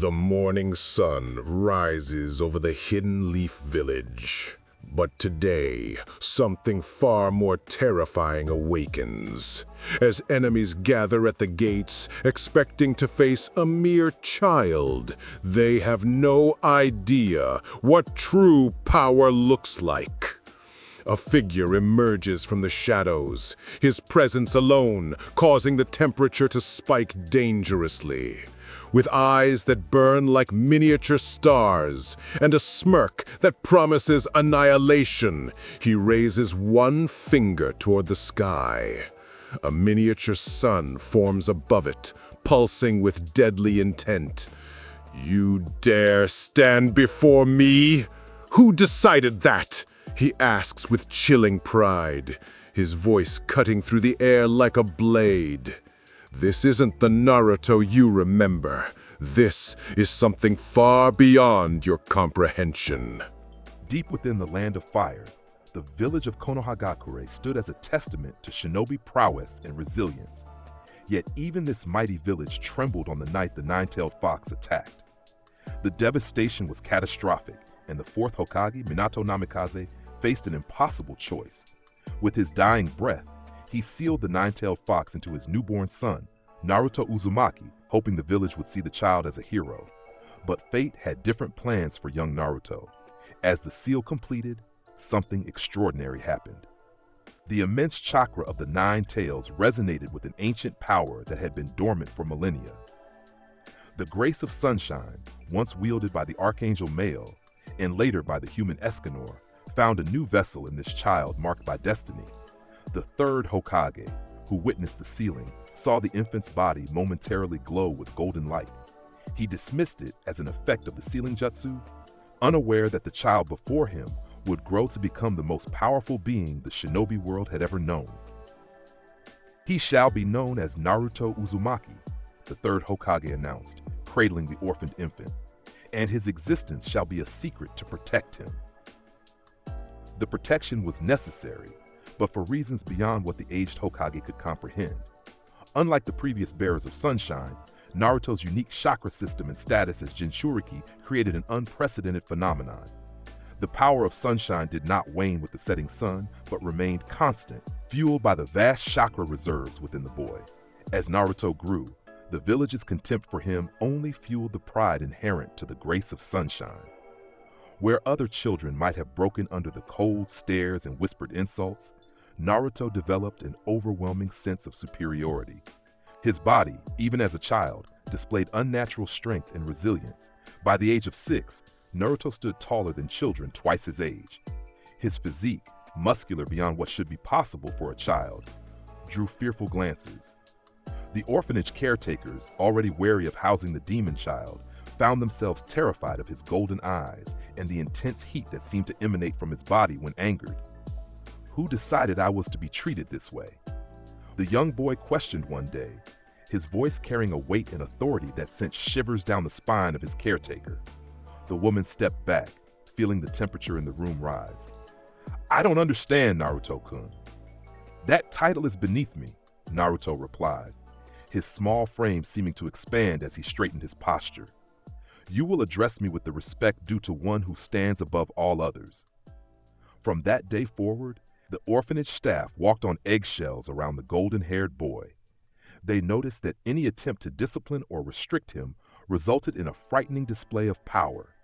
The morning sun rises over the Hidden Leaf Village. But today, something far more terrifying awakens. As enemies gather at the gates, expecting to face a mere child, they have no idea what true power looks like. A figure emerges from the shadows, his presence alone causing the temperature to spike dangerously. With eyes that burn like miniature stars and a smirk that promises annihilation, he raises one finger toward the sky. A miniature sun forms above it, pulsing with deadly intent. "You dare stand before me? Who decided that?" he asks with chilling pride, his voice cutting through the air like a blade. This isn't the Naruto you remember. This is something far beyond your comprehension. Deep within the land of fire, the village of Konohagakure stood as a testament to shinobi prowess and resilience. Yet even this mighty village trembled on the night the nine-tailed fox attacked. The devastation was catastrophic, and the fourth Hokage, Minato Namikaze, faced an impossible choice. With his dying breath, he sealed the nine-tailed fox into his newborn son, Naruto Uzumaki, hoping the village would see the child as a hero. But fate had different plans for young Naruto. As the seal completed, something extraordinary happened. The immense chakra of the nine tails resonated with an ancient power that had been dormant for millennia. The grace of sunshine, once wielded by the Archangel Male, and later by the human Escanor, found a new vessel in this child marked by destiny. The third Hokage, who witnessed the sealing, saw the infant's body momentarily glow with golden light. He dismissed it as an effect of the sealing jutsu, unaware that the child before him would grow to become the most powerful being the shinobi world had ever known. "He shall be known as Naruto Uzumaki," the third Hokage announced, cradling the orphaned infant, "and his existence shall be a secret to protect him." The protection was necessary, but for reasons beyond what the aged Hokage could comprehend. Unlike the previous bearers of sunshine, Naruto's unique chakra system and status as Jinchuriki created an unprecedented phenomenon. The power of sunshine did not wane with the setting sun, but remained constant, fueled by the vast chakra reserves within the boy. As Naruto grew, the village's contempt for him only fueled the pride inherent to the grace of sunshine. Where other children might have broken under the cold stares and whispered insults, Naruto developed an overwhelming sense of superiority. His body, even as a child, displayed unnatural strength and resilience. By the age of 6, Naruto stood taller than children twice his age. His physique, muscular beyond what should be possible for a child, drew fearful glances. The orphanage caretakers, already wary of housing the demon child, found themselves terrified of his golden eyes and the intense heat that seemed to emanate from his body when angered. Who decided I was to be treated this way? The young boy questioned one day, his voice carrying a weight and authority that sent shivers down the spine of his caretaker. The woman stepped back, feeling the temperature in the room rise. "I don't understand, Naruto-kun." "That title is beneath me," Naruto replied, his small frame seeming to expand as he straightened his posture. "You will address me with the respect due to one who stands above all others." From that day forward, the orphanage staff walked on eggshells around the golden-haired boy. They noticed that any attempt to discipline or restrict him resulted in a frightening display of power.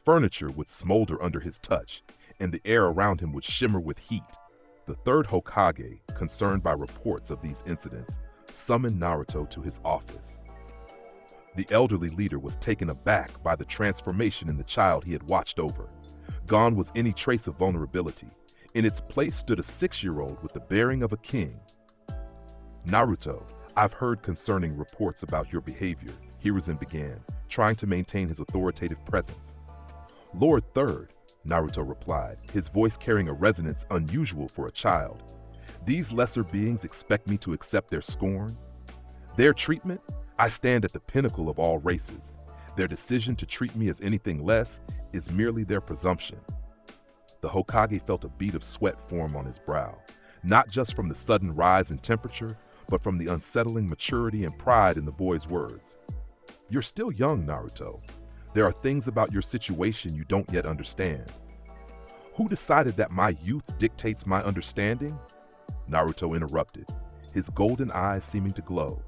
Furniture would smolder under his touch, and the air around him would shimmer with heat. The third Hokage, concerned by reports of these incidents, summoned Naruto to his office. The elderly leader was taken aback by the transformation in the child he had watched over. Gone was any trace of vulnerability. In its place stood a 6-year-old with the bearing of a king. "Naruto, I've heard concerning reports about your behavior," Hiruzen began, trying to maintain his authoritative presence. "Lord Third," Naruto replied, his voice carrying a resonance unusual for a child. "These lesser beings expect me to accept their scorn? Their treatment? I stand at the pinnacle of all races. Their decision to treat me as anything less is merely their presumption." The Hokage felt a bead of sweat form on his brow, not just from the sudden rise in temperature, but from the unsettling maturity and pride in the boy's words. You're still young, Naruto. There are things about your situation you don't yet understand. Who decided that my youth dictates my understanding? Naruto interrupted, his golden eyes seeming to glow.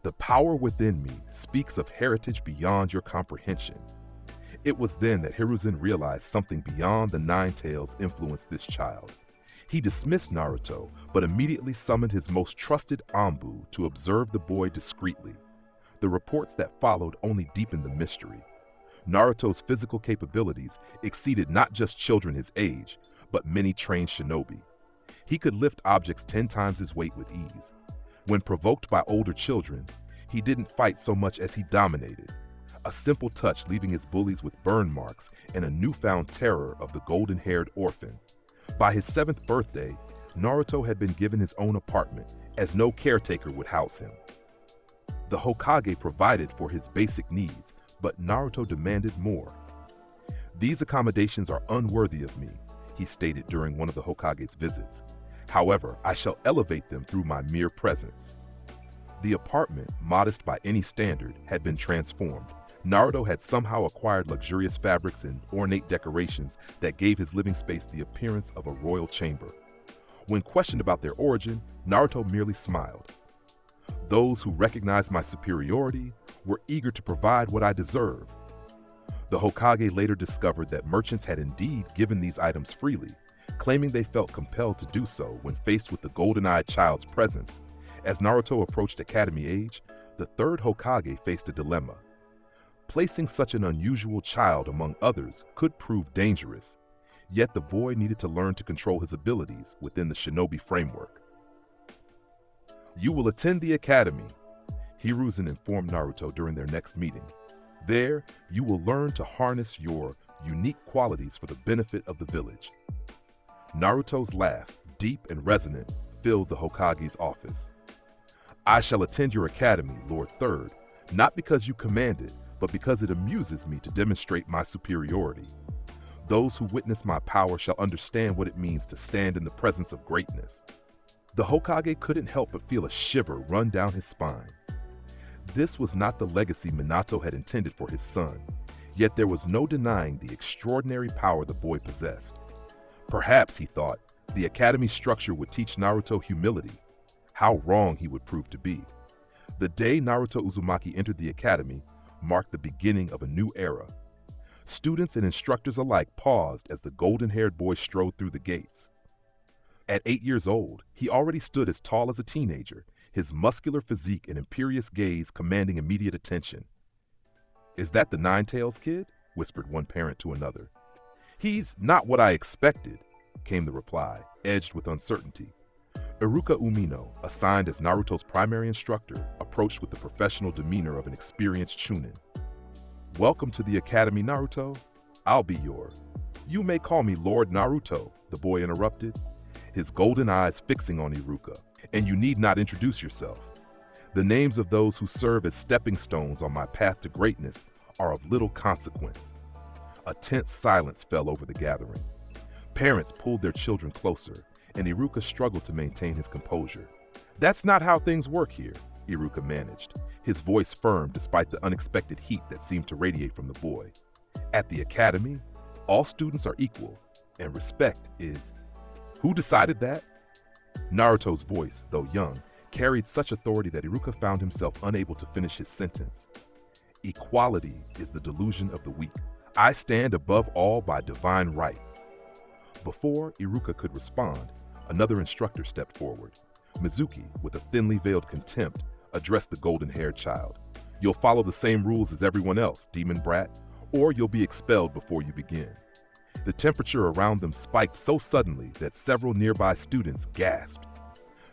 The power within me speaks of heritage beyond your comprehension. It was then that Hiruzen realized something beyond the Nine Tails influenced this child. He dismissed Naruto, but immediately summoned his most trusted Anbu to observe the boy discreetly. The reports that followed only deepened the mystery. Naruto's physical capabilities exceeded not just children his age, but many trained shinobi. He could lift objects 10 times his weight with ease. When provoked by older children, he didn't fight so much as he dominated. A simple touch leaving his bullies with burn marks and a newfound terror of the golden-haired orphan. By his 7th birthday, Naruto had been given his own apartment, as no caretaker would house him. The Hokage provided for his basic needs, but Naruto demanded more. "These accommodations are unworthy of me," he stated during one of the Hokage's visits. "However, I shall elevate them through my mere presence." The apartment, modest by any standard, had been transformed. Naruto had somehow acquired luxurious fabrics and ornate decorations that gave his living space the appearance of a royal chamber. When questioned about their origin, Naruto merely smiled. "Those who recognized my superiority were eager to provide what I deserved." The Hokage later discovered that merchants had indeed given these items freely, claiming they felt compelled to do so when faced with the golden-eyed child's presence. As Naruto approached academy age, the 3rd Hokage faced a dilemma. Placing such an unusual child among others could prove dangerous, yet the boy needed to learn to control his abilities within the shinobi framework. "You will attend the academy," Hiruzen informed Naruto during their next meeting. "There, you will learn to harness your unique qualities for the benefit of the village." Naruto's laugh, deep and resonant, filled the Hokage's office. "I shall attend your academy, Lord Third, not because you command it, but because it amuses me to demonstrate my superiority. Those who witness my power shall understand what it means to stand in the presence of greatness." The Hokage couldn't help but feel a shiver run down his spine. This was not the legacy Minato had intended for his son, yet there was no denying the extraordinary power the boy possessed. Perhaps, he thought, the academy structure would teach Naruto humility. How wrong he would prove to be. The day Naruto Uzumaki entered the academy marked the beginning of a new era. Students and instructors alike paused as the golden-haired boy strode through the gates. At 8 years old, he already stood as tall as a teenager, his muscular physique and imperious gaze commanding immediate attention. "Is that the Nine Tails kid?" whispered one parent to another. "He's not what I expected," came the reply, edged with uncertainty. Iruka Umino, assigned as Naruto's primary instructor, approached with the professional demeanor of an experienced chunin. "Welcome to the academy, Naruto. I'll be your—" "You may call me Lord Naruto," the boy interrupted, his golden eyes fixing on Iruka. "And you need not introduce yourself. The names of those who serve as stepping stones on my path to greatness are of little consequence." A tense silence fell over the gathering. Parents pulled their children closer, and Iruka struggled to maintain his composure. "That's not how things work here," Iruka managed, his voice firm despite the unexpected heat that seemed to radiate from the boy. "At the academy, all students are equal, and respect is—" "Who decided that?" Naruto's voice, though young, carried such authority that Iruka found himself unable to finish his sentence. "Equality is the delusion of the weak. I stand above all by divine right." Before Iruka could respond, another instructor stepped forward. Mizuki, with a thinly veiled contempt, addressed the golden-haired child. "You'll follow the same rules as everyone else, demon brat, or you'll be expelled before you begin." The temperature around them spiked so suddenly that several nearby students gasped.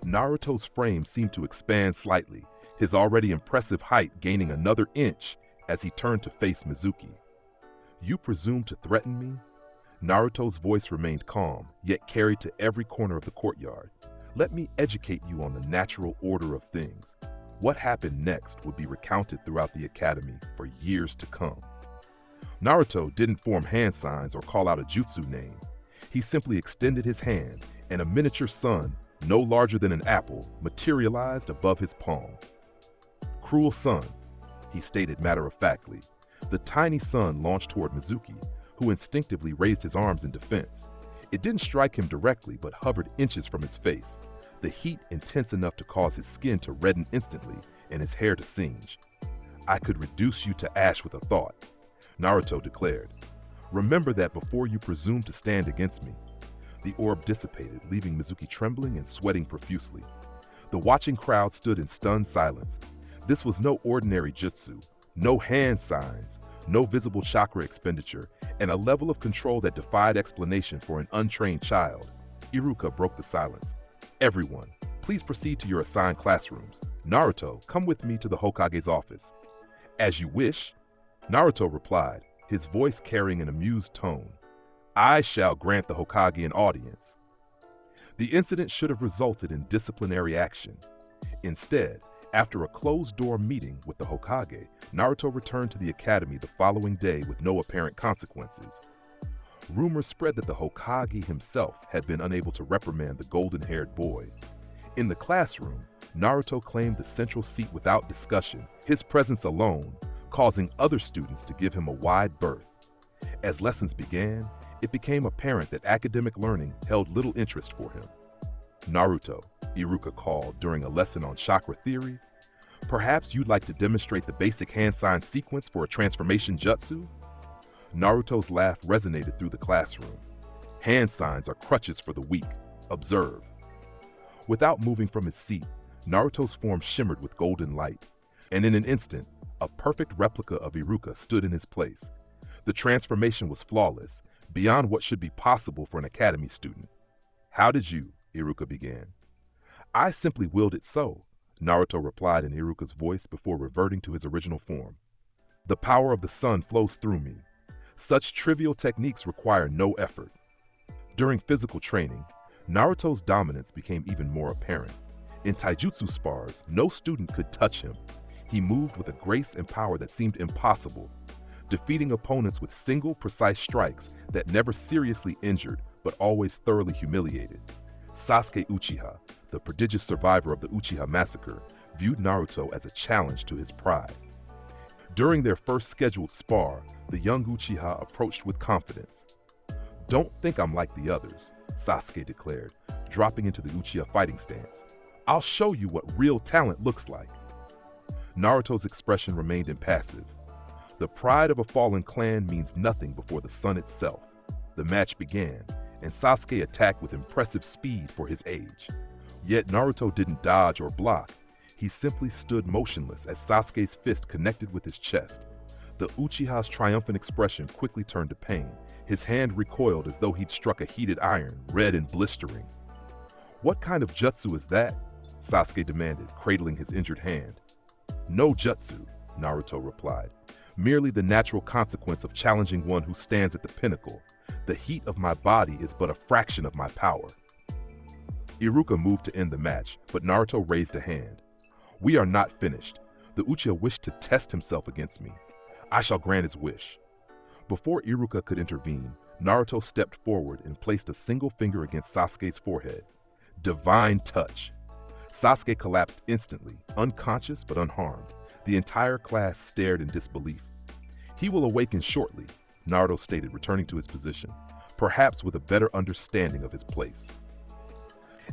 Naruto's frame seemed to expand slightly, his already impressive height gaining another inch as he turned to face Mizuki. "You presume to threaten me?" Naruto's voice remained calm, yet carried to every corner of the courtyard. "Let me educate you on the natural order of things. What happened next would be recounted throughout the academy for years to come." Naruto didn't form hand signs or call out a jutsu name. He simply extended his hand, and a miniature sun, no larger than an apple, materialized above his palm. "Cruel son," he stated matter-of-factly. The tiny sun launched toward Mizuki, who instinctively raised his arms in defense. It didn't strike him directly, but hovered inches from his face, the heat intense enough to cause his skin to redden instantly and his hair to singe. "I could reduce you to ash with a thought," Naruto declared. "Remember that before you presume to stand against me." The orb dissipated, leaving Mizuki trembling and sweating profusely. The watching crowd stood in stunned silence. This was no ordinary jutsu, no hand signs, no visible chakra expenditure, and a level of control that defied explanation for an untrained child. Iruka broke the silence. "Everyone, please proceed to your assigned classrooms. Naruto, come with me to the Hokage's office." "As you wish," Naruto replied, his voice carrying an amused tone. "I shall grant the Hokage an audience." The incident should have resulted in disciplinary action. Instead, after a closed-door meeting with the Hokage, Naruto returned to the academy the following day with no apparent consequences. Rumors spread that the Hokage himself had been unable to reprimand the golden-haired boy. In the classroom, Naruto claimed the central seat without discussion, his presence alone, causing other students to give him a wide berth. As lessons began, it became apparent that academic learning held little interest for him. "Naruto," Iruka called during a lesson on chakra theory, "perhaps you'd like to demonstrate the basic hand sign sequence for a transformation jutsu?" Naruto's laugh resonated through the classroom. "Hand signs are crutches for the weak. Observe." Without moving from his seat, Naruto's form shimmered with golden light, and in an instant, a perfect replica of Iruka stood in his place. The transformation was flawless, beyond what should be possible for an academy student. "How did you?" Iruka began. "I simply willed it so," Naruto replied in Iruka's voice before reverting to his original form. "The power of the sun flows through me. Such trivial techniques require no effort." During physical training, Naruto's dominance became even more apparent. In taijutsu spars, no student could touch him. He moved with a grace and power that seemed impossible, defeating opponents with single, precise strikes that never seriously injured but always thoroughly humiliated. Sasuke Uchiha, the prodigious survivor of the Uchiha massacre, viewed Naruto as a challenge to his pride. During their first scheduled spar, the young Uchiha approached with confidence. "Don't think I'm like the others," Sasuke declared, dropping into the Uchiha fighting stance. "I'll show you what real talent looks like." Naruto's expression remained impassive. The pride of a fallen clan means nothing before the sun itself. The match began, and Sasuke attacked with impressive speed for his age. Yet Naruto didn't dodge or block. He simply stood motionless as Sasuke's fist connected with his chest. The Uchiha's triumphant expression quickly turned to pain. His hand recoiled as though he'd struck a heated iron, red and blistering. "What kind of jutsu is that?" Sasuke demanded, cradling his injured hand. "No jutsu," Naruto replied. "Merely the natural consequence of challenging one who stands at the pinnacle. The heat of my body is but a fraction of my power." Iruka moved to end the match, but Naruto raised a hand. "We are not finished. The Uchiha wished to test himself against me. I shall grant his wish." Before Iruka could intervene, Naruto stepped forward and placed a single finger against Sasuke's forehead. Divine touch. Sasuke collapsed instantly, unconscious but unharmed. The entire class stared in disbelief. "He will awaken shortly," Naruto stated, returning to his position, perhaps with a better understanding of his place.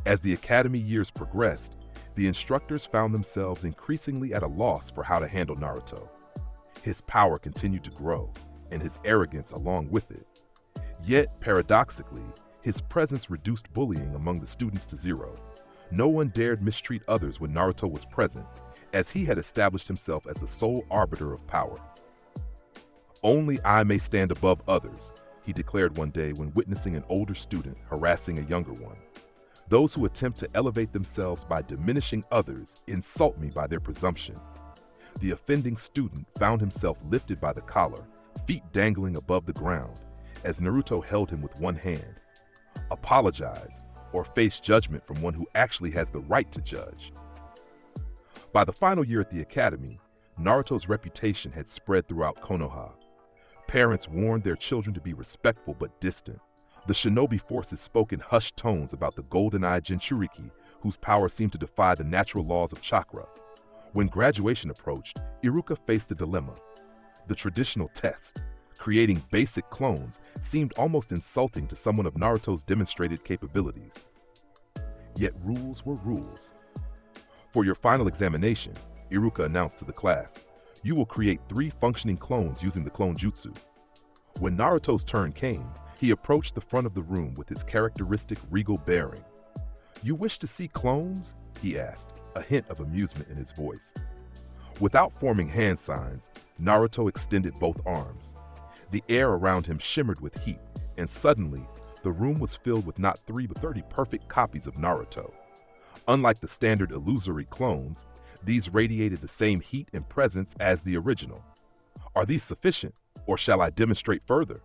As the academy years progressed, the instructors found themselves increasingly at a loss for how to handle Naruto. His power continued to grow, and his arrogance along with it. Yet, paradoxically, his presence reduced bullying among the students to zero. No one dared mistreat others when Naruto was present, as he had established himself as the sole arbiter of power. "Only I may stand above others," he declared one day when witnessing an older student harassing a younger one. "Those who attempt to elevate themselves by diminishing others insult me by their presumption." The offending student found himself lifted by the collar, feet dangling above the ground, as Naruto held him with one hand. Apologize, or face judgment from one who actually has the right to judge. By the final year at the academy, Naruto's reputation had spread throughout Konoha. Parents warned their children to be respectful but distant. The shinobi forces spoke in hushed tones about the golden-eyed Jinchuriki, whose power seemed to defy the natural laws of chakra. When graduation approached, Iruka faced a dilemma. The traditional test, creating basic clones, seemed almost insulting to someone of Naruto's demonstrated capabilities. Yet rules were rules. For your final examination, Iruka announced to the class, you will create 3 functioning clones using the clone jutsu. When Naruto's turn came, he approached the front of the room with his characteristic regal bearing. You wish to see clones? He asked, a hint of amusement in his voice. Without forming hand signs, Naruto extended both arms. The air around him shimmered with heat, and suddenly, the room was filled with not 3 but 30 perfect copies of Naruto. Unlike the standard illusory clones, these radiated the same heat and presence as the original. Are these sufficient, or shall I demonstrate further?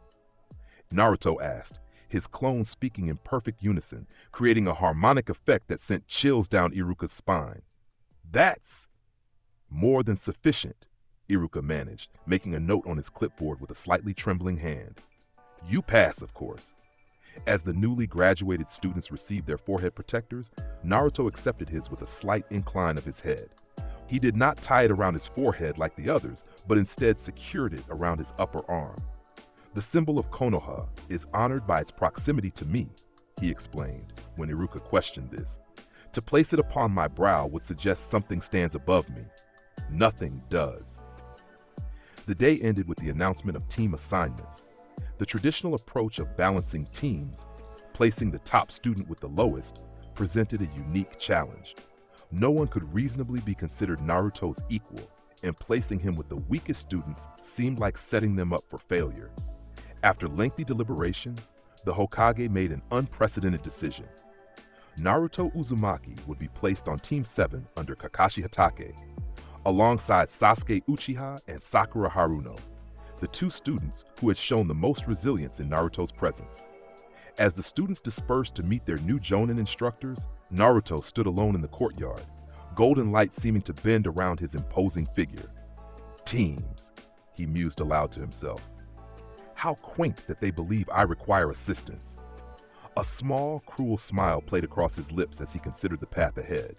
Naruto asked, his clones speaking in perfect unison, creating a harmonic effect that sent chills down Iruka's spine. That's more than sufficient, Iruka managed, making a note on his clipboard with a slightly trembling hand. You pass, of course. As the newly graduated students received their forehead protectors, Naruto accepted his with a slight incline of his head. He did not tie it around his forehead like the others, but instead secured it around his upper arm. The symbol of Konoha is honored by its proximity to me, he explained, when Iruka questioned this. To place it upon my brow would suggest something stands above me. Nothing does. The day ended with the announcement of team assignments. The traditional approach of balancing teams, placing the top student with the lowest, presented a unique challenge. No one could reasonably be considered Naruto's equal, and placing him with the weakest students seemed like setting them up for failure. After lengthy deliberation, the Hokage made an unprecedented decision. Naruto Uzumaki would be placed on Team 7 under Kakashi Hatake, alongside Sasuke Uchiha and Sakura Haruno, the 2 students who had shown the most resilience in Naruto's presence. As the students dispersed to meet their new Jonin instructors, Naruto stood alone in the courtyard, golden light seeming to bend around his imposing figure. Teams, he mused aloud to himself. How quaint that they believe I require assistance. A small, cruel smile played across his lips as he considered the path ahead.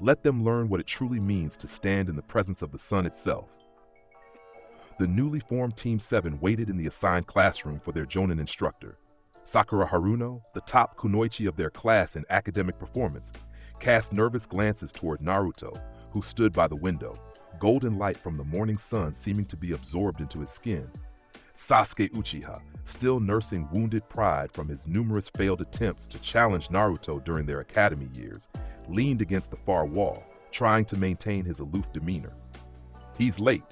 Let them learn what it truly means to stand in the presence of the sun itself. The newly formed Team 7 waited in the assigned classroom for their Jonin instructor. Sakura Haruno, the top kunoichi of their class in academic performance, cast nervous glances toward Naruto, who stood by the window, golden light from the morning sun seeming to be absorbed into his skin. Sasuke Uchiha, still nursing wounded pride from his numerous failed attempts to challenge Naruto during their academy years, leaned against the far wall, trying to maintain his aloof demeanor. He's late,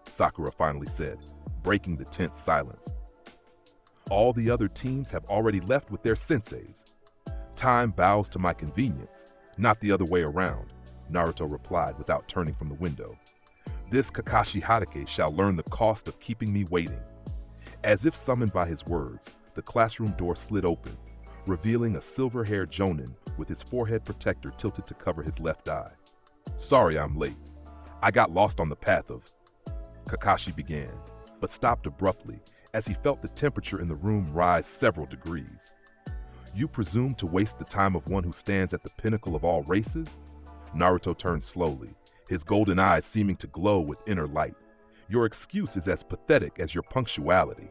Sakura finally said, breaking the tense silence. All the other teams have already left with their senseis. Time bows to my convenience, not the other way around, Naruto replied without turning from the window. This Kakashi Hatake shall learn the cost of keeping me waiting. As if summoned by his words, the classroom door slid open, revealing a silver-haired Jonin with his forehead protector tilted to cover his left eye. Sorry I'm late. I got lost on the path of... Kakashi began, but stopped abruptly as he felt the temperature in the room rise several degrees. You presume to waste the time of one who stands at the pinnacle of all races? Naruto turned slowly, his golden eyes seeming to glow with inner light. Your excuse is as pathetic as your punctuality.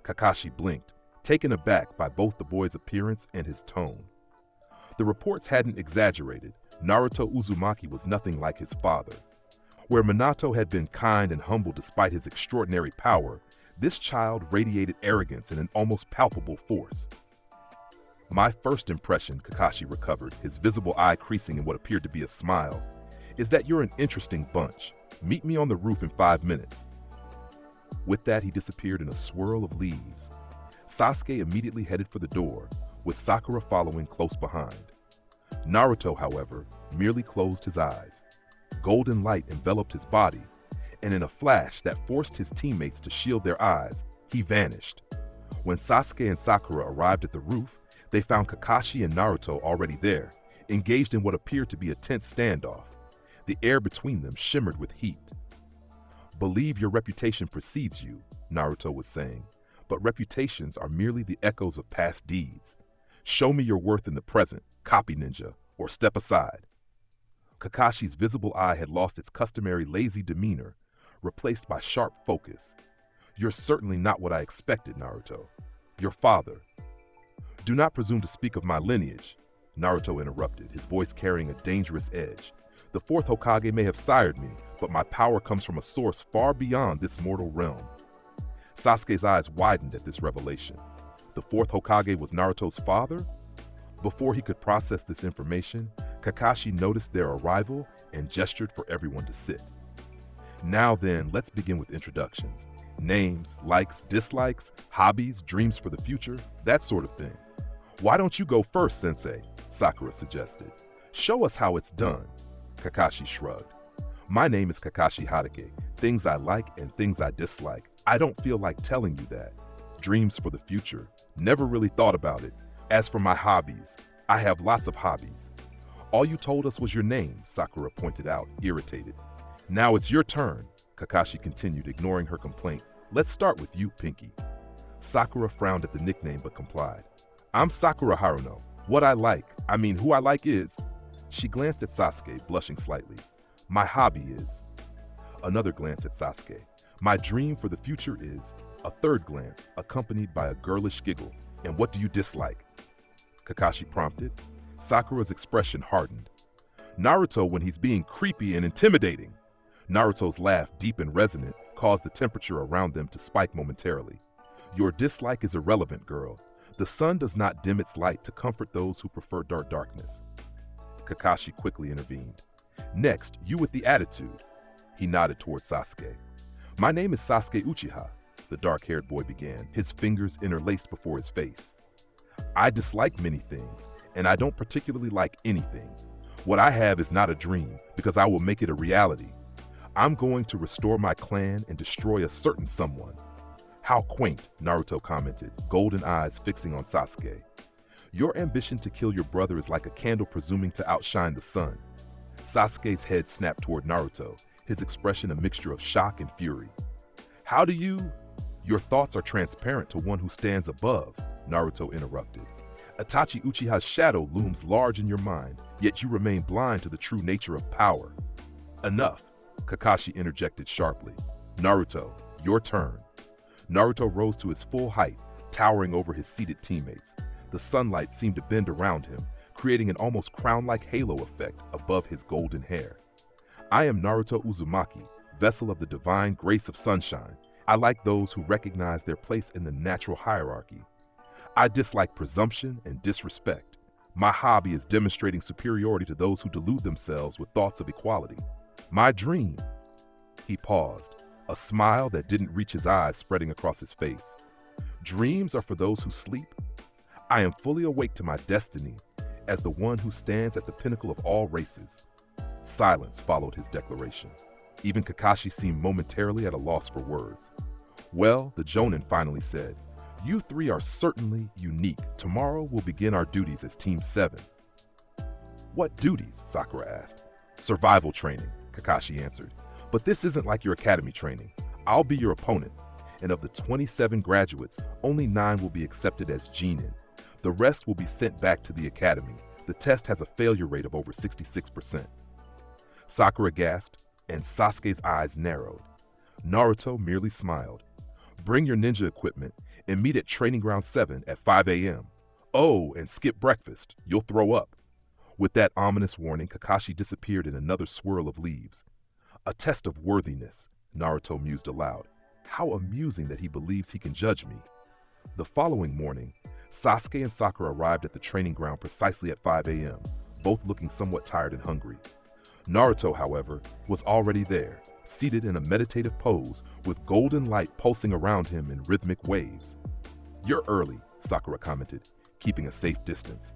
Kakashi blinked, taken aback by both the boy's appearance and his tone. The reports hadn't exaggerated. Naruto Uzumaki was nothing like his father. Where Minato had been kind and humble despite his extraordinary power, this child radiated arrogance and an almost palpable force. My first impression, Kakashi recovered, his visible eye creasing in what appeared to be a smile, is that you're an interesting bunch. Meet me on the roof in 5 minutes. With that, he disappeared in a swirl of leaves. Sasuke immediately headed for the door, with Sakura following close behind. Naruto, however, merely closed his eyes. Golden light enveloped his body, and in a flash that forced his teammates to shield their eyes, he vanished. When Sasuke and Sakura arrived at the roof, they found Kakashi and Naruto already there, engaged in what appeared to be a tense standoff. The air between them shimmered with heat. Believe your reputation precedes you, Naruto was saying, but reputations are merely the echoes of past deeds. Show me your worth in the present, copy ninja, or step aside. Kakashi's visible eye had lost its customary lazy demeanor, replaced by sharp focus. "You're certainly not what I expected, Naruto. Your father." "Do not presume to speak of my lineage," Naruto interrupted, his voice carrying a dangerous edge. "The fourth Hokage may have sired me, but my power comes from a source far beyond this mortal realm." Sasuke's eyes widened at this revelation. The fourth Hokage was Naruto's father? Before he could process this information, Kakashi noticed their arrival and gestured for everyone to sit. "Now then, let's begin with introductions. Names, likes, dislikes, hobbies, dreams for the future, that sort of thing." "Why don't you go first, Sensei?" Sakura suggested. "Show us how it's done." Kakashi shrugged. "My name is Kakashi Hatake. Things I like and things I dislike. I don't feel like telling you that. Dreams for the future. Never really thought about it. As for my hobbies, I have lots of hobbies." "All you told us was your name," Sakura pointed out, irritated. "Now it's your turn," Kakashi continued, ignoring her complaint. "Let's start with you, Pinky." Sakura frowned at the nickname but complied. "I'm Sakura Haruno. Who I like is..." She glanced at Sasuke, blushing slightly. "My hobby is..." Another glance at Sasuke. "My dream for the future is..." A third glance, accompanied by a girlish giggle. "And what do you dislike?" Kakashi prompted. Sakura's expression hardened. "Naruto when he's being creepy and intimidating." Naruto's laugh, deep and resonant, caused the temperature around them to spike momentarily. "Your dislike is irrelevant, girl. The sun does not dim its light to comfort those who prefer darkness." Kakashi quickly intervened. "Next, you with the attitude." He nodded toward Sasuke. "My name is Sasuke Uchiha," the dark-haired boy began, his fingers interlaced before his face. "I dislike many things, and I don't particularly like anything. What I have is not a dream, because I will make it a reality. I'm going to restore my clan and destroy a certain someone." "How quaint," Naruto commented, golden eyes fixing on Sasuke. "Your ambition to kill your brother is like a candle presuming to outshine the sun." Sasuke's head snapped toward Naruto, his expression a mixture of shock and fury. "How do you..." "Your thoughts are transparent to one who stands above," Naruto interrupted. "Itachi Uchiha's shadow looms large in your mind, yet you remain blind to the true nature of power." "Enough," Kakashi interjected sharply. "Naruto, your turn." Naruto rose to his full height, towering over his seated teammates. The sunlight seemed to bend around him, creating an almost crown-like halo effect above his golden hair. "I am Naruto Uzumaki, vessel of the divine grace of sunshine. I like those who recognize their place in the natural hierarchy. I dislike presumption and disrespect. My hobby is demonstrating superiority to those who delude themselves with thoughts of equality. My dream..." He paused, a smile that didn't reach his eyes spreading across his face. "Dreams are for those who sleep. I am fully awake to my destiny as the one who stands at the pinnacle of all races." Silence followed his declaration. Even Kakashi seemed momentarily at a loss for words. "Well," the Jonin finally said, "you three are certainly unique. Tomorrow we'll begin our duties as Team 7. "What duties?" Sakura asked. "Survival training," Kakashi answered. "But this isn't like your academy training. I'll be your opponent. And of the 27 graduates, only 9 will be accepted as Genin. The rest will be sent back to the academy. The test has a failure rate of over 66%. Sakura gasped, and Sasuke's eyes narrowed. Naruto merely smiled. "Bring your ninja equipment and meet at Training Ground 7 at 5 a.m. Oh, and skip breakfast. You'll throw up." With that ominous warning, Kakashi disappeared in another swirl of leaves. "A test of worthiness," Naruto mused aloud. "How amusing that he believes he can judge me." The following morning, Sasuke and Sakura arrived at the training ground precisely at 5 a.m., both looking somewhat tired and hungry. Naruto, however, was already there, seated in a meditative pose with golden light pulsing around him in rhythmic waves. "You're early," Sakura commented, keeping a safe distance.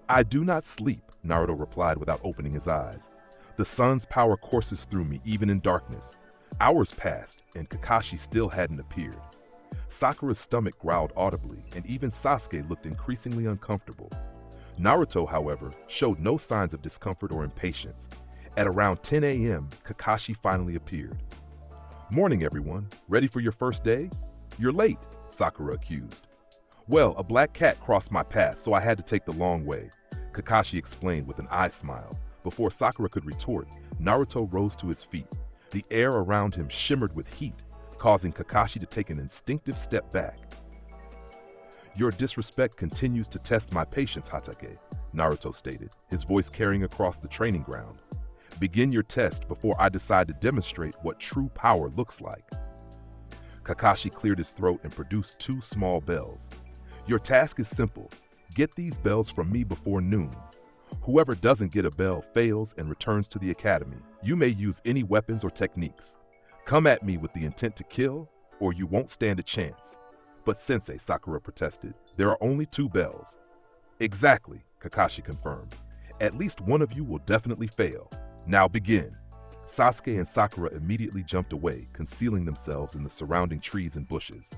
"I do not sleep," Naruto replied without opening his eyes. "The sun's power courses through me even in darkness." Hours passed, and Kakashi still hadn't appeared. Sakura's stomach growled audibly, and even Sasuke looked increasingly uncomfortable. Naruto, however, showed no signs of discomfort or impatience. At around 10 a.m., Kakashi finally appeared. "Morning, everyone. Ready for your first day?" "You're late," Sakura accused. "Well, a black cat crossed my path, so I had to take the long way," Kakashi explained with an eye smile, Before Sakura could retort, Naruto rose to his feet. The air around him shimmered with heat, causing Kakashi to take an instinctive step back. "Your disrespect continues to test my patience, Hatake," Naruto stated, his voice carrying across the training ground. "Begin your test before I decide to demonstrate what true power looks like." Kakashi cleared his throat and produced 2 small bells. "Your task is simple. Get these bells from me before noon. Whoever doesn't get a bell fails and returns to the academy. You may use any weapons or techniques. Come at me with the intent to kill, or you won't stand a chance." "But Sensei," Sakura protested, "there are only 2 bells." "Exactly," Kakashi confirmed. "At least one of you will definitely fail. Now begin." Sasuke and Sakura immediately jumped away, concealing themselves in the surrounding trees and bushes.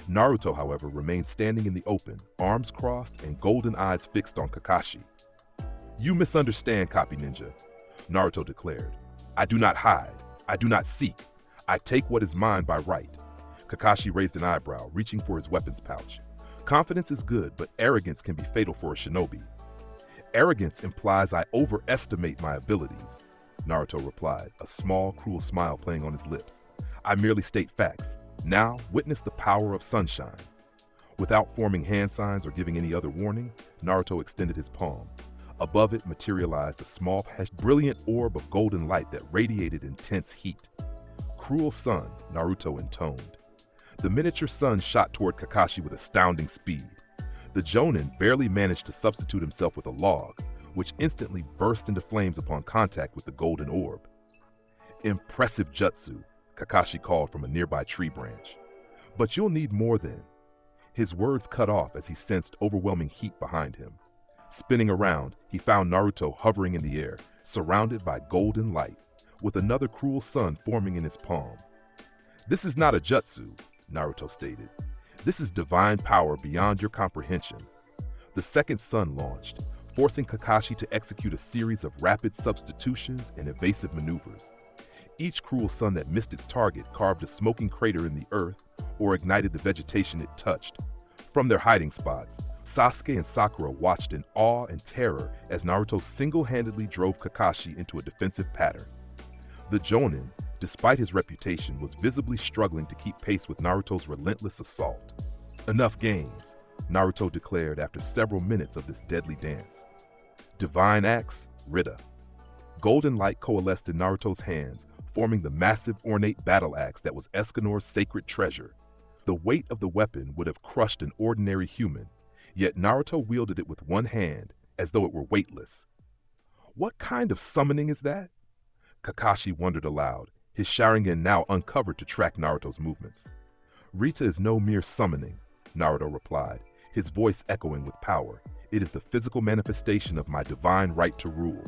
Naruto, however, remained standing in the open, arms crossed and golden eyes fixed on Kakashi. "You misunderstand, Copy Ninja," Naruto declared. "I do not hide. I do not seek. I take what is mine by right." Kakashi raised an eyebrow, reaching for his weapons pouch. "Confidence is good, but arrogance can be fatal for a shinobi." "Arrogance implies I overestimate my abilities," Naruto replied, a small, cruel smile playing on his lips. "I merely state facts. Now, witness the power of sunshine." Without forming hand signs or giving any other warning, Naruto extended his palm. Above it materialized a small, brilliant orb of golden light that radiated intense heat. "Cruel sun," Naruto intoned. The miniature sun shot toward Kakashi with astounding speed. The Jonin barely managed to substitute himself with a log, which instantly burst into flames upon contact with the golden orb. "Impressive jutsu," Kakashi called from a nearby tree branch. "But you'll need more than—" His words cut off as he sensed overwhelming heat behind him. Spinning around, he found Naruto hovering in the air, surrounded by golden light, with another cruel sun forming in his palm. "This is not a jutsu," Naruto stated. "This is divine power beyond your comprehension." The second sun launched, forcing Kakashi to execute a series of rapid substitutions and evasive maneuvers. Each cruel sun that missed its target carved a smoking crater in the earth or ignited the vegetation it touched. From their hiding spots, Sasuke and Sakura watched in awe and terror as Naruto single-handedly drove Kakashi into a defensive pattern. The Jonin, despite his reputation, was visibly struggling to keep pace with Naruto's relentless assault. "Enough games," Naruto declared after several minutes of this deadly dance. "Divine Axe, Rita." Golden light coalesced in Naruto's hands, forming the massive ornate battle axe that was Escanor's sacred treasure. The weight of the weapon would have crushed an ordinary human, yet Naruto wielded it with one hand, as though it were weightless. "What kind of summoning is that?" Kakashi wondered aloud, his Sharingan now uncovered to track Naruto's movements. "Rita is no mere summoning," Naruto replied, his voice echoing with power. "It is the physical manifestation of my divine right to rule."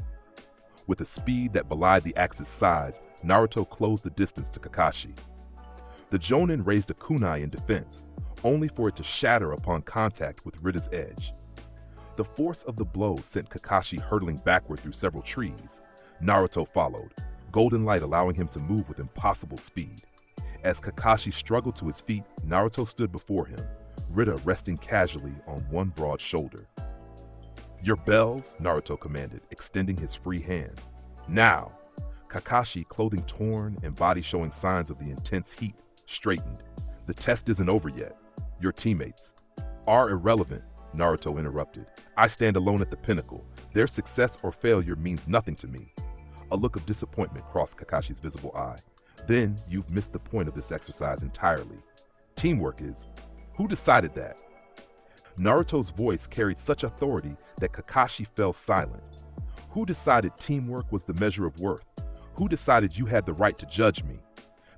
With a speed that belied the axe's size, Naruto closed the distance to Kakashi. The Jonin raised a kunai in defense, only for it to shatter upon contact with Rita's edge. The force of the blow sent Kakashi hurtling backward through several trees. Naruto followed, golden light allowing him to move with impossible speed. As Kakashi struggled to his feet, Naruto stood before him, Rita resting casually on one broad shoulder. "Your bells," Naruto commanded, extending his free hand. "Now!" Kakashi, clothing torn and body showing signs of the intense heat, straightened. "The test isn't over yet. Your teammates are irrelevant," Naruto interrupted. "I stand alone at the pinnacle. Their success or failure means nothing to me." A look of disappointment crossed Kakashi's visible eye. "Then you've missed the point of this exercise entirely. Teamwork is— Who decided that?" Naruto's voice carried such authority that Kakashi fell silent. Who decided teamwork was the measure of worth? Who decided you had the right to judge me?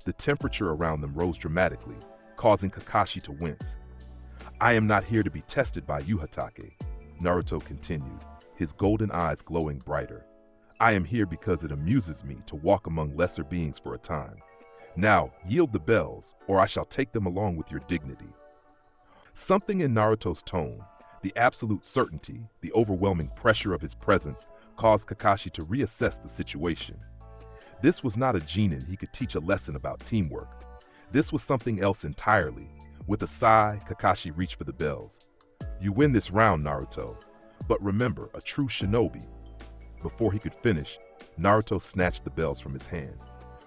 The temperature around them rose dramatically, causing Kakashi to wince. "I am not here to be tested by you, Hatake," Naruto continued, his golden eyes glowing brighter. "I am here because it amuses me to walk among lesser beings for a time. Now, yield the bells, or I shall take them along with your dignity." Something in Naruto's tone, the absolute certainty, the overwhelming pressure of his presence, caused Kakashi to reassess the situation. This was not a genin he could teach a lesson about teamwork. This was something else entirely. With a sigh, Kakashi reached for the bells. "You win this round, Naruto. But remember, a true shinobi—" Before he could finish, Naruto snatched the bells from his hand.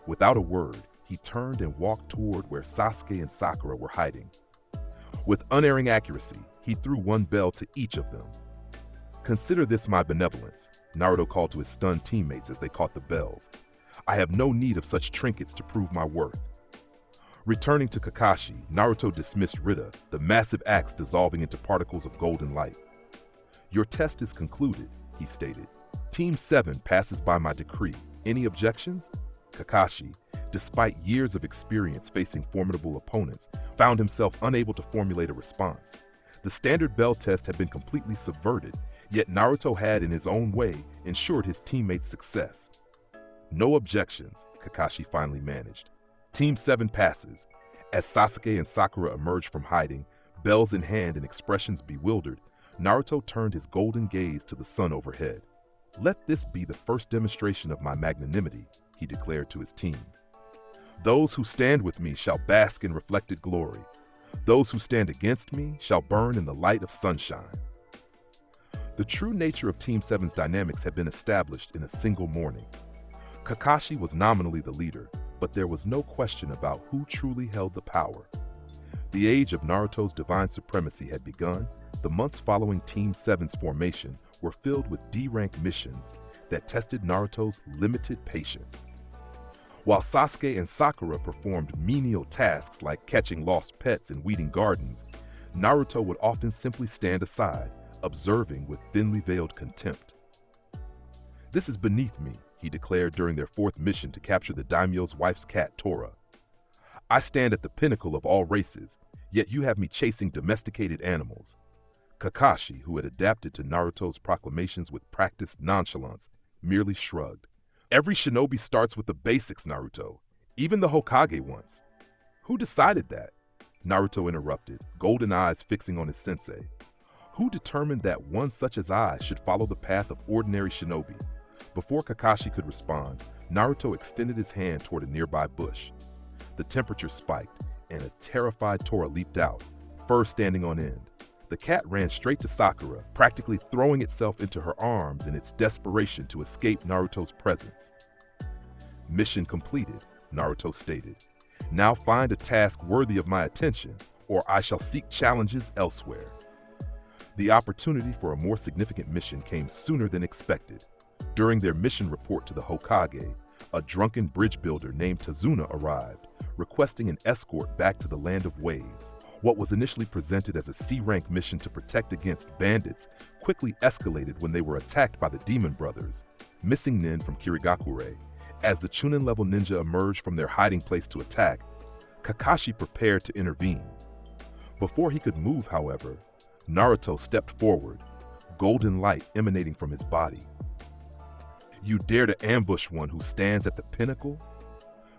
Without a word, he turned and walked toward where Sasuke and Sakura were hiding. With unerring accuracy, he threw one bell to each of them. "Consider this my benevolence," Naruto called to his stunned teammates as they caught the bells. "I have no need of such trinkets to prove my worth." Returning to Kakashi, Naruto dismissed Rita, the massive axe dissolving into particles of golden light. "Your test is concluded," he stated. "Team 7 passes by my decree. Any objections?" Kakashi, despite years of experience facing formidable opponents, found himself unable to formulate a response. The standard bell test had been completely subverted, yet Naruto had, in his own way, ensured his teammates' success. "No objections," Kakashi finally managed. Team 7 passes. As Sasuke and Sakura emerged from hiding, bells in hand and expressions bewildered, Naruto turned his golden gaze to the sun overhead. "Let this be the first demonstration of my magnanimity," he declared to his team. "Those who stand with me shall bask in reflected glory. Those who stand against me shall burn in the light of sunshine." The true nature of Team 7's dynamics had been established in a single morning. Kakashi was nominally the leader, but there was no question about who truly held the power. The age of Naruto's divine supremacy had begun. The months following Team 7's formation were filled with D-rank missions that tested Naruto's limited patience. While Sasuke and Sakura performed menial tasks like catching lost pets and weeding gardens, Naruto would often simply stand aside, observing with thinly veiled contempt. "This is beneath me," he declared during their fourth mission to capture the daimyo's wife's cat, Tora. "I stand at the pinnacle of all races, yet you have me chasing domesticated animals." Kakashi, who had adapted to Naruto's proclamations with practiced nonchalance, merely shrugged. "Every shinobi starts with the basics, Naruto. Even the Hokage once." "Who decided that?" Naruto interrupted, golden eyes fixing on his sensei. "Who determined that one such as I should follow the path of ordinary shinobi?" Before Kakashi could respond, Naruto extended his hand toward a nearby bush. The temperature spiked, and a terrified Tora leaped out, fur standing on end. The cat ran straight to Sakura, practically throwing itself into her arms in its desperation to escape Naruto's presence. "Mission completed," Naruto stated. "Now find a task worthy of my attention, or I shall seek challenges elsewhere." The opportunity for a more significant mission came sooner than expected. During their mission report to the Hokage, a drunken bridge builder named Tazuna arrived, requesting an escort back to the Land of Waves. What was initially presented as a C-rank mission to protect against bandits quickly escalated when they were attacked by the Demon Brothers, missing nin from Kirigakure. As the Chunin-level ninja emerged from their hiding place to attack, Kakashi prepared to intervene. Before he could move, however, Naruto stepped forward, golden light emanating from his body. "You dare to ambush one who stands at the pinnacle?"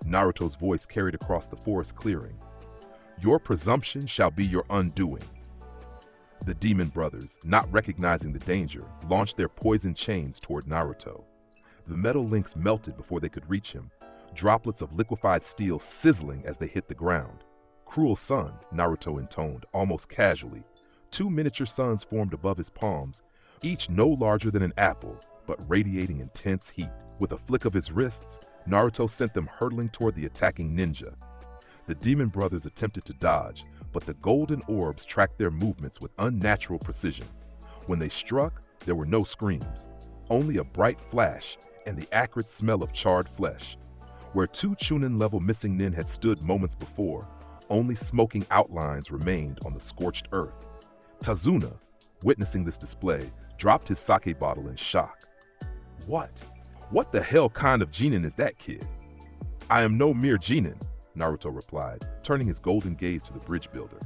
Naruto's voice carried across the forest clearing. "Your presumption shall be your undoing." The Demon Brothers, not recognizing the danger, launched their poison chains toward Naruto. The metal links melted before they could reach him, droplets of liquefied steel sizzling as they hit the ground. "Cruel sun," Naruto intoned, almost casually. Two miniature suns formed above his palms, each no larger than an apple, but radiating intense heat. With a flick of his wrists, Naruto sent them hurtling toward the attacking ninja. The Demon Brothers attempted to dodge, but the golden orbs tracked their movements with unnatural precision. When they struck, there were no screams, only a bright flash and the acrid smell of charred flesh. Where two Chunin-level missing nin had stood moments before, only smoking outlines remained on the scorched earth. Tazuna, witnessing this display, dropped his sake bottle in shock. What the hell kind of genin is that kid?" "I am no mere genin," Naruto replied, turning his golden gaze to the bridge builder.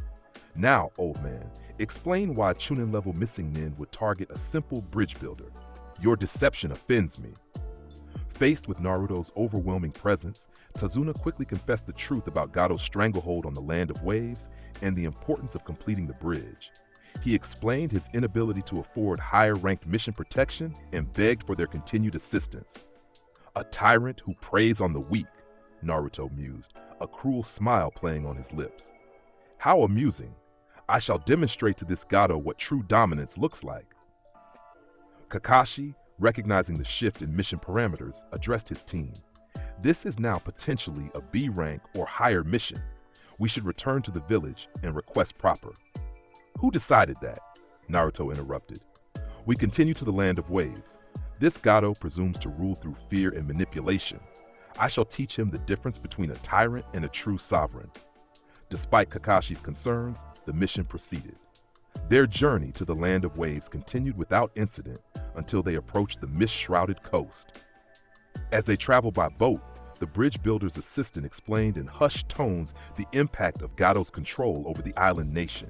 "Now, old man, explain why Chunin-level missing nin would target a simple bridge builder. Your deception offends me." Faced with Naruto's overwhelming presence, Tazuna quickly confessed the truth about Gado's stranglehold on the Land of Waves and the importance of completing the bridge. He explained his inability to afford higher-ranked mission protection and begged for their continued assistance. "A tyrant who preys on the weak," Naruto mused, a cruel smile playing on his lips. "How amusing. I shall demonstrate to this Gado what true dominance looks like." Kakashi, recognizing the shift in mission parameters, addressed his team. This is now potentially a B rank or higher mission. We should return to the village and request proper. Who decided that? Naruto interrupted. We continue to the land of waves. This Gato presumes to rule through fear and manipulation. I shall teach him the difference between a tyrant and a true sovereign. Despite Kakashi's concerns, the mission proceeded. Their journey to the land of waves continued without incident until they approached the mist-shrouded coast. As they traveled by boat, the bridge builder's assistant explained in hushed tones the impact of Gato's control over the island nation.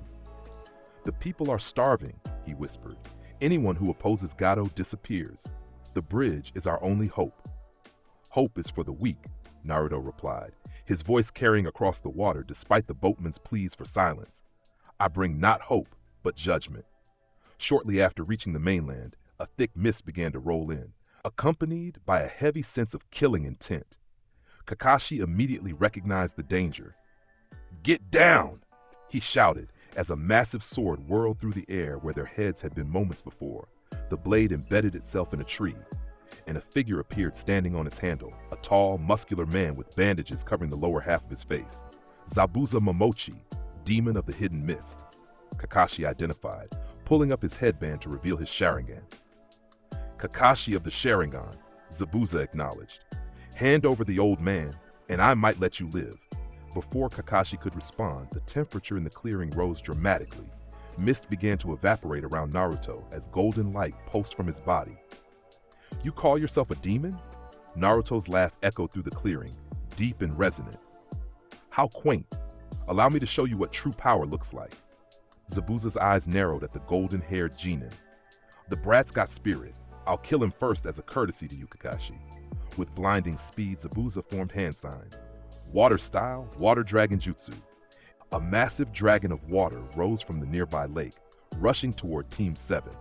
The people are starving, he whispered. Anyone who opposes Gato disappears. The bridge is our only hope. Hope is for the weak, Naruto replied, his voice carrying across the water despite the boatman's pleas for silence. I bring not hope, but judgment. Shortly after reaching the mainland, a thick mist began to roll in, accompanied by a heavy sense of killing intent. Kakashi immediately recognized the danger. Get down! He shouted as a massive sword whirled through the air where their heads had been moments before. The blade embedded itself in a tree, and a figure appeared standing on its handle, a tall, muscular man with bandages covering the lower half of his face. Zabuza Momochi, demon of the hidden mist, Kakashi identified, pulling up his headband to reveal his Sharingan. Kakashi of the Sharingan, Zabuza acknowledged. Hand over the old man, and I might let you live. Before Kakashi could respond, the temperature in the clearing rose dramatically. Mist began to evaporate around Naruto as golden light pulsed from his body. You call yourself a demon? Naruto's laugh echoed through the clearing, deep and resonant. How quaint. Allow me to show you what true power looks like. Zabuza's eyes narrowed at the golden-haired genin. The brat's got spirit. I'll kill him first as a courtesy to you, Kakashi. With blinding speed, Zabuza formed hand signs. Water style, water dragon jutsu. A massive dragon of water rose from the nearby lake, rushing toward Team 7.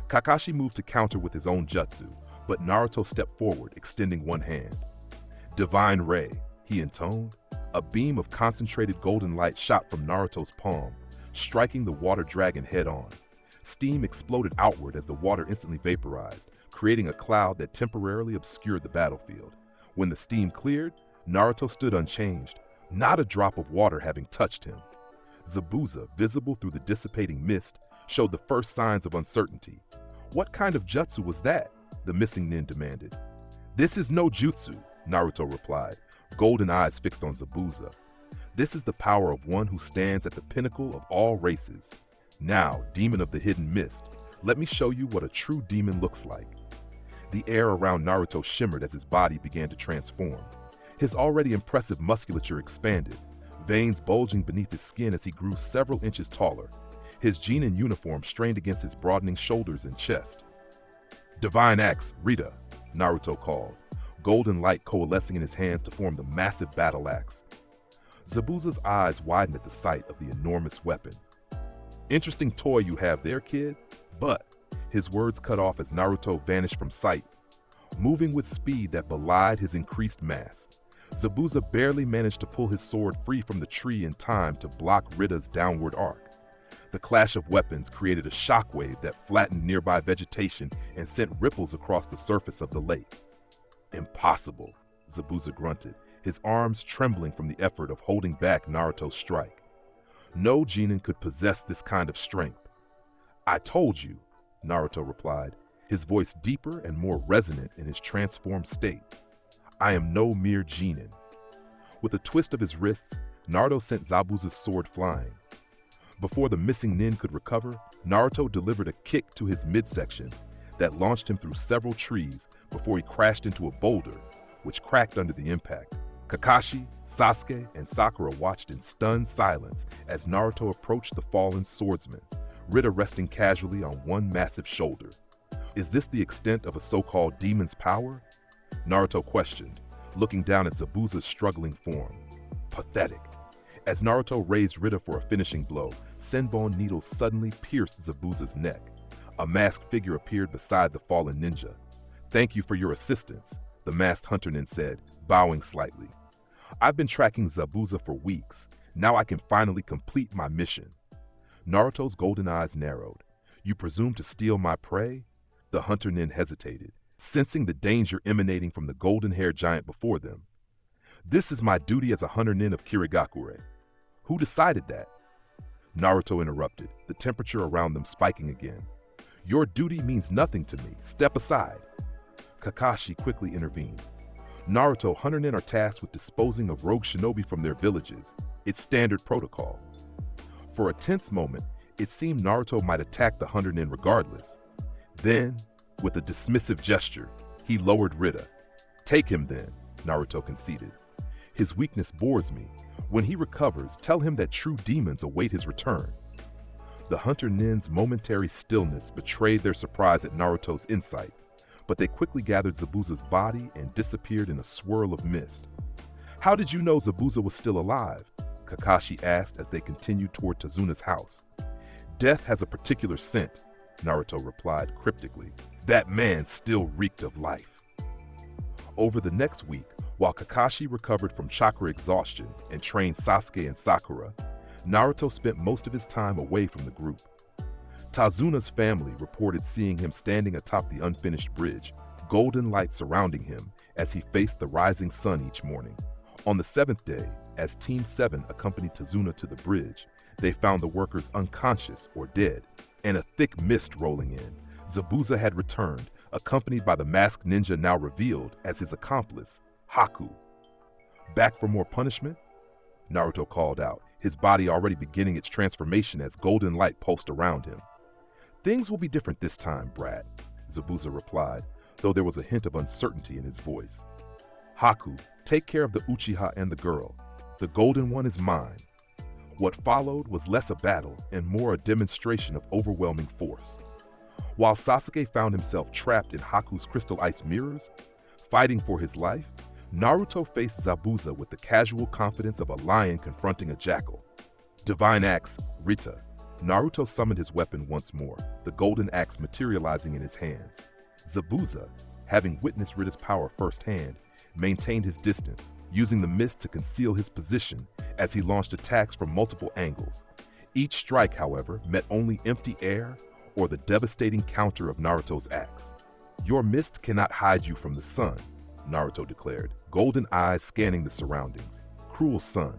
Kakashi moved to counter with his own jutsu, but Naruto stepped forward, extending one hand. Divine Ray, he intoned. A beam of concentrated golden light shot from Naruto's palm, striking the water dragon head-on. Steam exploded outward as the water instantly vaporized, creating a cloud that temporarily obscured the battlefield. When the steam cleared, Naruto stood unchanged, not a drop of water having touched him. Zabuza, visible through the dissipating mist, showed the first signs of uncertainty. What kind of jutsu was that? The missing nin demanded. This is no jutsu, Naruto replied, golden eyes fixed on Zabuza. This is the power of one who stands at the pinnacle of all races. Now, demon of the hidden mist, let me show you what a true demon looks like. The air around Naruto shimmered as his body began to transform. His already impressive musculature expanded, veins bulging beneath his skin as he grew several inches taller. His genin uniform strained against his broadening shoulders and chest. Divine Axe, Rita, Naruto called, golden light coalescing in his hands to form the massive battle axe. Zabuza's eyes widened at the sight of the enormous weapon. Interesting toy you have there, kid, but his words cut off as Naruto vanished from sight, moving with speed that belied his increased mass. Zabuza barely managed to pull his sword free from the tree in time to block Rita's downward arc. The clash of weapons created a shockwave that flattened nearby vegetation and sent ripples across the surface of the lake. Impossible, Zabuza grunted, his arms trembling from the effort of holding back Naruto's strike. No genin could possess this kind of strength. I told you, Naruto replied, his voice deeper and more resonant in his transformed state. I am no mere genin. With a twist of his wrists, Naruto sent Zabuza's sword flying. Before the missing nin could recover, Naruto delivered a kick to his midsection that launched him through several trees before he crashed into a boulder, which cracked under the impact. Kakashi, Sasuke, and Sakura watched in stunned silence as Naruto approached the fallen swordsman, Rita resting casually on one massive shoulder. Is this the extent of a so-called demon's power? Naruto questioned, looking down at Zabuza's struggling form. Pathetic. As Naruto raised Rita for a finishing blow, Senbon needles suddenly pierced Zabuza's neck. A masked figure appeared beside the fallen ninja. Thank you for your assistance, the masked hunter nin said, bowing slightly. I've been tracking Zabuza for weeks. Now I can finally complete my mission. Naruto's golden eyes narrowed. You presume to steal my prey? The hunter nin hesitated, sensing the danger emanating from the golden-haired giant before them. "This is my duty as a hunter nin of Kirigakure." "Who decided that?" Naruto interrupted, the temperature around them spiking again. "Your duty means nothing to me. Step aside." Kakashi quickly intervened. "Naruto, hunter nin are tasked with disposing of rogue shinobi from their villages. It's standard protocol." For a tense moment, it seemed Naruto might attack the hunter nin regardless. Then, with a dismissive gesture, he lowered Rita. "Take him then," Naruto conceded. "His weakness bores me. When he recovers, tell him that true demons await his return." The hunter nin's momentary stillness betrayed their surprise at Naruto's insight, but they quickly gathered Zabuza's body and disappeared in a swirl of mist. "How did you know Zabuza was still alive?" Kakashi asked as they continued toward Tazuna's house. "Death has a particular scent," Naruto replied cryptically. "That man still reeked of life." Over the next week, while Kakashi recovered from chakra exhaustion and trained Sasuke and Sakura, Naruto spent most of his time away from the group. Tazuna's family reported seeing him standing atop the unfinished bridge, golden light surrounding him as he faced the rising sun each morning. On the seventh day, as Team 7 accompanied Tazuna to the bridge, they found the workers unconscious or dead, and a thick mist rolling in. Zabuza had returned, accompanied by the masked ninja now revealed as his accomplice, Haku. "Back for more punishment?" Naruto called out, his body already beginning its transformation as golden light pulsed around him. "Things will be different this time, brat," Zabuza replied, though there was a hint of uncertainty in his voice. "Haku, take care of the Uchiha and the girl. The golden one is mine." What followed was less a battle and more a demonstration of overwhelming force. While Sasuke found himself trapped in Haku's crystal ice mirrors, fighting for his life, Naruto faced Zabuza with the casual confidence of a lion confronting a jackal. Divine Axe, Rita. Naruto summoned his weapon once more, the golden axe materializing in his hands. Zabuza, having witnessed Rita's power firsthand, maintained his distance, using the mist to conceal his position as he launched attacks from multiple angles. Each strike, however, met only empty air or the devastating counter of Naruto's axe. "Your mist cannot hide you from the sun," Naruto declared, golden eyes scanning the surroundings. Cruel sun.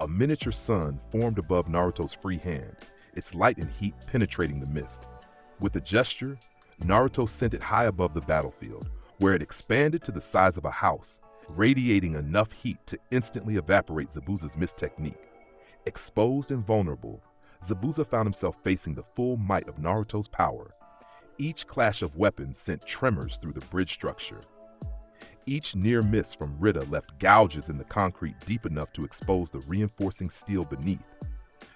A miniature sun formed above Naruto's free hand, its light and heat penetrating the mist. With a gesture, Naruto sent it high above the battlefield, where it expanded to the size of a house, radiating enough heat to instantly evaporate Zabuza's mist technique. Exposed and vulnerable, Zabuza found himself facing the full might of Naruto's power. Each clash of weapons sent tremors through the bridge structure. Each near miss from Rita left gouges in the concrete deep enough to expose the reinforcing steel beneath.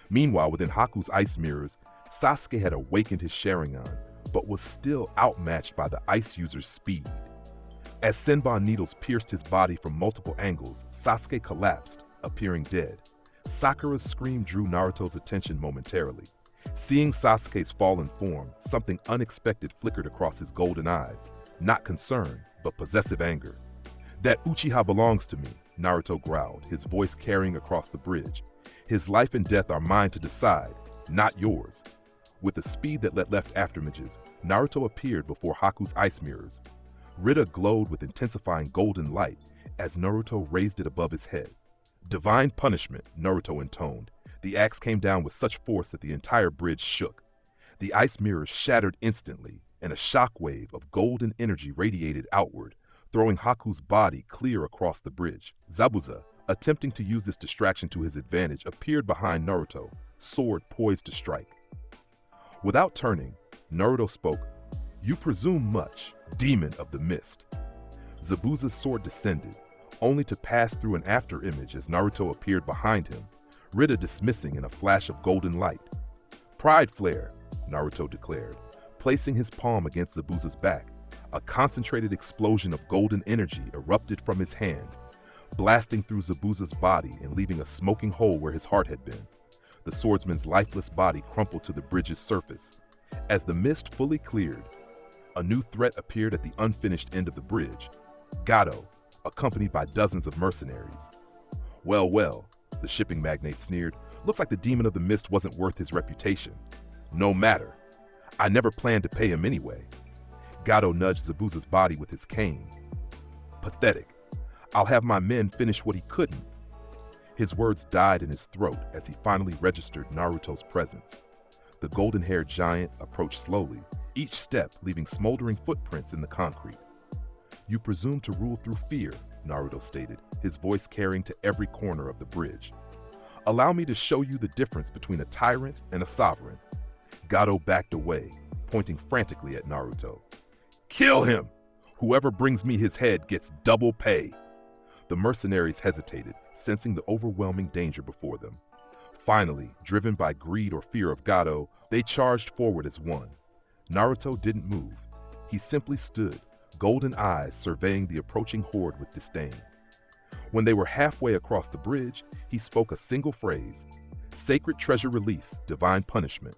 Meanwhile, within Haku's ice mirrors, Sasuke had awakened his Sharingan, but was still outmatched by the ice user's speed. As Senbon needles pierced his body from multiple angles, Sasuke collapsed, appearing dead. Sakura's scream drew Naruto's attention momentarily. Seeing Sasuke's fallen form, something unexpected flickered across his golden eyes. Not concern, but possessive anger. "That Uchiha belongs to me," Naruto growled, his voice carrying across the bridge. "His life and death are mine to decide, not yours." With a speed that left afterimages, Naruto appeared before Haku's ice mirrors. Rita glowed with intensifying golden light as Naruto raised it above his head. "Divine punishment," Naruto intoned. The axe came down with such force that the entire bridge shook. The ice mirrors shattered instantly, and a shockwave of golden energy radiated outward, throwing Haku's body clear across the bridge. Zabuza, attempting to use this distraction to his advantage, appeared behind Naruto, sword poised to strike. Without turning, Naruto spoke. "You presume much, demon of the mist." Zabuza's sword descended, only to pass through an afterimage as Naruto appeared behind him, Rita dismissing in a flash of golden light. "Pride flare," Naruto declared, placing his palm against Zabuza's back. A concentrated explosion of golden energy erupted from his hand, blasting through Zabuza's body and leaving a smoking hole where his heart had been. The swordsman's lifeless body crumpled to the bridge's surface. As the mist fully cleared, a new threat appeared at the unfinished end of the bridge. Gato, accompanied by dozens of mercenaries. Well, well, the shipping magnate sneered. Looks like the demon of the mist wasn't worth his reputation. No matter. I never planned to pay him anyway. Gato nudged Zabuza's body with his cane. Pathetic. I'll have my men finish what he couldn't. His words died in his throat as he finally registered Naruto's presence. The golden-haired giant approached slowly, each step leaving smoldering footprints in the concrete. You presume to rule through fear, Naruto stated, his voice carrying to every corner of the bridge. Allow me to show you the difference between a tyrant and a sovereign. Gato backed away, pointing frantically at Naruto. Kill him! Whoever brings me his head gets double pay. The mercenaries hesitated, sensing the overwhelming danger before them. Finally, driven by greed or fear of Gato, they charged forward as one. Naruto didn't move. He simply stood, golden eyes surveying the approaching horde with disdain. When they were halfway across the bridge, he spoke a single phrase. Sacred treasure release, divine punishment.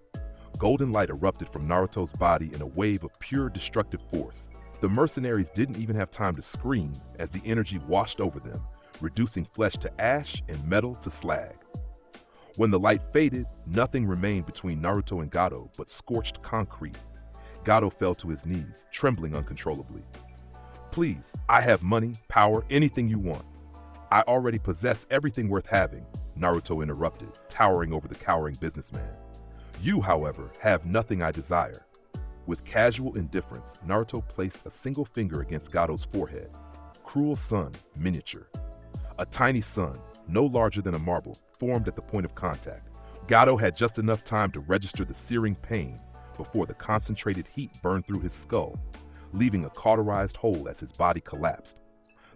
Golden light erupted from Naruto's body in a wave of pure destructive force. The mercenaries didn't even have time to scream as the energy washed over them, reducing flesh to ash and metal to slag. When the light faded, nothing remained between Naruto and Gato but scorched concrete. Gato fell to his knees, trembling uncontrollably. Please, I have money, power, anything you want. I already possess everything worth having, Naruto interrupted, towering over the cowering businessman. You, however, have nothing I desire. With casual indifference, Naruto placed a single finger against Gato's forehead. Cruel sun, miniature. A tiny sun, no larger than a marble, formed at the point of contact. Gato had just enough time to register the searing pain before the concentrated heat burned through his skull, leaving a cauterized hole as his body collapsed.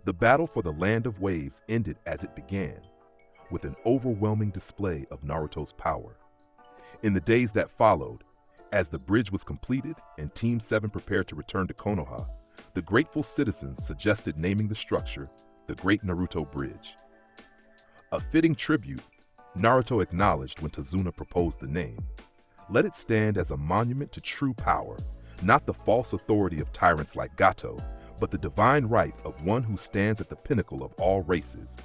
The battle for the Land of Waves ended as it began, with an overwhelming display of Naruto's power. In the days that followed, as the bridge was completed and Team 7 prepared to return to Konoha, the grateful citizens suggested naming the structure the Great Naruto Bridge. A fitting tribute, Naruto acknowledged when Tazuna proposed the name. Let it stand as a monument to true power, not the false authority of tyrants like Gato, but the divine right of one who stands at the pinnacle of all races.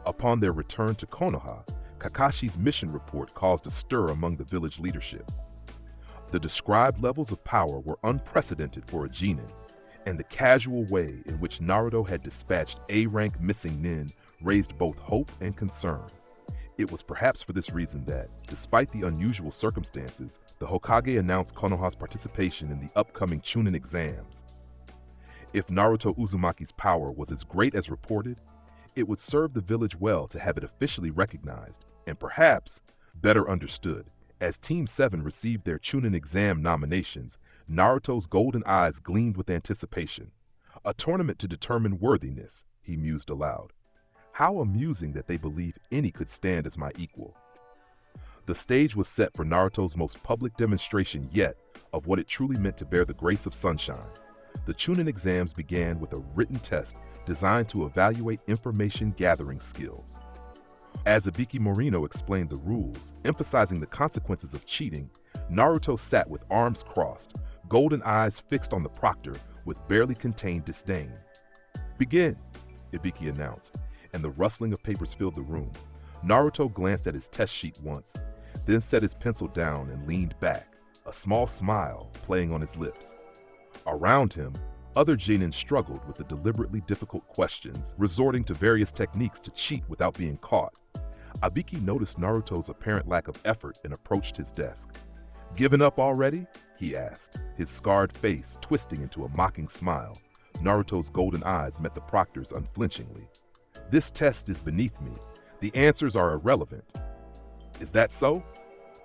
Upon their return to Konoha, Kakashi's mission report caused a stir among the village leadership. The described levels of power were unprecedented for a genin, and the casual way in which Naruto had dispatched A-rank missing nin raised both hope and concern. It was perhaps for this reason that, despite the unusual circumstances, the Hokage announced Konoha's participation in the upcoming Chunin exams. If Naruto Uzumaki's power was as great as reported, it would serve the village well to have it officially recognized, and perhaps better understood. As Team 7 received their Chunin exam nominations, Naruto's golden eyes gleamed with anticipation. A tournament to determine worthiness, he mused aloud. How amusing that they believe any could stand as my equal. The stage was set for Naruto's most public demonstration yet of what it truly meant to bear the grace of sunshine. The Chunin exams began with a written test designed to evaluate information gathering skills. As Ibiki Morino explained the rules, emphasizing the consequences of cheating, Naruto sat with arms crossed, golden eyes fixed on the proctor with barely contained disdain. Begin, Ibiki announced, and the rustling of papers filled the room. Naruto glanced at his test sheet once, then set his pencil down and leaned back, a small smile playing on his lips. Around him, other genin struggled with the deliberately difficult questions, resorting to various techniques to cheat without being caught. Ibiki noticed Naruto's apparent lack of effort and approached his desk. Given up already? He asked, his scarred face twisting into a mocking smile. Naruto's golden eyes met the proctor's unflinchingly. This test is beneath me. The answers are irrelevant. Is that so?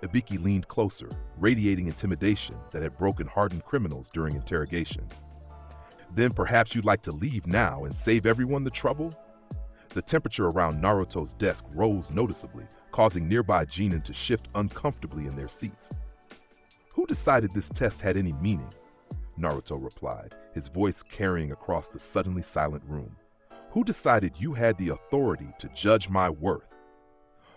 Ibiki leaned closer, radiating intimidation that had broken hardened criminals during interrogations. Then perhaps you'd like to leave now and save everyone the trouble? The temperature around Naruto's desk rose noticeably, causing nearby genin to shift uncomfortably in their seats. Who decided this test had any meaning? Naruto replied, his voice carrying across the suddenly silent room. Who decided you had the authority to judge my worth?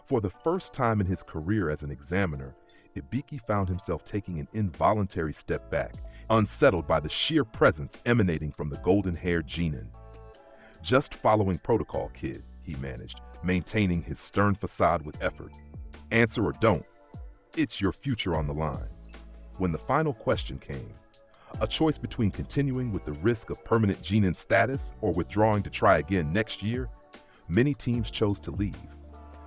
For the first time in his career as an examiner, Ibiki found himself taking an involuntary step back, unsettled by the sheer presence emanating from the golden-haired genin. Just following protocol, kid, he managed, maintaining his stern facade with effort. Answer or don't. It's your future on the line. When the final question came, A choice between continuing with the risk of permanent Genin status or withdrawing to try again next year. Many teams chose to leave.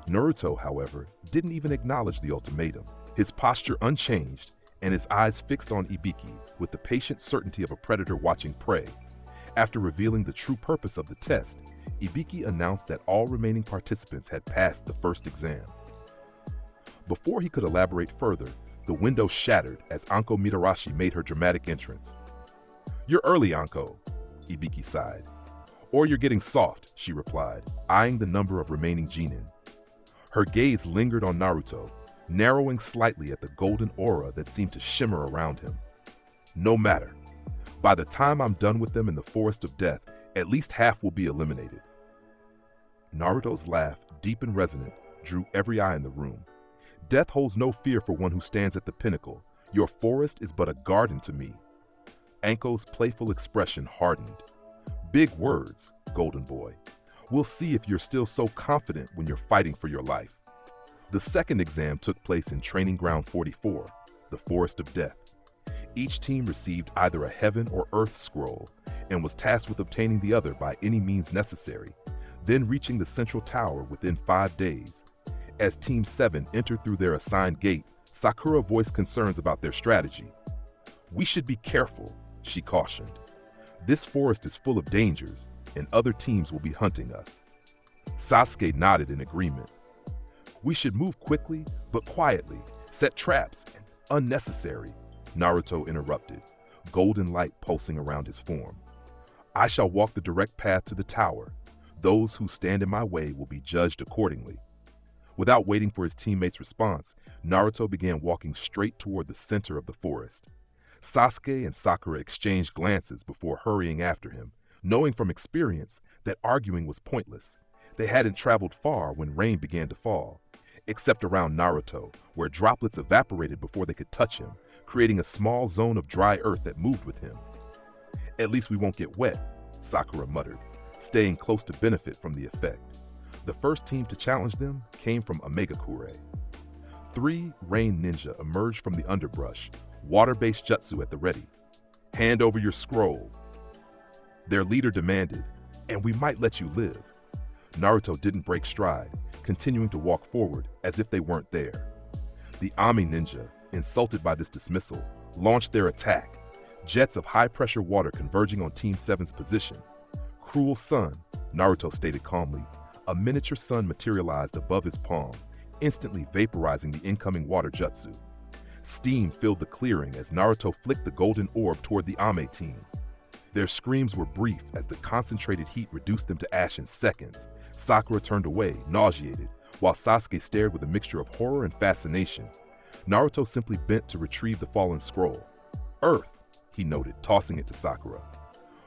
Naruto, however, didn't even acknowledge the ultimatum, his posture unchanged and his eyes fixed on Ibiki with the patient certainty of a predator watching prey. After revealing the true purpose of the test, Ibiki announced that all remaining participants had passed the first exam. Before he could elaborate further, the window shattered as Anko Mitarashi made her dramatic entrance. "You're early, Anko," Ibiki sighed. "Or you're getting soft," she replied, eyeing the number of remaining Genin. Her gaze lingered on Naruto, narrowing slightly at the golden aura that seemed to shimmer around him. "No matter. By the time I'm done with them in the Forest of Death, at least half will be eliminated." Naruto's laugh, deep and resonant, drew every eye in the room. "Death holds no fear for one who stands at the pinnacle. Your forest is but a garden to me." Anko's playful expression hardened. "Big words, Golden Boy. We'll see if you're still so confident when you're fighting for your life." The second exam took place in Training Ground 44, the Forest of Death. Each team received either a Heaven or Earth scroll and was tasked with obtaining the other by any means necessary, then reaching the central tower within 5 days. As Team 7 entered through their assigned gate, Sakura voiced concerns about their strategy. "We should be careful," she cautioned. "This forest is full of dangers, and other teams will be hunting us." Sasuke nodded in agreement. "We should move quickly, but quietly, set traps, and unnecessary," Naruto interrupted, golden light pulsing around his form. "I shall walk the direct path to the tower. Those who stand in my way will be judged accordingly." Without waiting for his teammates' response, Naruto began walking straight toward the center of the forest. Sasuke and Sakura exchanged glances before hurrying after him, knowing from experience that arguing was pointless. They hadn't traveled far when rain began to fall, except around Naruto, where droplets evaporated before they could touch him, creating a small zone of dry earth that moved with him. "At least we won't get wet," Sakura muttered, staying close to benefit from the effect. The first team to challenge them came from Omegakure. 3 rain ninja emerged from the underbrush, water-based jutsu at the ready. "Hand over your scroll," their leader demanded, "and we might let you live." Naruto didn't break stride, continuing to walk forward as if they weren't there. The Ami ninja, insulted by this dismissal, launched their attack, jets of high-pressure water converging on Team 7's position. "Cruel sun," Naruto stated calmly. A miniature sun materialized above his palm, instantly vaporizing the incoming water jutsu. Steam filled the clearing as Naruto flicked the golden orb toward the Ame team. Their screams were brief as the concentrated heat reduced them to ash in seconds. Sakura turned away, nauseated, while Sasuke stared with a mixture of horror and fascination. Naruto simply bent to retrieve the fallen scroll. "Earth," he noted, tossing it to Sakura.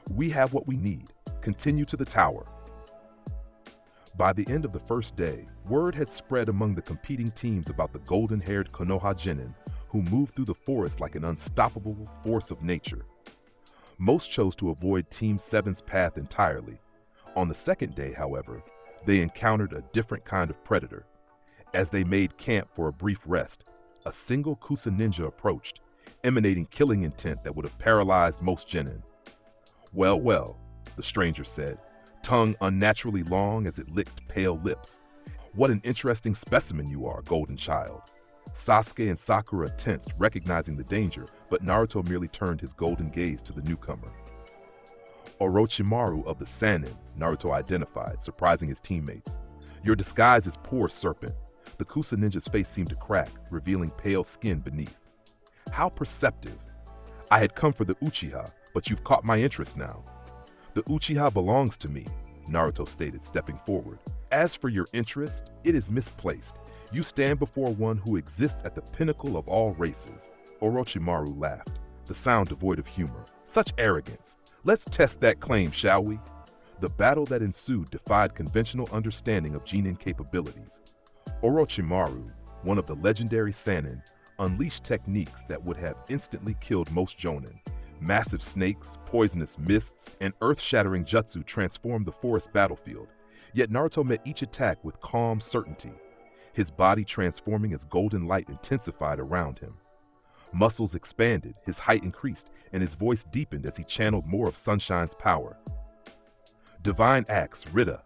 "We have what we need. Continue to the tower." By the end of the first day, word had spread among the competing teams about the golden-haired Konoha Genin, who moved through the forest like an unstoppable force of nature. Most chose to avoid Team 7's path entirely. On the second day, however, they encountered a different kind of predator. As they made camp for a brief rest, a single Kusa ninja approached, emanating killing intent that would have paralyzed most Genin. "Well, well," the stranger said, tongue unnaturally long as it licked pale lips. "What an interesting specimen you are, golden child." Sasuke and Sakura tensed, recognizing the danger, but Naruto merely turned his golden gaze to the newcomer. "Orochimaru of the Sannin," Naruto identified, surprising his teammates. "Your disguise is poor, serpent." The Kusa ninja's face seemed to crack, revealing pale skin beneath. "How perceptive. I had come for the Uchiha, but you've caught my interest now." "The Uchiha belongs to me," Naruto stated, stepping forward. "As for your interest, it is misplaced. You stand before one who exists at the pinnacle of all races." Orochimaru laughed, the sound devoid of humor. "Such arrogance. Let's test that claim, shall we?" The battle that ensued defied conventional understanding of Genin capabilities. Orochimaru, one of the legendary Sannin, unleashed techniques that would have instantly killed most Jonin. Massive snakes, poisonous mists, and earth-shattering jutsu transformed the forest battlefield. Yet Naruto met each attack with calm certainty, his body transforming as golden light intensified around him. Muscles expanded, his height increased, and his voice deepened as he channeled more of Sunshine's power. Divine Axe, Rita.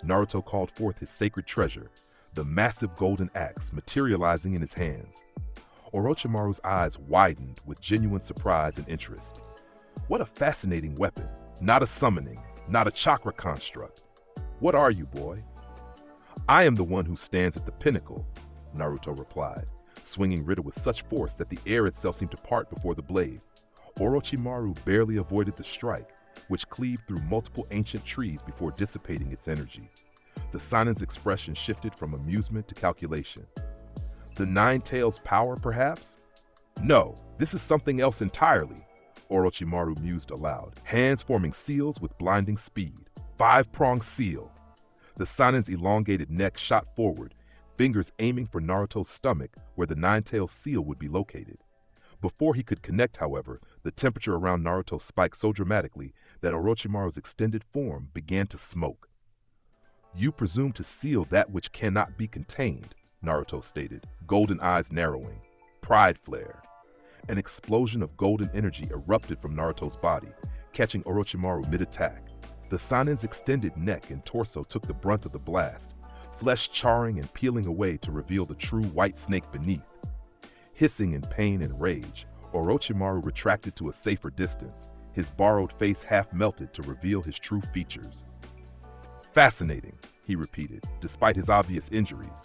Naruto called forth his sacred treasure, the massive golden axe materializing in his hands. Orochimaru's eyes widened with genuine surprise and interest. What a fascinating weapon. Not a summoning, not a chakra construct. What are you, boy? I am the one who stands at the pinnacle, Naruto replied, swinging Rita with such force that the air itself seemed to part before the blade. Orochimaru barely avoided the strike, which cleaved through multiple ancient trees before dissipating its energy. The Sanin's expression shifted from amusement to calculation. The Nine Tails' power, perhaps? No, this is something else entirely, Orochimaru mused aloud, hands forming seals with blinding speed. Five-pronged seal. The Sanin's elongated neck shot forward, fingers aiming for Naruto's stomach where the Nine-Tailed seal would be located. Before he could connect, however, the temperature around Naruto spiked so dramatically that Orochimaru's extended form began to smoke. You presume to seal that which cannot be contained, Naruto stated, golden eyes narrowing. Pride flare. An explosion of golden energy erupted from Naruto's body, catching Orochimaru mid-attack. The Sanin's extended neck and torso took the brunt of the blast, flesh charring and peeling away to reveal the true white snake beneath. Hissing in pain and rage, Orochimaru retracted to a safer distance, his borrowed face half melted to reveal his true features. Fascinating, he repeated, despite his obvious injuries.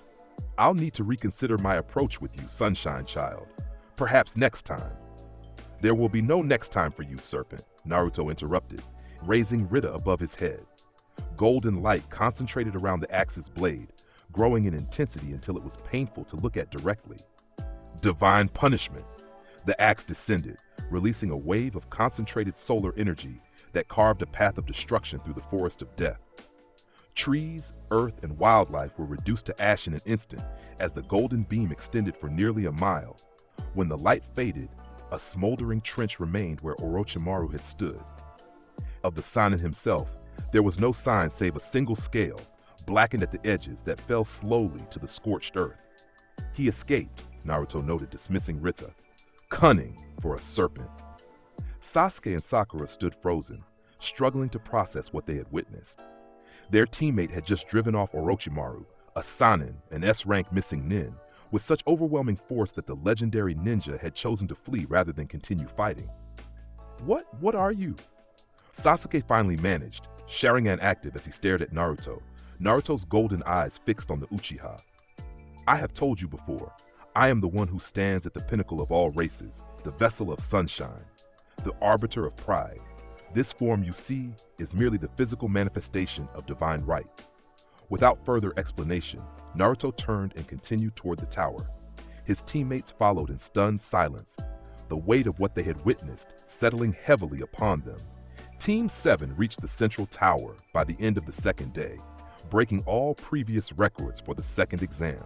I'll need to reconsider my approach with you, Sunshine Child. Perhaps next time. There will be no next time for you, Serpent, Naruto interrupted, raising Rita above his head. Golden light concentrated around the axe's blade, growing in intensity until it was painful to look at directly. Divine punishment. The axe descended, releasing a wave of concentrated solar energy that carved a path of destruction through the forest of death. Trees, earth, and wildlife were reduced to ash in an instant as the golden beam extended for nearly a mile. When the light faded, a smoldering trench remained where Orochimaru had stood. Of the Sanin himself, there was no sign save a single scale, blackened at the edges, that fell slowly to the scorched earth. He escaped, Naruto noted, dismissing Rita. Cunning for a serpent. Sasuke and Sakura stood frozen, struggling to process what they had witnessed. Their teammate had just driven off Orochimaru, a Sanin, an S-rank missing nin, with such overwhelming force that the legendary ninja had chosen to flee rather than continue fighting. What are you? Sasuke finally managed, Sharingan active as he stared at Naruto, Naruto's golden eyes fixed on the Uchiha. I have told you before, I am the one who stands at the pinnacle of all races, the vessel of sunshine, the arbiter of pride. This form you see is merely the physical manifestation of divine right. Without further explanation, Naruto turned and continued toward the tower. His teammates followed in stunned silence, the weight of what they had witnessed settling heavily upon them. Team 7 reached the central tower by the end of the second day, breaking all previous records for the second exam.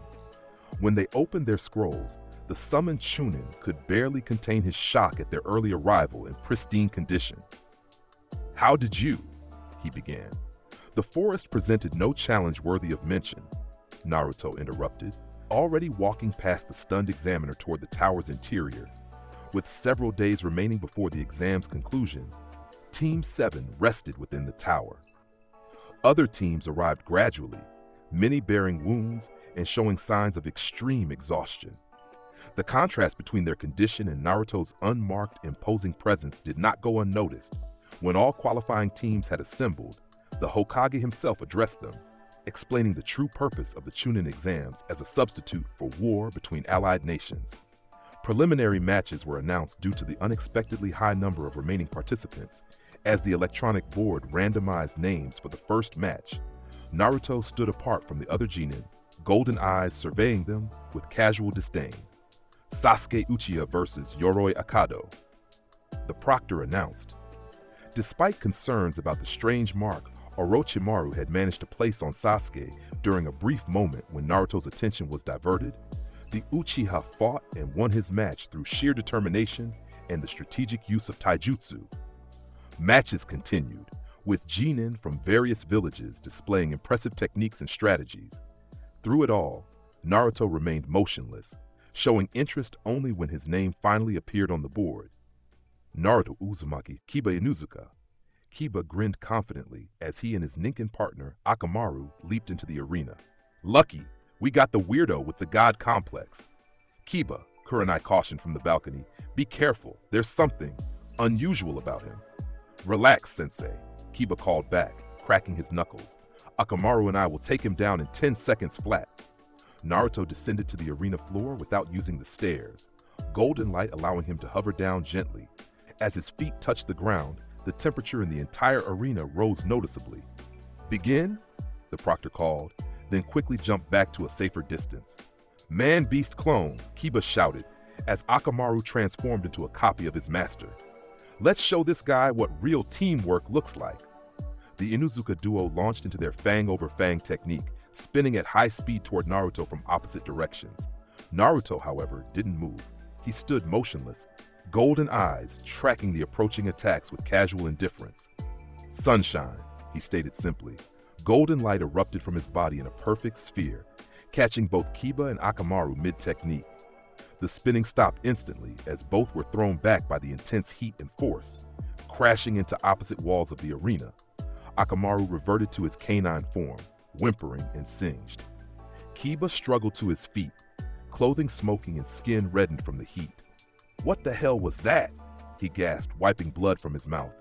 When they opened their scrolls, the summoned Chunin could barely contain his shock at their early arrival in pristine condition. How did you? He began. The forest presented no challenge worthy of mention, Naruto interrupted, already walking past the stunned examiner toward the tower's interior. With several days remaining before the exam's conclusion, Team 7 rested within the tower. Other teams arrived gradually, many bearing wounds and showing signs of extreme exhaustion. The contrast between their condition and Naruto's unmarked, imposing presence did not go unnoticed. When all qualifying teams had assembled, the Hokage himself addressed them, explaining the true purpose of the Chunin exams as a substitute for war between allied nations. Preliminary matches were announced due to the unexpectedly high number of remaining participants. As the electronic board randomized names for the first match, Naruto stood apart from the other Genin, golden eyes surveying them with casual disdain. Sasuke Uchiha versus Yoroi Akado. The proctor announced. Despite concerns about the strange mark Orochimaru had managed to place on Sasuke during a brief moment when Naruto's attention was diverted, the Uchiha fought and won his match through sheer determination and the strategic use of taijutsu. Matches continued, with Genin from various villages displaying impressive techniques and strategies. Through it all, Naruto remained motionless, showing interest only when his name finally appeared on the board. Naruto Uzumaki Kiba Inuzuka. Kiba grinned confidently as he and his Ninken partner, Akamaru, leaped into the arena. Lucky, we got the weirdo with the god complex. Kiba, Kurenai cautioned from the balcony, be careful, there's something unusual about him. Relax, sensei, Kiba called back, cracking his knuckles. Akamaru and I will take him down in 10 seconds flat. Naruto descended to the arena floor without using the stairs, golden light allowing him to hover down gently. As his feet touched the ground, the temperature in the entire arena rose noticeably. Begin, the proctor called, then quickly jumped back to a safer distance. Man-beast clone, Kiba shouted, as Akamaru transformed into a copy of his master. Let's show this guy what real teamwork looks like. The Inuzuka duo launched into their fang-over-fang technique, spinning at high speed toward Naruto from opposite directions. Naruto, however, didn't move. He stood motionless, golden eyes tracking the approaching attacks with casual indifference. Sunshine, he stated simply. Golden light erupted from his body in a perfect sphere, catching both Kiba and Akamaru mid-technique. The spinning stopped instantly as both were thrown back by the intense heat and force, crashing into opposite walls of the arena. Akamaru reverted to his canine form, whimpering and singed. Kiba struggled to his feet, clothing smoking and skin reddened from the heat. What the hell was that? He gasped, wiping blood from his mouth.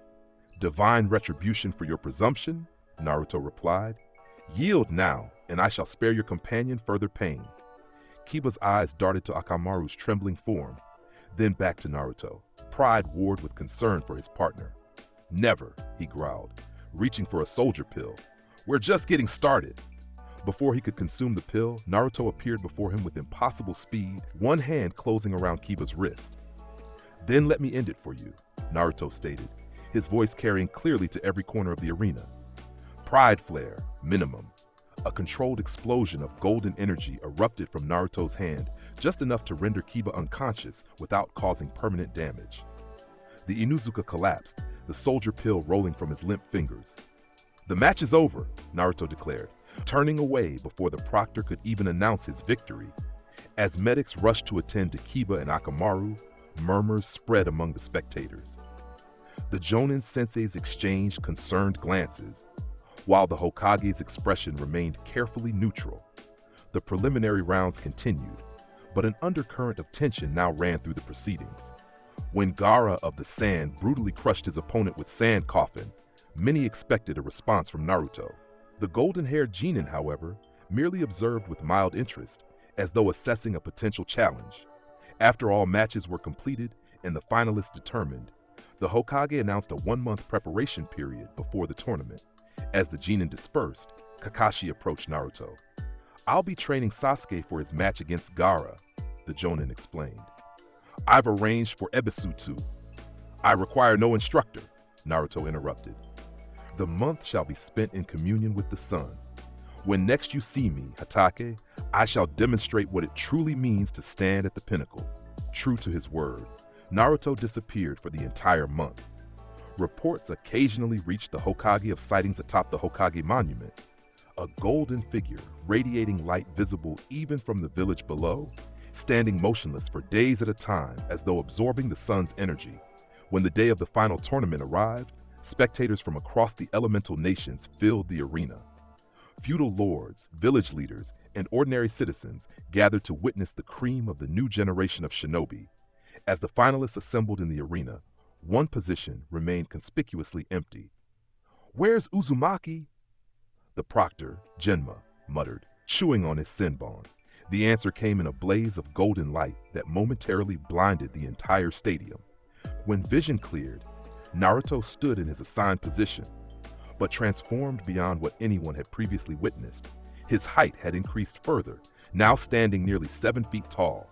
Divine retribution for your presumption? Naruto replied. Yield now, and I shall spare your companion further pain. Kiba's eyes darted to Akamaru's trembling form, then back to Naruto. Pride warred with concern for his partner. Never, he growled, reaching for a soldier pill. We're just getting started. Before he could consume the pill, Naruto appeared before him with impossible speed, one hand closing around Kiba's wrist. Then let me end it for you, Naruto stated, his voice carrying clearly to every corner of the arena. Pride flare, minimum. A controlled explosion of golden energy erupted from Naruto's hand, just enough to render Kiba unconscious without causing permanent damage. The Inuzuka collapsed, the soldier pill rolling from his limp fingers. The match is over, Naruto declared, turning away before the proctor could even announce his victory. As medics rushed to attend to Kiba and Akamaru, murmurs spread among the spectators. The Jonin senseis exchanged concerned glances, while the Hokage's expression remained carefully neutral. The preliminary rounds continued, but an undercurrent of tension now ran through the proceedings. When Gaara of the Sand brutally crushed his opponent with Sand Coffin, many expected a response from Naruto. The golden-haired Genin, however, merely observed with mild interest, as though assessing a potential challenge. After all matches were completed and the finalists determined, the Hokage announced a 1-month preparation period before the tournament. As the Genin dispersed, Kakashi approached Naruto. I'll be training Sasuke for his match against Gaara, the Jonin explained. I've arranged for Ebisutu. I require no instructor, Naruto interrupted. The month shall be spent in communion with the sun. When next you see me, Hatake, I shall demonstrate what it truly means to stand at the pinnacle. True to his word, Naruto disappeared for the entire month. Reports occasionally reached the Hokage of sightings atop the Hokage monument, a golden figure radiating light visible even from the village below, standing motionless for days at a time as though absorbing the sun's energy. When the day of the final tournament arrived, spectators from across the elemental nations filled the arena. Feudal lords, village leaders, and ordinary citizens gathered to witness the cream of the new generation of shinobi. As the finalists assembled in the arena, one position remained conspicuously empty. Where's Uzumaki? The proctor, Genma, muttered, chewing on his senbon. The answer came in a blaze of golden light that momentarily blinded the entire stadium. When vision cleared, Naruto stood in his assigned position, but transformed beyond what anyone had previously witnessed. His height had increased further, now standing nearly 7 feet tall.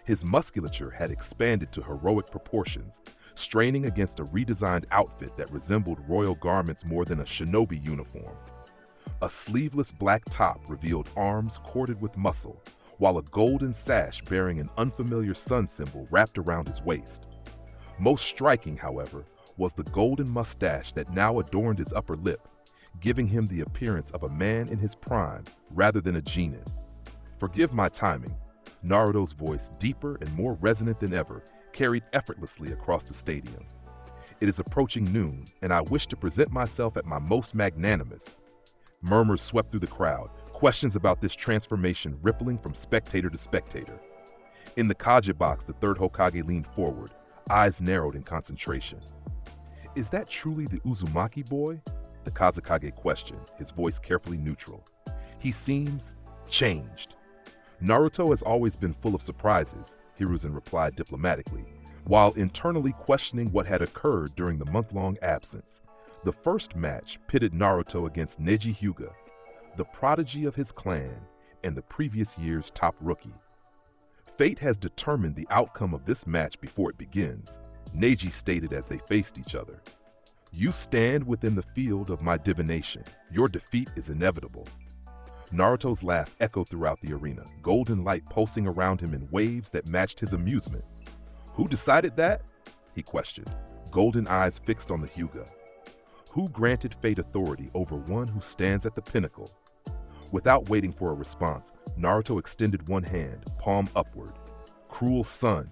His musculature had expanded to heroic proportions, straining against a redesigned outfit that resembled royal garments more than a shinobi uniform. A sleeveless black top revealed arms corded with muscle, while a golden sash bearing an unfamiliar sun symbol wrapped around his waist. Most striking, however, was the golden mustache that now adorned his upper lip, giving him the appearance of a man in his prime rather than a genin. Forgive my timing. Naruto's voice, deeper and more resonant than ever, carried effortlessly across the stadium. It is approaching noon, and I wish to present myself at my most magnanimous. Murmurs swept through the crowd, questions about this transformation rippling from spectator to spectator. In the Kage box, the third Hokage leaned forward, eyes narrowed in concentration. "Is that truly the Uzumaki boy?" the Kazekage questioned, his voice carefully neutral. "He seems changed." "Naruto has always been full of surprises," Hiruzen replied diplomatically, while internally questioning what had occurred during the month-long absence. The first match pitted Naruto against Neji Hyuga, the prodigy of his clan and the previous year's top rookie. "Fate has determined the outcome of this match before it begins," Neji stated as they faced each other. "You stand within the field of my divination. Your defeat is inevitable." Naruto's laugh echoed throughout the arena, golden light pulsing around him in waves that matched his amusement. "Who decided that?" he questioned, golden eyes fixed on the Hyuga. "Who granted fate authority over one who stands at the pinnacle?" Without waiting for a response, Naruto extended one hand, palm upward. "Cruel sun."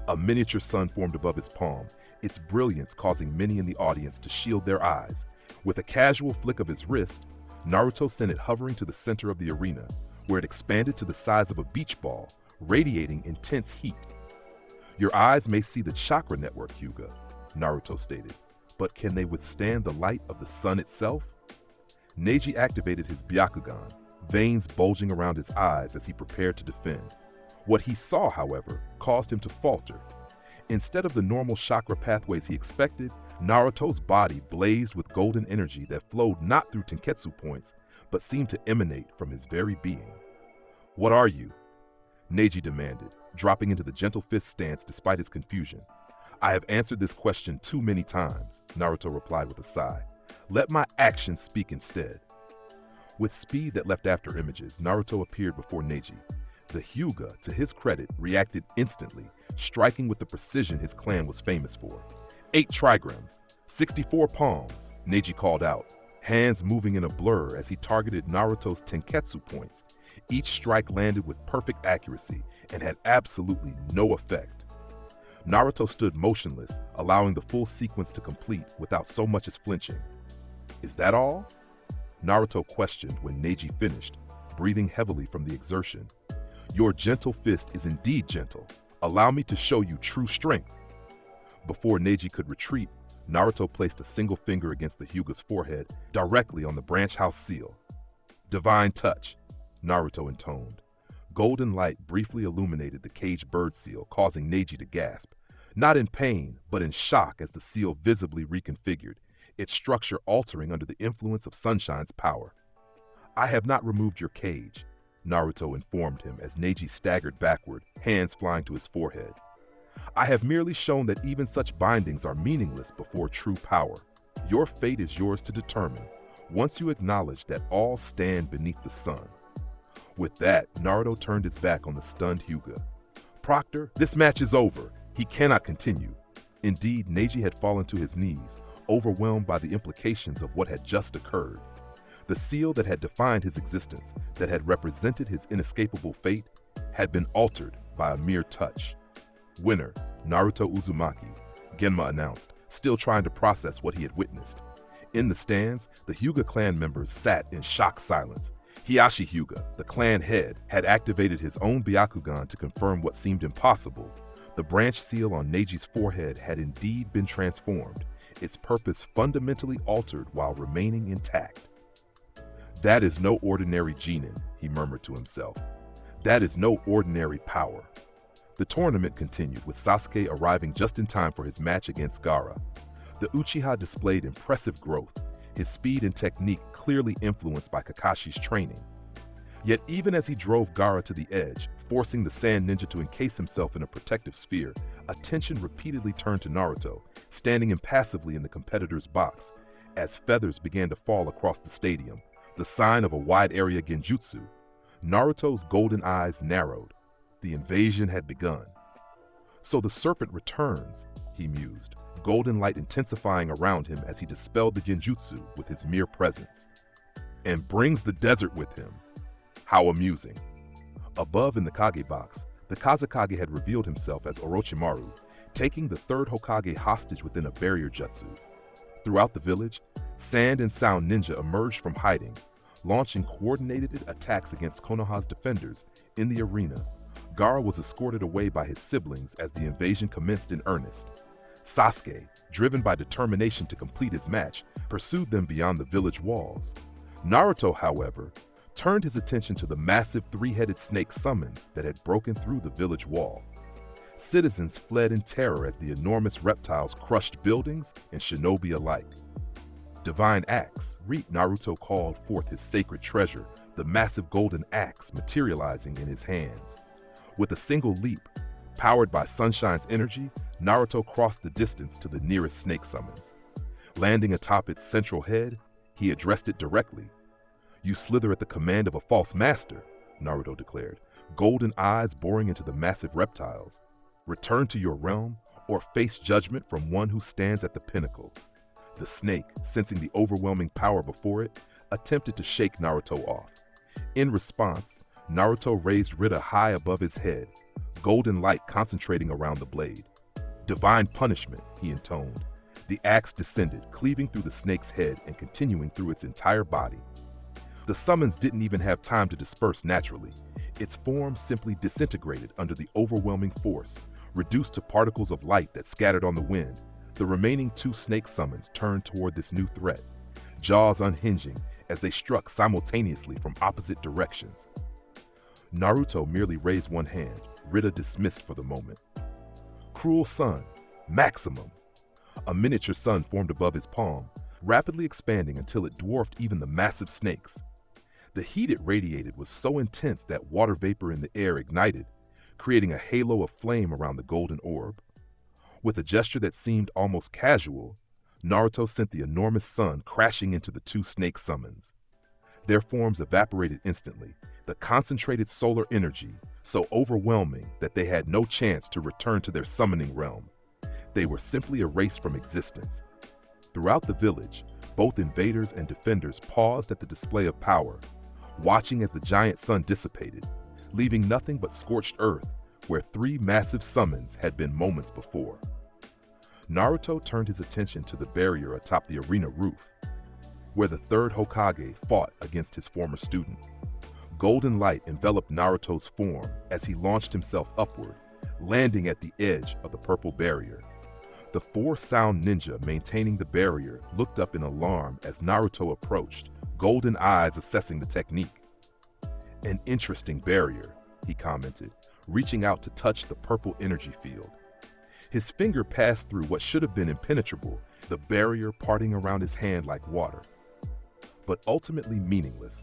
A miniature sun formed above his palm, its brilliance causing many in the audience to shield their eyes. With a casual flick of his wrist, Naruto sent it hovering to the center of the arena, where it expanded to the size of a beach ball, radiating intense heat. "Your eyes may see the chakra network, Hyuga," Naruto stated, "but can they withstand the light of the sun itself?" Neji activated his Byakugan, veins bulging around his eyes as he prepared to defend. What he saw, however, caused him to falter. Instead of the normal chakra pathways he expected, Naruto's body blazed with golden energy that flowed not through Tenketsu points, but seemed to emanate from his very being. "What are you?" Neji demanded, dropping into the gentle fist stance despite his confusion. "I have answered this question too many times," Naruto replied with a sigh. "Let my actions speak instead." With speed that left after images, Naruto appeared before Neji. The Hyuga, to his credit, reacted instantly, striking with the precision his clan was famous for. 8 trigrams, 64 palms, Neji called out, hands moving in a blur as he targeted Naruto's Tenketsu points. Each strike landed with perfect accuracy and had absolutely no effect. Naruto stood motionless, allowing the full sequence to complete without so much as flinching. "Is that all?" Naruto questioned when Neji finished, breathing heavily from the exertion. "Your gentle fist is indeed gentle. Allow me to show you true strength." Before Neji could retreat, Naruto placed a single finger against the Hyuga's forehead, directly on the branch house seal. "Divine touch," Naruto intoned. Golden light briefly illuminated the caged bird seal, causing Neji to gasp, not in pain, but in shock as the seal visibly reconfigured, its structure altering under the influence of Sunshine's power. "I have not removed your cage," Naruto informed him as Neji staggered backward, hands flying to his forehead. "I have merely shown that even such bindings are meaningless before true power. Your fate is yours to determine, once you acknowledge that all stand beneath the sun." With that, Naruto turned his back on the stunned Hyuga. "Proctor, this match is over. He cannot continue." Indeed, Neji had fallen to his knees, overwhelmed by the implications of what had just occurred. The seal that had defined his existence, that had represented his inescapable fate, had been altered by a mere touch. "Winner, Naruto Uzumaki," Genma announced, still trying to process what he had witnessed. In the stands, the Hyuga clan members sat in shocked silence. Hiyashi Hyuga, the clan head, had activated his own Byakugan to confirm what seemed impossible. The branch seal on Neji's forehead had indeed been transformed, its purpose fundamentally altered while remaining intact. "That is no ordinary genin," he murmured to himself. "That is no ordinary power." The tournament continued, with Sasuke arriving just in time for his match against Gaara. The Uchiha displayed impressive growth, his speed and technique clearly influenced by Kakashi's training. Yet even as he drove Gaara to the edge, forcing the Sand Ninja to encase himself in a protective sphere, attention repeatedly turned to Naruto, standing impassively in the competitor's box, as feathers began to fall across the stadium, the sign of a wide-area genjutsu. Naruto's golden eyes narrowed. The invasion had begun. "So the serpent returns," he mused, golden light intensifying around him as he dispelled the genjutsu with his mere presence. "And brings the desert with him. How amusing." Above in the Kage box, the Kazekage had revealed himself as Orochimaru, taking the third Hokage hostage within a barrier jutsu. Throughout the village, Sand and Sound Ninja emerged from hiding, launching coordinated attacks against Konoha's defenders in the arena. Gaara was escorted away by his siblings as the invasion commenced in earnest. Sasuke, driven by determination to complete his match, pursued them beyond the village walls. Naruto, however, turned his attention to the massive three-headed snake summons that had broken through the village wall. Citizens fled in terror as the enormous reptiles crushed buildings and shinobi alike. Divine Axe, Naruto called forth his sacred treasure, the massive golden axe materializing in his hands. With a single leap, powered by Sunshine's energy, Naruto crossed the distance to the nearest snake summons. Landing atop its central head, he addressed it directly. "You slither at the command of a false master," Naruto declared, golden eyes boring into the massive reptiles. "Return to your realm or face judgment from one who stands at the pinnacle." The snake, sensing the overwhelming power before it, attempted to shake Naruto off. In response, Naruto raised Rita high above his head, golden light concentrating around the blade. "Divine punishment," he intoned. The axe descended, cleaving through the snake's head and continuing through its entire body. The summons didn't even have time to disperse naturally. Its form simply disintegrated under the overwhelming force, reduced to particles of light that scattered on the wind. The remaining two snake summons turned toward this new threat, jaws unhinging as they struck simultaneously from opposite directions. Naruto merely raised one hand, Rita dismissed for the moment. "Cruel sun, maximum!" A miniature sun formed above his palm, rapidly expanding until it dwarfed even the massive snakes. The heat it radiated was so intense that water vapor in the air ignited, creating a halo of flame around the golden orb. With a gesture that seemed almost casual, Naruto sent the enormous sun crashing into the two snake summons. Their forms evaporated instantly, the concentrated solar energy so overwhelming that they had no chance to return to their summoning realm. They were simply erased from existence. Throughout the village, both invaders and defenders paused at the display of power, watching as the giant sun dissipated, leaving nothing but scorched earth where three massive summons had been moments before. Naruto turned his attention to the barrier atop the arena roof, where the third Hokage fought against his former student. Golden light enveloped Naruto's form as he launched himself upward, landing at the edge of the purple barrier. The four Sound Ninja maintaining the barrier looked up in alarm as Naruto approached, golden eyes assessing the technique. "An interesting barrier," he commented, reaching out to touch the purple energy field. His finger passed through what should have been impenetrable, the barrier parting around his hand like water. But ultimately meaningless.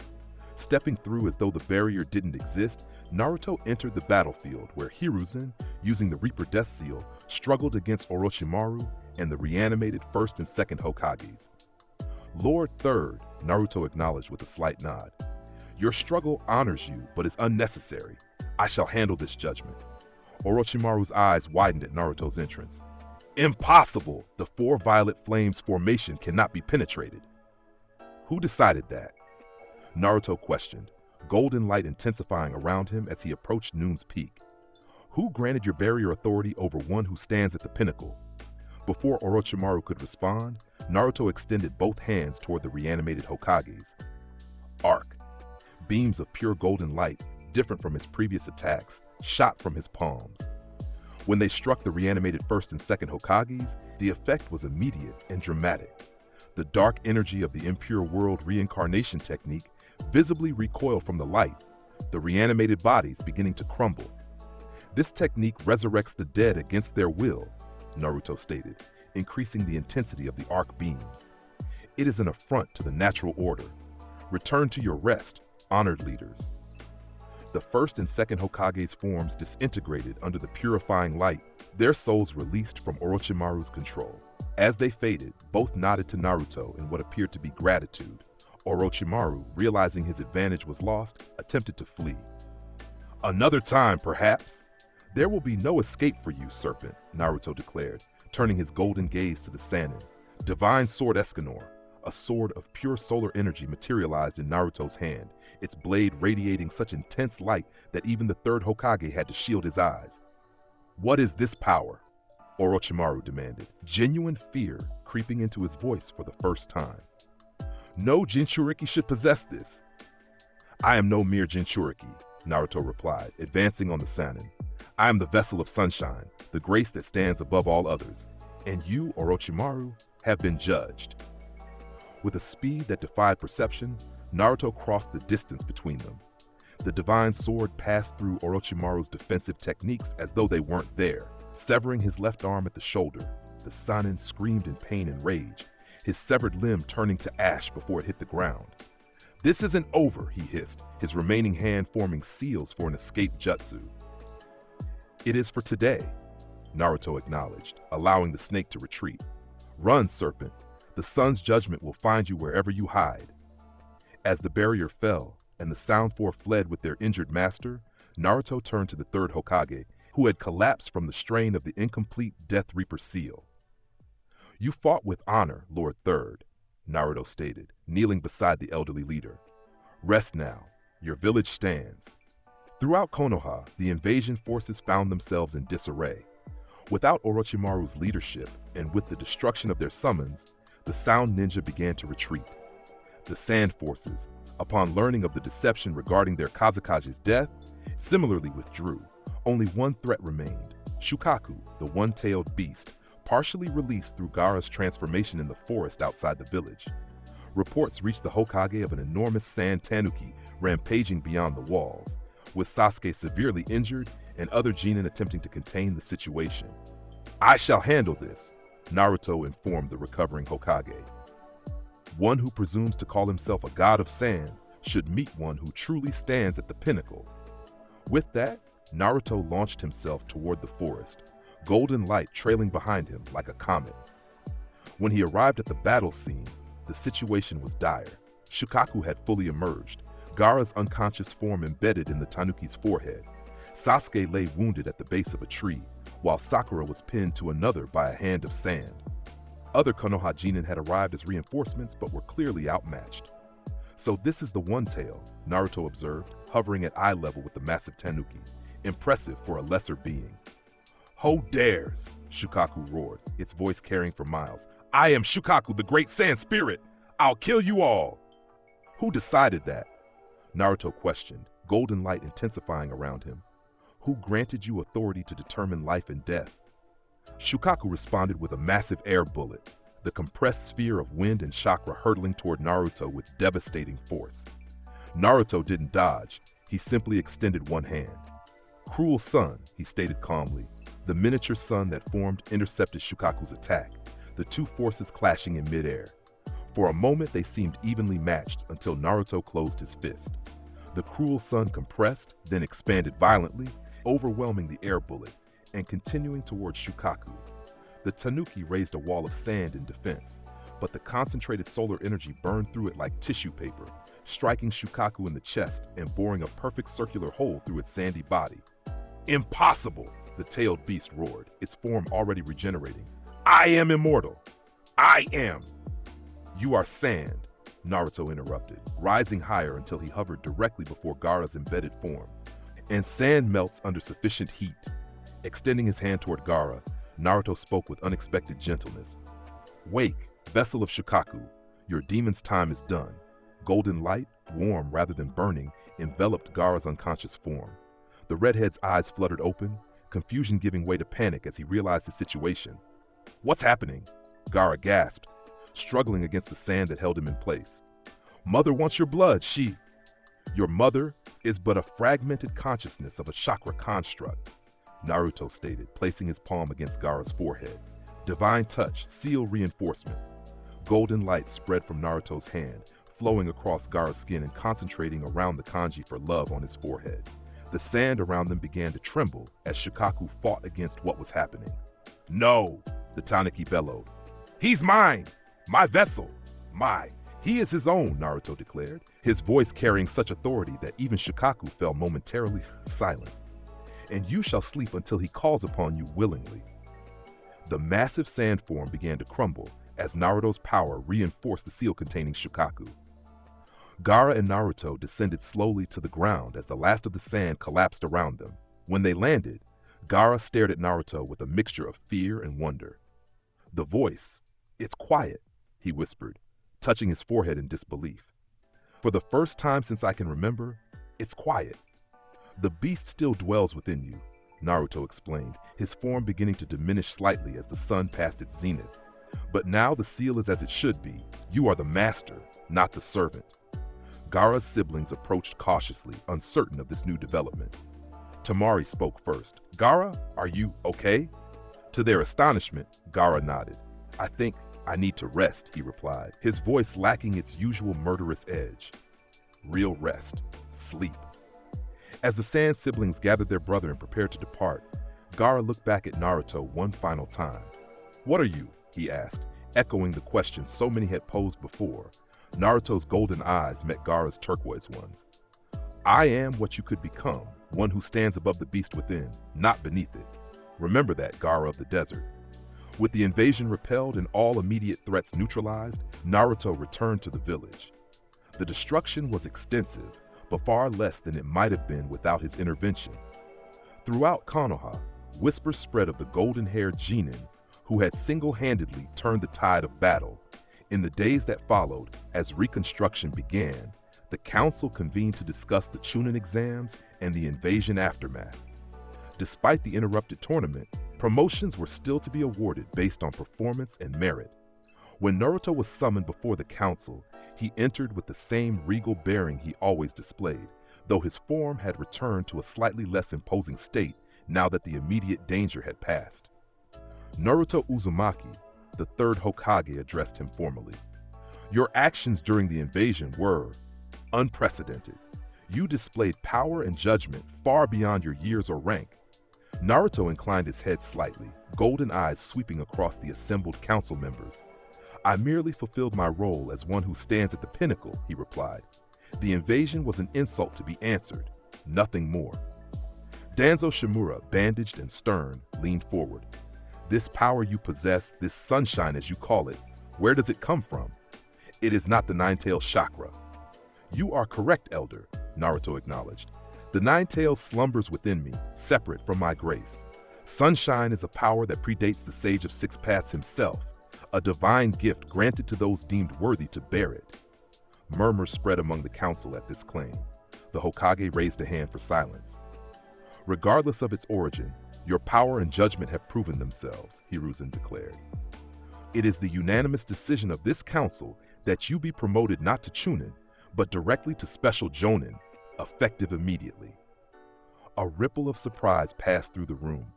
Stepping through as though the barrier didn't exist, Naruto entered the battlefield where Hiruzen, using the Reaper Death Seal, struggled against Orochimaru and the reanimated first and second Hokages. "Lord Third," Naruto acknowledged with a slight nod. "Your struggle honors you, but is unnecessary. I shall handle this judgment." Orochimaru's eyes widened at Naruto's entrance. "Impossible! The four violet flames formation cannot be penetrated." "Who decided that?" Naruto questioned, golden light intensifying around him as he approached Noon's peak. "Who granted your barrier authority over one who stands at the pinnacle?" Before Orochimaru could respond, Naruto extended both hands toward the reanimated Hokages. Arc. Beams of pure golden light, different from his previous attacks, shot from his palms. When they struck the reanimated first and second Hokages, the effect was immediate and dramatic. The dark energy of the impure world reincarnation technique visibly recoiled from the light, the reanimated bodies beginning to crumble. "This technique resurrects the dead against their will," Naruto stated, increasing the intensity of the arc beams. "It is an affront to the natural order. Return to your rest, honored leaders." The first and second Hokage's forms disintegrated under the purifying light, their souls released from Orochimaru's control. As they faded, both nodded to Naruto in what appeared to be gratitude. Orochimaru, realizing his advantage was lost, attempted to flee. "Another time, perhaps." "There will be no escape for you, Serpent," Naruto declared, turning his golden gaze to the Sannin. "Divine Sword Escanor, A sword of pure solar energy materialized in Naruto's hand, its blade radiating such intense light that even the third Hokage had to shield his eyes. "What is this power?" Orochimaru demanded, genuine fear creeping into his voice for the first time. "No Jinchuriki should possess this." "I am no mere Jinchuriki," Naruto replied, advancing on the Sannin. "I am the vessel of sunshine, the grace that stands above all others. And you, Orochimaru, have been judged." With a speed that defied perception, Naruto crossed the distance between them. The divine sword passed through Orochimaru's defensive techniques as though they weren't there, severing his left arm at the shoulder. The Sannin screamed in pain and rage, his severed limb turning to ash before it hit the ground. "This isn't over," he hissed, his remaining hand forming seals for an escape jutsu. "It is for today," Naruto acknowledged, allowing the snake to retreat. "Run, serpent. The sun's judgment will find you wherever you hide." As the barrier fell and the Sound Four fled with their injured master, Naruto turned to the third Hokage, who had collapsed from the strain of the incomplete Death Reaper seal. "You fought with honor, Lord Third," Naruto stated, kneeling beside the elderly leader. "Rest now. Your village stands." Throughout Konoha, the invasion forces found themselves in disarray. Without Orochimaru's leadership, and with the destruction of their summons, the Sound Ninja began to retreat. The Sand Forces, upon learning of the deception regarding their Kazakage's death, similarly withdrew. Only one threat remained: Shukaku, the one-tailed beast, partially released through Gaara's transformation in the forest outside the village. Reports reached the Hokage of an enormous sand tanuki rampaging beyond the walls, with Sasuke severely injured and other genin attempting to contain the situation. "I shall handle this," Naruto informed the recovering Hokage. "One who presumes to call himself a god of sand should meet one who truly stands at the pinnacle." With that, Naruto launched himself toward the forest, golden light trailing behind him like a comet. When he arrived at the battle scene, the situation was dire. Shukaku had fully emerged, Gaara's unconscious form embedded in the tanuki's forehead. Sasuke lay wounded at the base of a tree, while Sakura was pinned to another by a hand of sand. Other Konoha genin had arrived as reinforcements but were clearly outmatched. "So this is the One Tail," Naruto observed, hovering at eye level with the massive tanuki. "Impressive for a lesser being." "Who dares?" Shukaku roared, its voice carrying for miles. "I am Shukaku, the great sand spirit! I'll kill you all!" "Who decided that?" Naruto questioned, golden light intensifying around him. "Who granted you authority to determine life and death?" Shukaku responded with a massive air bullet, the compressed sphere of wind and chakra hurtling toward Naruto with devastating force. Naruto didn't dodge, he simply extended one hand. "Cruel sun," he stated calmly. The miniature sun that formed intercepted Shukaku's attack, the two forces clashing in midair. For a moment they seemed evenly matched until Naruto closed his fist. The cruel sun compressed, then expanded violently, overwhelming the air bullet, and continuing towards Shukaku. The tanuki raised a wall of sand in defense, but the concentrated solar energy burned through it like tissue paper, striking Shukaku in the chest and boring a perfect circular hole through its sandy body. "Impossible!" the tailed beast roared, its form already regenerating. "I am immortal! I am!" "You are sand," Naruto interrupted, rising higher until he hovered directly before Gaara's embedded form. "And sand melts under sufficient heat." Extending his hand toward Gaara, Naruto spoke with unexpected gentleness. "Wake, vessel of Shukaku, your demon's time is done." Golden light, warm rather than burning, enveloped Gaara's unconscious form. The redhead's eyes fluttered open, confusion giving way to panic as he realized the situation. "What's happening?" Gaara gasped, struggling against the sand that held him in place. "Mother wants your blood, she—" "Your mother is but a fragmented consciousness of a chakra construct," Naruto stated, placing his palm against Gaara's forehead. Divine touch, seal reinforcement. Golden light spread from Naruto's hand, flowing across Gaara's skin and concentrating around the kanji for love on his forehead. The sand around them began to tremble as Shukaku fought against what was happening. "No!" the tanuki bellowed. "He's mine! My vessel! He is his own," Naruto declared, his voice carrying such authority that even Shukaku fell momentarily silent. "And you shall sleep until he calls upon you willingly." The massive sand form began to crumble, as Naruto's power reinforced the seal containing Shukaku. Gaara and Naruto descended slowly to the ground as the last of the sand collapsed around them. When they landed, Gaara stared at Naruto with a mixture of fear and wonder. The voice, "It's quiet," he whispered, touching his forehead in disbelief. "For the first time since I can remember, it's quiet." "The beast still dwells within you," Naruto explained, his form beginning to diminish slightly as the sun passed its zenith. "But now the seal is as it should be. You are the master, not the servant." Gaara's siblings approached cautiously, uncertain of this new development. Tamari spoke first. "Gaara, are you okay?" To their astonishment, Gaara nodded. "I think I need to rest," he replied, his voice lacking its usual murderous edge. Real rest. Sleep. As the Sand siblings gathered their brother and prepared to depart, Gaara looked back at Naruto one final time. "What are you?" he asked, echoing the question so many had posed before. Naruto's golden eyes met Gaara's turquoise ones. "I am what you could become, one who stands above the beast within, not beneath it. Remember that, Gaara of the desert." With the invasion repelled and all immediate threats neutralized, Naruto returned to the village. The destruction was extensive, but far less than it might have been without his intervention. Throughout Konoha, whispers spread of the golden-haired Genin, who had single-handedly turned the tide of battle. In the days that followed, as reconstruction began, the council convened to discuss the Chunin exams and the invasion aftermath. Despite the interrupted tournament, promotions were still to be awarded based on performance and merit. When Naruto was summoned before the council, he entered with the same regal bearing he always displayed, though his form had returned to a slightly less imposing state now that the immediate danger had passed. Naruto Uzumaki, the third Hokage, addressed him formally. "Your actions during the invasion were unprecedented. You displayed power and judgment far beyond your years or rank." Naruto inclined his head slightly, golden eyes sweeping across the assembled council members. "I merely fulfilled my role as one who stands at the pinnacle," he replied. "The invasion was an insult to be answered, nothing more." Danzo Shimura, bandaged and stern, leaned forward. "This power you possess, this sunshine as you call it, where does it come from?" "It is not the Nine-Tailed chakra." "You are correct, Elder," Naruto acknowledged. "The Nine-Tailed slumbers within me, separate from my grace. Sunshine is a power that predates the Sage of Six Paths himself, a divine gift granted to those deemed worthy to bear it." Murmurs spread among the council at this claim. The Hokage raised a hand for silence. "Regardless of its origin, your power and judgment have proven themselves," Hiruzen declared. "It is the unanimous decision of this council that you be promoted not to Chunin, but directly to Special Jonin, effective immediately." A ripple of surprise passed through the room.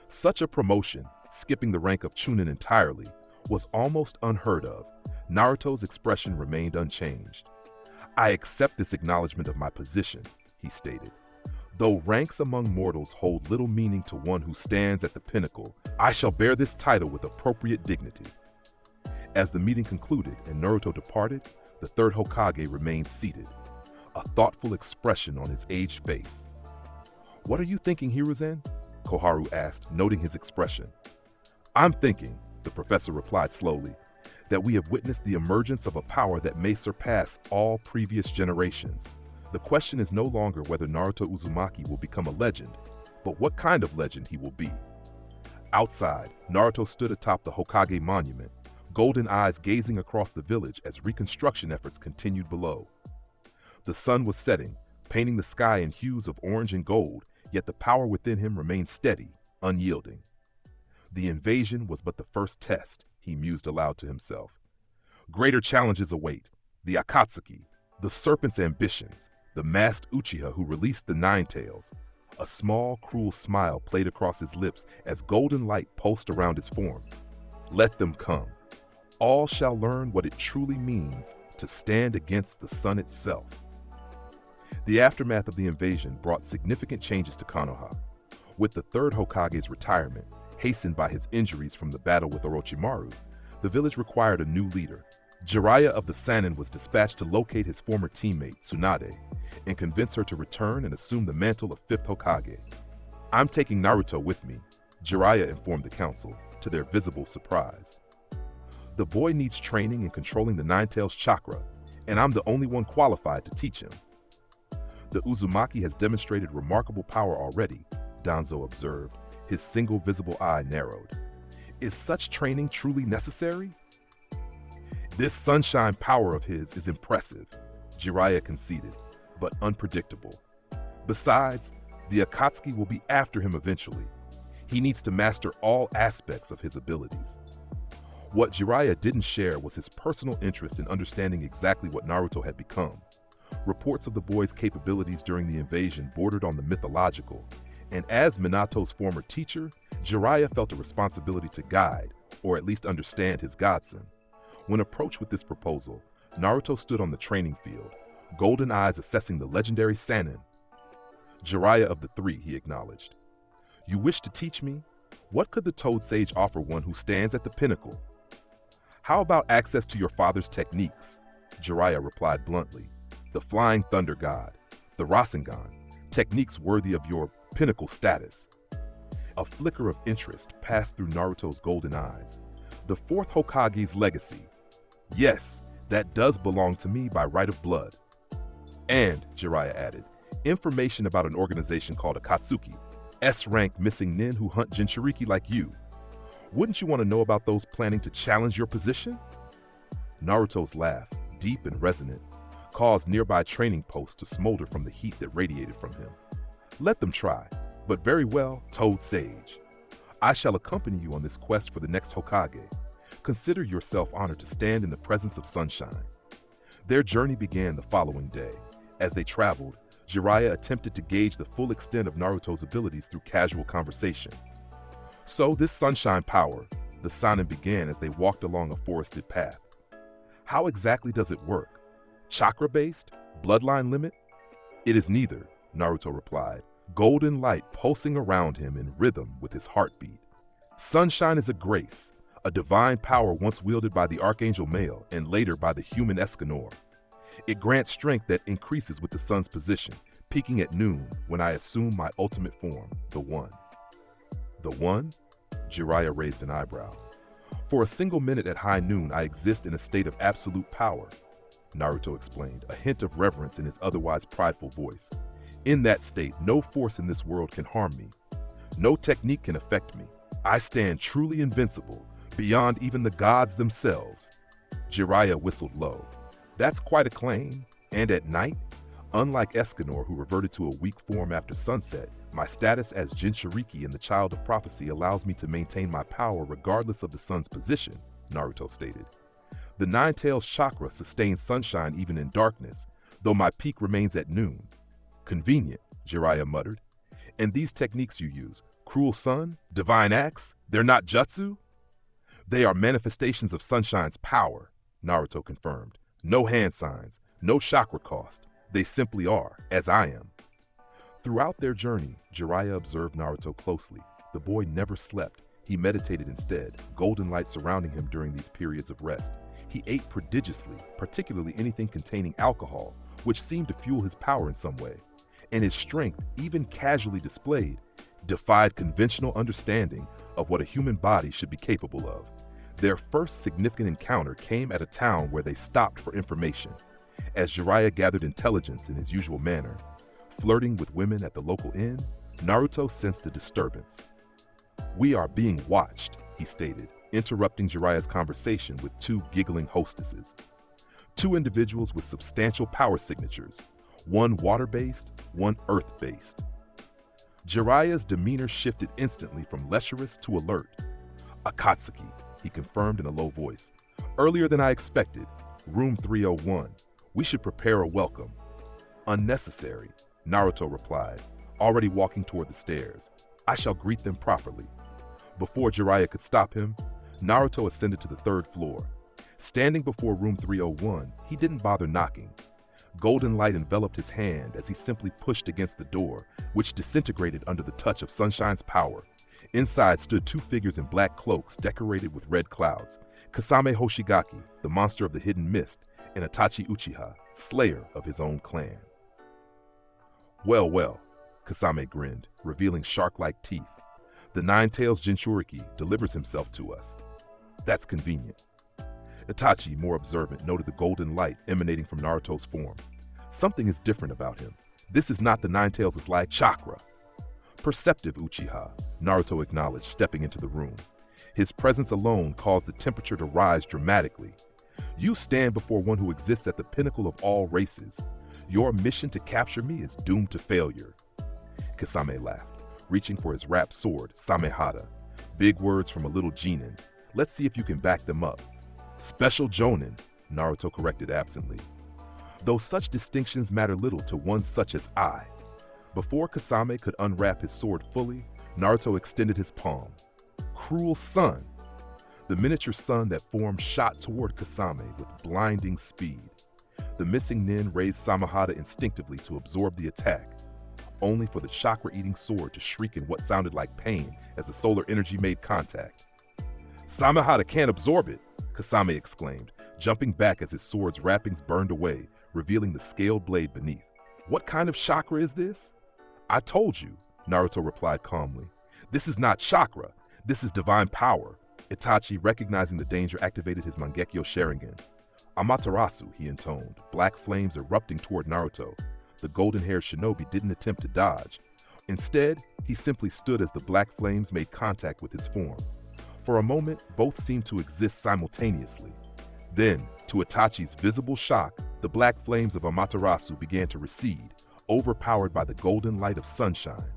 Such a promotion, skipping the rank of Chunin entirely, was almost unheard of. Naruto's expression remained unchanged. "I accept this acknowledgement of my position," he stated. "Though ranks among mortals hold little meaning to one who stands at the pinnacle, I shall bear this title with appropriate dignity." As the meeting concluded and Naruto departed, the third Hokage remained seated, a thoughtful expression on his aged face. "What are you thinking, Hiruzen?" Koharu asked, noting his expression. "I'm thinking," the professor replied slowly, "that we have witnessed the emergence of a power that may surpass all previous generations. The question is no longer whether Naruto Uzumaki will become a legend, but what kind of legend he will be." Outside, Naruto stood atop the Hokage monument, golden eyes gazing across the village as reconstruction efforts continued below. The sun was setting, painting the sky in hues of orange and gold, yet the power within him remained steady, unyielding. The invasion was but the first test, he mused aloud to himself. Greater challenges await: the Akatsuki, the serpent's ambitions, the masked Uchiha who released the Nine-Tails. A small, cruel smile played across his lips as golden light pulsed around his form. Let them come. All shall learn what it truly means to stand against the sun itself. The aftermath of the invasion brought significant changes to Konoha. With the third Hokage's retirement, hastened by his injuries from the battle with Orochimaru, the village required a new leader. Jiraiya of the Sannin was dispatched to locate his former teammate, Tsunade, and convince her to return and assume the mantle of fifth Hokage. "I'm taking Naruto with me," Jiraiya informed the council, to their visible surprise. The boy needs training in controlling the Nine-Tails chakra, and I'm the only one qualified to teach him. The Uzumaki has demonstrated remarkable power already, Danzo observed, his single visible eye narrowed. Is such training truly necessary? This sunshine power of his is impressive, Jiraiya conceded, but unpredictable. Besides, the Akatsuki will be after him eventually. He needs to master all aspects of his abilities. What Jiraiya didn't share was his personal interest in understanding exactly what Naruto had become. Reports of the boy's capabilities during the invasion bordered on the mythological, and as Minato's former teacher, Jiraiya felt a responsibility to guide, or at least understand his godson. When approached with this proposal, Naruto stood on the training field, golden eyes assessing the legendary Sannin. Jiraiya of the three, he acknowledged. You wish to teach me? What could the Toad Sage offer one who stands at the pinnacle? How about access to your father's techniques? Jiraiya replied bluntly. The Flying Thunder God, the Rasengan, techniques worthy of your pinnacle status. A flicker of interest passed through Naruto's golden eyes. The fourth Hokage's legacy. Yes, that does belong to me by right of blood. And, Jiraiya added, information about an organization called Akatsuki, S-rank missing nin who hunt Jinchuriki like you. Wouldn't you want to know about those planning to challenge your position? Naruto's laugh, deep and resonant, caused nearby training posts to smolder from the heat that radiated from him. Let them try, but very well, Toad Sage. I shall accompany you on this quest for the next Hokage. Consider yourself honored to stand in the presence of sunshine. Their journey began the following day. As they traveled, Jiraiya attempted to gauge the full extent of Naruto's abilities through casual conversation. So this sunshine power, the Sannin began as they walked along a forested path. How exactly does it work? Chakra-based? Bloodline limit? It is neither, Naruto replied, golden light pulsing around him in rhythm with his heartbeat. Sunshine is a grace, a divine power once wielded by the Archangel Male and later by the human Escanor. It grants strength that increases with the sun's position, peaking at noon when I assume my ultimate form, the One. The One? Jiraiya raised an eyebrow. For a single minute at high noon, I exist in a state of absolute power, Naruto explained, a hint of reverence in his otherwise prideful voice. In that state, no force in this world can harm me. No technique can affect me. I stand truly invincible, beyond even the gods themselves. Jiraiya whistled low. That's quite a claim. And at night, unlike Escanor, who reverted to a weak form after sunset, my status as Jinchuriki and the Child of Prophecy allows me to maintain my power regardless of the sun's position, Naruto stated. The Nine-Tails chakra sustains sunshine even in darkness, though my peak remains at noon. Convenient, Jiraiya muttered. And these techniques you use, Cruel Sun, Divine Axe, they're not jutsu? They are manifestations of sunshine's power, Naruto confirmed. No hand signs, no chakra cost. They simply are, as I am. Throughout their journey, Jiraiya observed Naruto closely. The boy never slept. He meditated instead, golden light surrounding him during these periods of rest. He ate prodigiously, particularly anything containing alcohol, which seemed to fuel his power in some way. And his strength, even casually displayed, defied conventional understanding of what a human body should be capable of. Their first significant encounter came at a town where they stopped for information. As Jiraiya gathered intelligence in his usual manner, flirting with women at the local inn, Naruto sensed a disturbance. We are being watched, he stated, interrupting Jiraiya's conversation with two giggling hostesses. Two individuals with substantial power signatures, one water-based, one earth-based. Jiraiya's demeanor shifted instantly from lecherous to alert. Akatsuki, he confirmed in a low voice. Earlier than I expected. Room 301. We should prepare a welcome. Unnecessary, Naruto replied, already walking toward the stairs. I shall greet them properly. Before Jiraiya could stop him, Naruto ascended to the third floor. Standing before room 301, he didn't bother knocking. Golden light enveloped his hand as he simply pushed against the door, which disintegrated under the touch of Sunshine's power. Inside stood two figures in black cloaks decorated with red clouds, Kasame Hoshigaki, the monster of the hidden mist, and Itachi Uchiha, slayer of his own clan. Well, well, Kasame grinned, revealing shark-like teeth. The Nine-Tails Jinchuriki delivers himself to us. That's convenient. Itachi, more observant, noted the golden light emanating from Naruto's form. Something is different about him. This is not the Nine Tails' like chakra. Perceptive Uchiha, Naruto acknowledged, stepping into the room. His presence alone caused the temperature to rise dramatically. You stand before one who exists at the pinnacle of all races. Your mission to capture me is doomed to failure. Kasame laughed, reaching for his wrapped sword, Samehada. Big words from a little genin. Let's see if you can back them up. Special Jonin, Naruto corrected absently. Though such distinctions matter little to one such as I. Before Kasame could unwrap his sword fully, Naruto extended his palm. Cruel sun! The miniature sun that formed shot toward Kasame with blinding speed. The missing nin raised Samehada instinctively to absorb the attack, only for the chakra-eating sword to shriek in what sounded like pain as the solar energy made contact. Samehada can't absorb it, Kasame exclaimed, jumping back as his sword's wrappings burned away, revealing the scaled blade beneath. What kind of chakra is this? I told you, Naruto replied calmly. This is not chakra, this is divine power. Itachi, recognizing the danger, activated his Mangekyo Sharingan. Amaterasu, he intoned, black flames erupting toward Naruto. The golden-haired shinobi didn't attempt to dodge. Instead, he simply stood as the black flames made contact with his form. For a moment, both seemed to exist simultaneously. Then, to Itachi's visible shock, the black flames of Amaterasu began to recede, overpowered by the golden light of sunshine.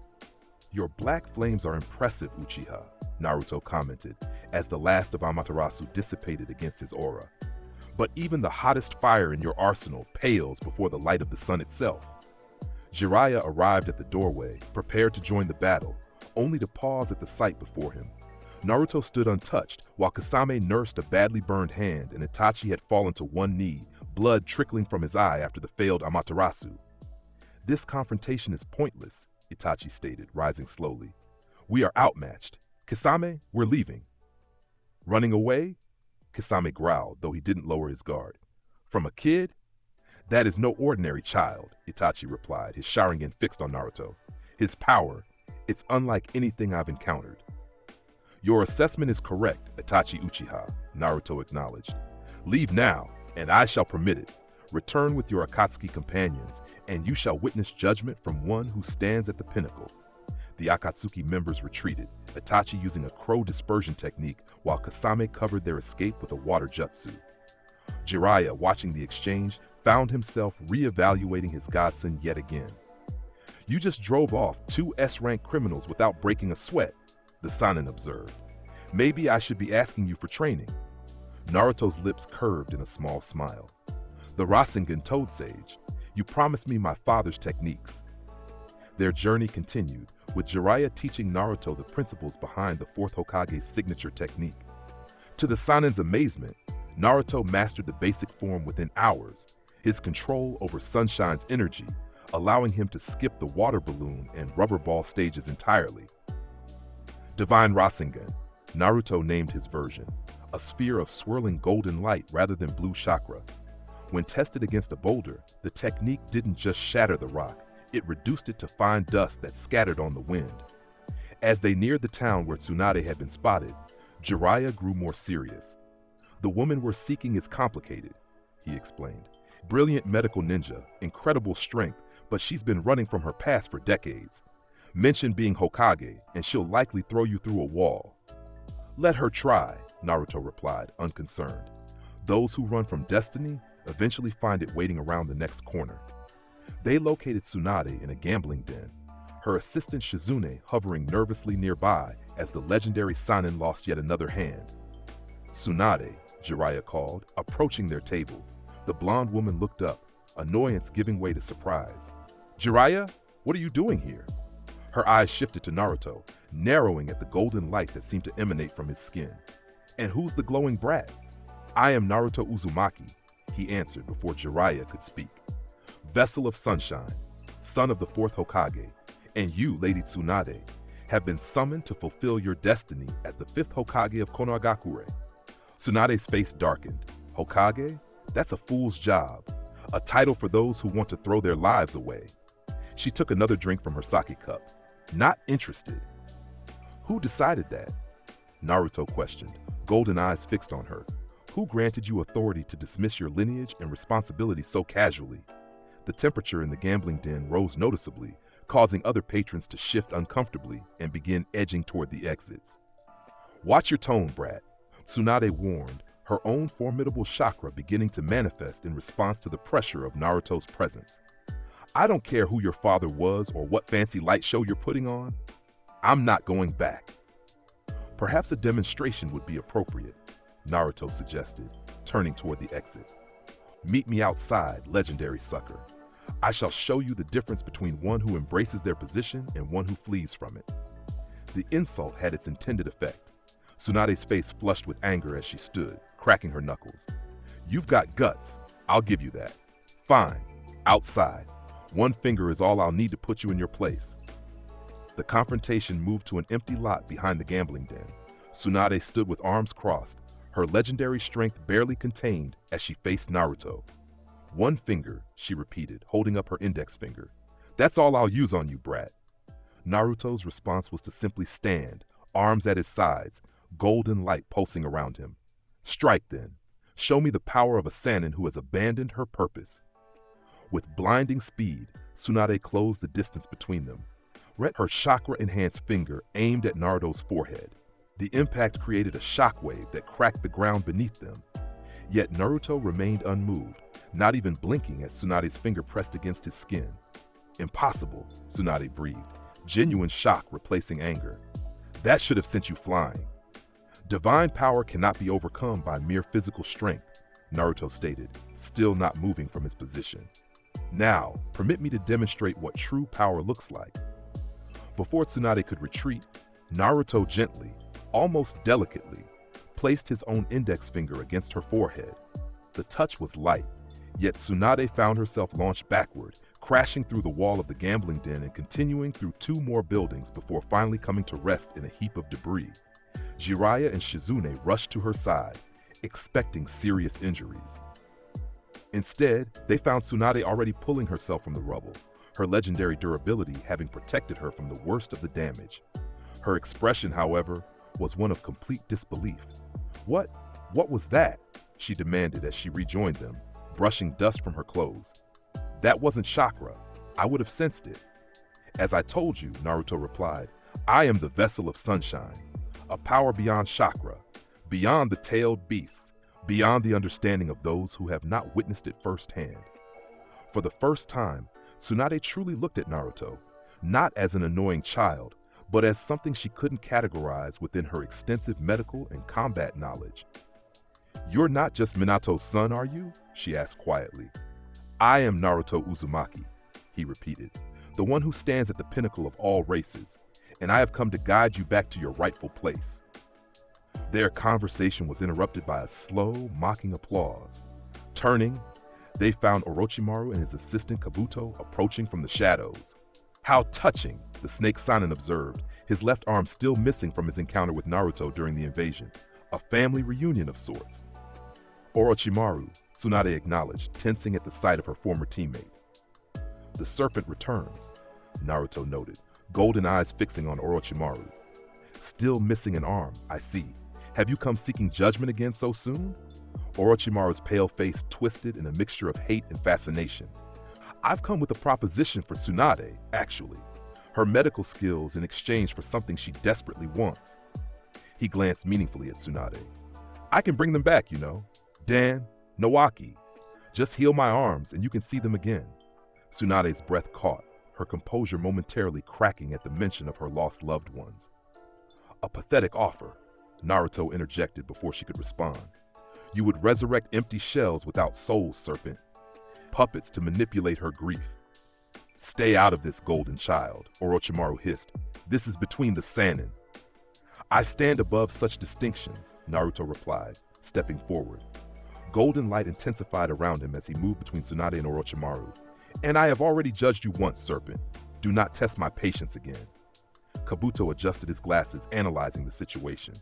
Your black flames are impressive, Uchiha, Naruto commented, as the last of Amaterasu dissipated against his aura. But even the hottest fire in your arsenal pales before the light of the sun itself. Jiraiya arrived at the doorway, prepared to join the battle, only to pause at the sight before him. Naruto stood untouched, while Kasame nursed a badly burned hand and Itachi had fallen to one knee, blood trickling from his eye after the failed Amaterasu. This confrontation is pointless, Itachi stated, rising slowly. We are outmatched. Kasame, we're leaving. Running away? Kasame growled, though he didn't lower his guard. From a kid? That is no ordinary child, Itachi replied, his Sharingan fixed on Naruto. His power, it's unlike anything I've encountered. Your assessment is correct, Itachi Uchiha, Naruto acknowledged. Leave now, and I shall permit it. Return with your Akatsuki companions, and you shall witness judgment from one who stands at the pinnacle. The Akatsuki members retreated, Itachi using a crow dispersion technique while Kasame covered their escape with a water jutsu. Jiraiya, watching the exchange, found himself re-evaluating his godson yet again. You just drove off 2 S-rank criminals without breaking a sweat, the Sannin observed. Maybe I should be asking you for training. Naruto's lips curved in a small smile. The Rasengan Toad Sage, you promised me my father's techniques. Their journey continued, with Jiraiya teaching Naruto the principles behind the 4th Hokage's signature technique. To the Sannin's amazement, Naruto mastered the basic form within hours, his control over Sunshine's energy, allowing him to skip the water balloon and rubber ball stages entirely. Divine Rasengan, Naruto named his version, a sphere of swirling golden light rather than blue chakra. When tested against a boulder, the technique didn't just shatter the rock, it reduced it to fine dust that scattered on the wind. As they neared the town where Tsunade had been spotted, Jiraiya grew more serious. The woman we're seeking is complicated, he explained. Brilliant medical ninja, incredible strength, but she's been running from her past for decades. Mention being Hokage, and she'll likely throw you through a wall. Let her try, Naruto replied, unconcerned. Those who run from destiny eventually find it waiting around the next corner. They located Tsunade in a gambling den, her assistant Shizune hovering nervously nearby as the legendary Sannin lost yet another hand. Tsunade, Jiraiya called, approaching their table. The blonde woman looked up, annoyance giving way to surprise. Jiraiya, what are you doing here? Her eyes shifted to Naruto, narrowing at the golden light that seemed to emanate from his skin. And who's the glowing brat? I am Naruto Uzumaki, he answered before Jiraiya could speak. Vessel of Sunshine, son of the 4th Hokage, and you, Lady Tsunade, have been summoned to fulfill your destiny as the 5th Hokage of Konohagakure. Tsunade's face darkened. Hokage? That's a fool's job. A title for those who want to throw their lives away. She took another drink from her sake cup. Not interested. Who decided that? Naruto questioned, golden eyes fixed on her. Who granted you authority to dismiss your lineage and responsibility so casually? The temperature in the gambling den rose noticeably, causing other patrons to shift uncomfortably and begin edging toward the exits. Watch your tone, brat, Tsunade warned, her own formidable chakra beginning to manifest in response to the pressure of Naruto's presence. I don't care who your father was or what fancy light show you're putting on. I'm not going back. Perhaps a demonstration would be appropriate, Naruto suggested, turning toward the exit. Meet me outside, legendary sucker. I shall show you the difference between one who embraces their position and one who flees from it. The insult had its intended effect. Tsunade's face flushed with anger as she stood, cracking her knuckles. You've got guts, I'll give you that. Fine, outside. One finger is all I'll need to put you in your place. The confrontation moved to an empty lot behind the gambling den. Tsunade stood with arms crossed, her legendary strength barely contained as she faced Naruto. One finger, she repeated, holding up her index finger. That's all I'll use on you, brat. Naruto's response was to simply stand, arms at his sides, golden light pulsing around him. Strike then. Show me the power of a Sannin who has abandoned her purpose. With blinding speed, Tsunade closed the distance between them. Her chakra-enhanced finger aimed at Naruto's forehead. The impact created a shockwave that cracked the ground beneath them. Yet Naruto remained unmoved, not even blinking as Tsunade's finger pressed against his skin. Impossible, Tsunade breathed, genuine shock replacing anger. That should have sent you flying. Divine power cannot be overcome by mere physical strength, Naruto stated, still not moving from his position. Now, permit me to demonstrate what true power looks like. Before Tsunade could retreat, Naruto gently, almost delicately, placed his own index finger against her forehead. The touch was light, yet Tsunade found herself launched backward, crashing through the wall of the gambling den and continuing through 2 more buildings before finally coming to rest in a heap of debris. Jiraiya and Shizune rushed to her side, expecting serious injuries. Instead, they found Tsunade already pulling herself from the rubble, her legendary durability having protected her from the worst of the damage. Her expression, however, was one of complete disbelief. What was that? She demanded as she rejoined them, brushing dust from her clothes. That wasn't chakra. I would have sensed it. As I told you, Naruto replied, I am the vessel of sunshine, a power beyond chakra, beyond the tailed beasts, beyond the understanding of those who have not witnessed it firsthand. For the first time, Tsunade truly looked at Naruto, not as an annoying child, but as something she couldn't categorize within her extensive medical and combat knowledge. You're not just Minato's son, are you? She asked quietly. I am Naruto Uzumaki, he repeated, the one who stands at the pinnacle of all races, and I have come to guide you back to your rightful place. Their conversation was interrupted by a slow, mocking applause. Turning, they found Orochimaru and his assistant Kabuto approaching from the shadows. How touching, the snake Sannin observed, his left arm still missing from his encounter with Naruto during the invasion. A family reunion of sorts. Orochimaru, Tsunade acknowledged, tensing at the sight of her former teammate. The serpent returns, Naruto noted, golden eyes fixing on Orochimaru. Still missing an arm, I see. Have you come seeking judgment again so soon? Orochimaru's pale face twisted in a mixture of hate and fascination. I've come with a proposition for Tsunade, actually. Her medical skills in exchange for something she desperately wants. He glanced meaningfully at Tsunade. I can bring them back, you know. Dan, Nawaki. Just heal my arms and you can see them again. Tsunade's breath caught, her composure momentarily cracking at the mention of her lost loved ones. A pathetic offer, Naruto interjected before she could respond. You would resurrect empty shells without souls, serpent. Puppets to manipulate her grief. Stay out of this, golden child, Orochimaru hissed. This is between the Sannin. I stand above such distinctions, Naruto replied, stepping forward. Golden light intensified around him as he moved between Tsunade and Orochimaru. And I have already judged you once, serpent. Do not test my patience again. Kabuto adjusted his glasses, analyzing the situation.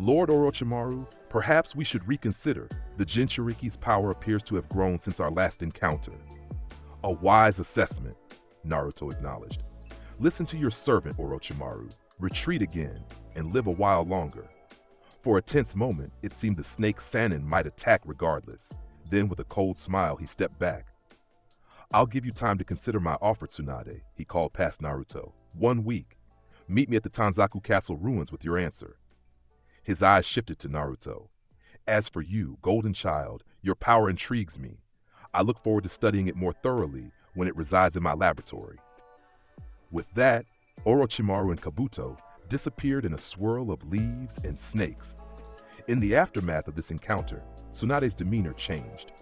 Lord Orochimaru, perhaps we should reconsider. The Jinchuriki's power appears to have grown since our last encounter. A wise assessment, Naruto acknowledged. Listen to your servant, Orochimaru. Retreat again, and live a while longer. For a tense moment, it seemed the snake Sannin might attack regardless. Then, with a cold smile, he stepped back. "I'll give you time to consider my offer, Tsunade," he called past Naruto. "1 week. Meet me at the Tanzaku Castle ruins with your answer." His eyes shifted to Naruto. "As for you, Golden Child, your power intrigues me. I look forward to studying it more thoroughly when it resides in my laboratory." With that, Orochimaru and Kabuto disappeared in a swirl of leaves and snakes. In the aftermath of this encounter, Tsunade's demeanor changed.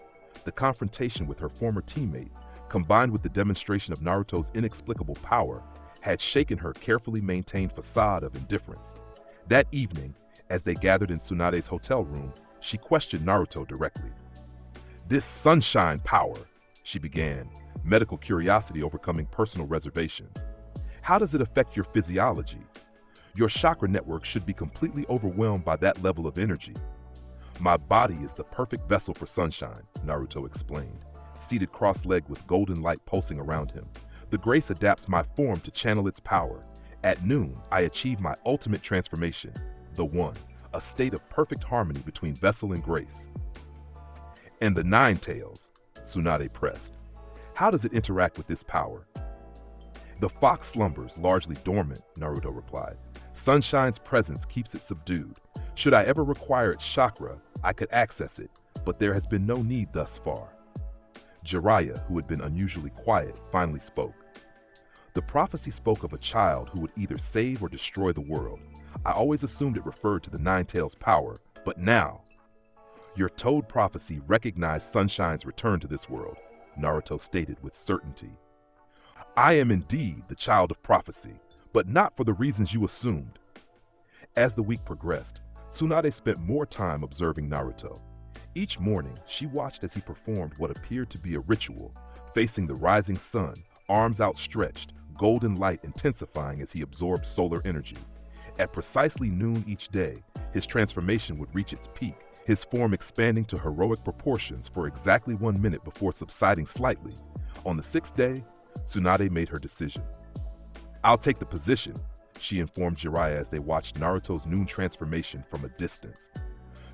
The confrontation with her former teammate, combined with the demonstration of Naruto's inexplicable power, had shaken her carefully maintained facade of indifference. That evening, as they gathered in Tsunade's hotel room, she questioned Naruto directly. "This sunshine power," she began, medical curiosity overcoming personal reservations. "How does it affect your physiology? Your chakra network should be completely overwhelmed by that level of energy." "My body is the perfect vessel for sunshine," Naruto explained, seated cross-legged with golden light pulsing around him. "The grace adapts my form to channel its power. At noon, I achieve my ultimate transformation, the One, a state of perfect harmony between vessel and grace." "And the Nine Tails," Tsunade pressed. "How does it interact with this power?" "The fox slumbers largely dormant," Naruto replied. "Sunshine's presence keeps it subdued. Should I ever require its chakra, I could access it, but there has been no need thus far." Jiraiya, who had been unusually quiet, finally spoke. "The prophecy spoke of a child who would either save or destroy the world. I always assumed it referred to the Nine Tails' power, but now—" "Your Toad prophecy recognized Sunshine's return to this world," Naruto stated with certainty. "I am indeed the child of prophecy, but not for the reasons you assumed." As the week progressed, Tsunade spent more time observing Naruto. Each morning, she watched as he performed what appeared to be a ritual, facing the rising sun, arms outstretched, golden light intensifying as he absorbed solar energy. At precisely noon each day, his transformation would reach its peak, his form expanding to heroic proportions for exactly 1 minute before subsiding slightly. On the 6th day, Tsunade made her decision. "I'll take the position," she informed Jiraiya as they watched Naruto's noon transformation from a distance.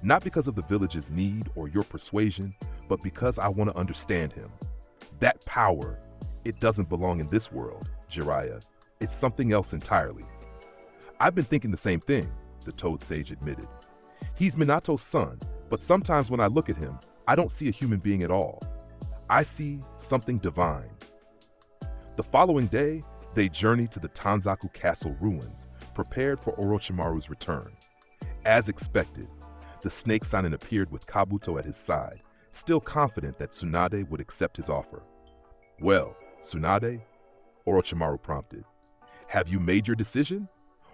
"Not because of the village's need or your persuasion, but because I want to understand him. That power, it doesn't belong in this world, Jiraiya. It's something else entirely." "I've been thinking the same thing," the Toad Sage admitted. "He's Minato's son, but sometimes when I look at him, I don't see a human being at all. I see something divine." The following day, they journeyed to the Tanzaku Castle ruins, prepared for Orochimaru's return. As expected, the snake Sannin appeared with Kabuto at his side, still confident that Tsunade would accept his offer. "Well, Tsunade," Orochimaru prompted, "have you made your decision?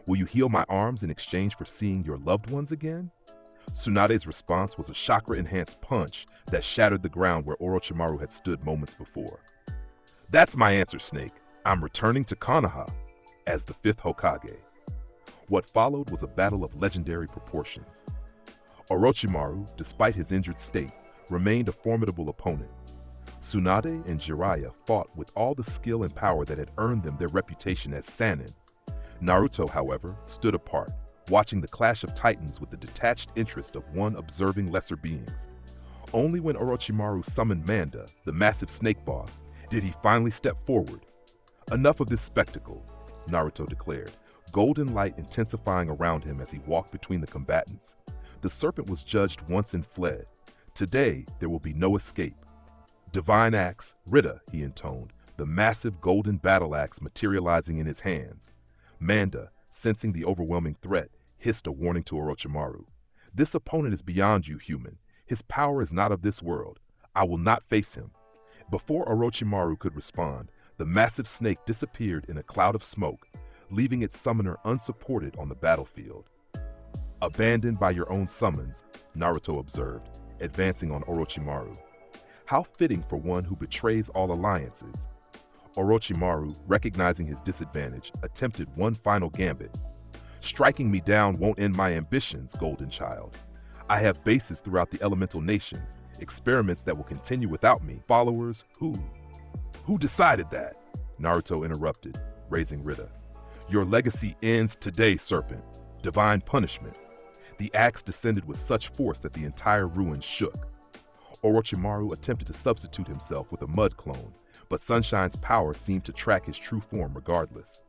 Will you heal my arms in exchange for seeing your loved ones again?" Tsunade's response was a chakra-enhanced punch that shattered the ground where Orochimaru had stood moments before. "That's my answer, Snake. I'm returning to Konoha as the 5th Hokage." What followed was a battle of legendary proportions. Orochimaru, despite his injured state, remained a formidable opponent. Tsunade and Jiraiya fought with all the skill and power that had earned them their reputation as Sannin. Naruto, however, stood apart, watching the clash of titans with the detached interest of one observing lesser beings. Only when Orochimaru summoned Manda, the massive snake boss, did he finally step forward. "Enough of this spectacle," Naruto declared, golden light intensifying around him as he walked between the combatants. The serpent was judged once and fled. Today, there will be no escape. "Divine axe, Rita," he intoned, the massive golden battle axe materializing in his hands. Manda, sensing the overwhelming threat, hissed a warning to Orochimaru. "This opponent is beyond you, human. His power is not of this world. I will not face him." Before Orochimaru could respond, the massive snake disappeared in a cloud of smoke, leaving its summoner unsupported on the battlefield. "Abandoned by your own summons," Naruto observed, advancing on Orochimaru. "How fitting for one who betrays all alliances." Orochimaru, recognizing his disadvantage, attempted one final gambit. "Striking me down won't end my ambitions, Golden Child. I have bases throughout the elemental nations, experiments that will continue without me. Followers who decided that?" Naruto interrupted, raising Rita. "Your legacy ends today, Serpent. Divine punishment. The axe descended with such force that the entire ruin shook. Orochimaru attempted to substitute himself with a mud clone, but Sunshine's power seemed to track his true form regardless.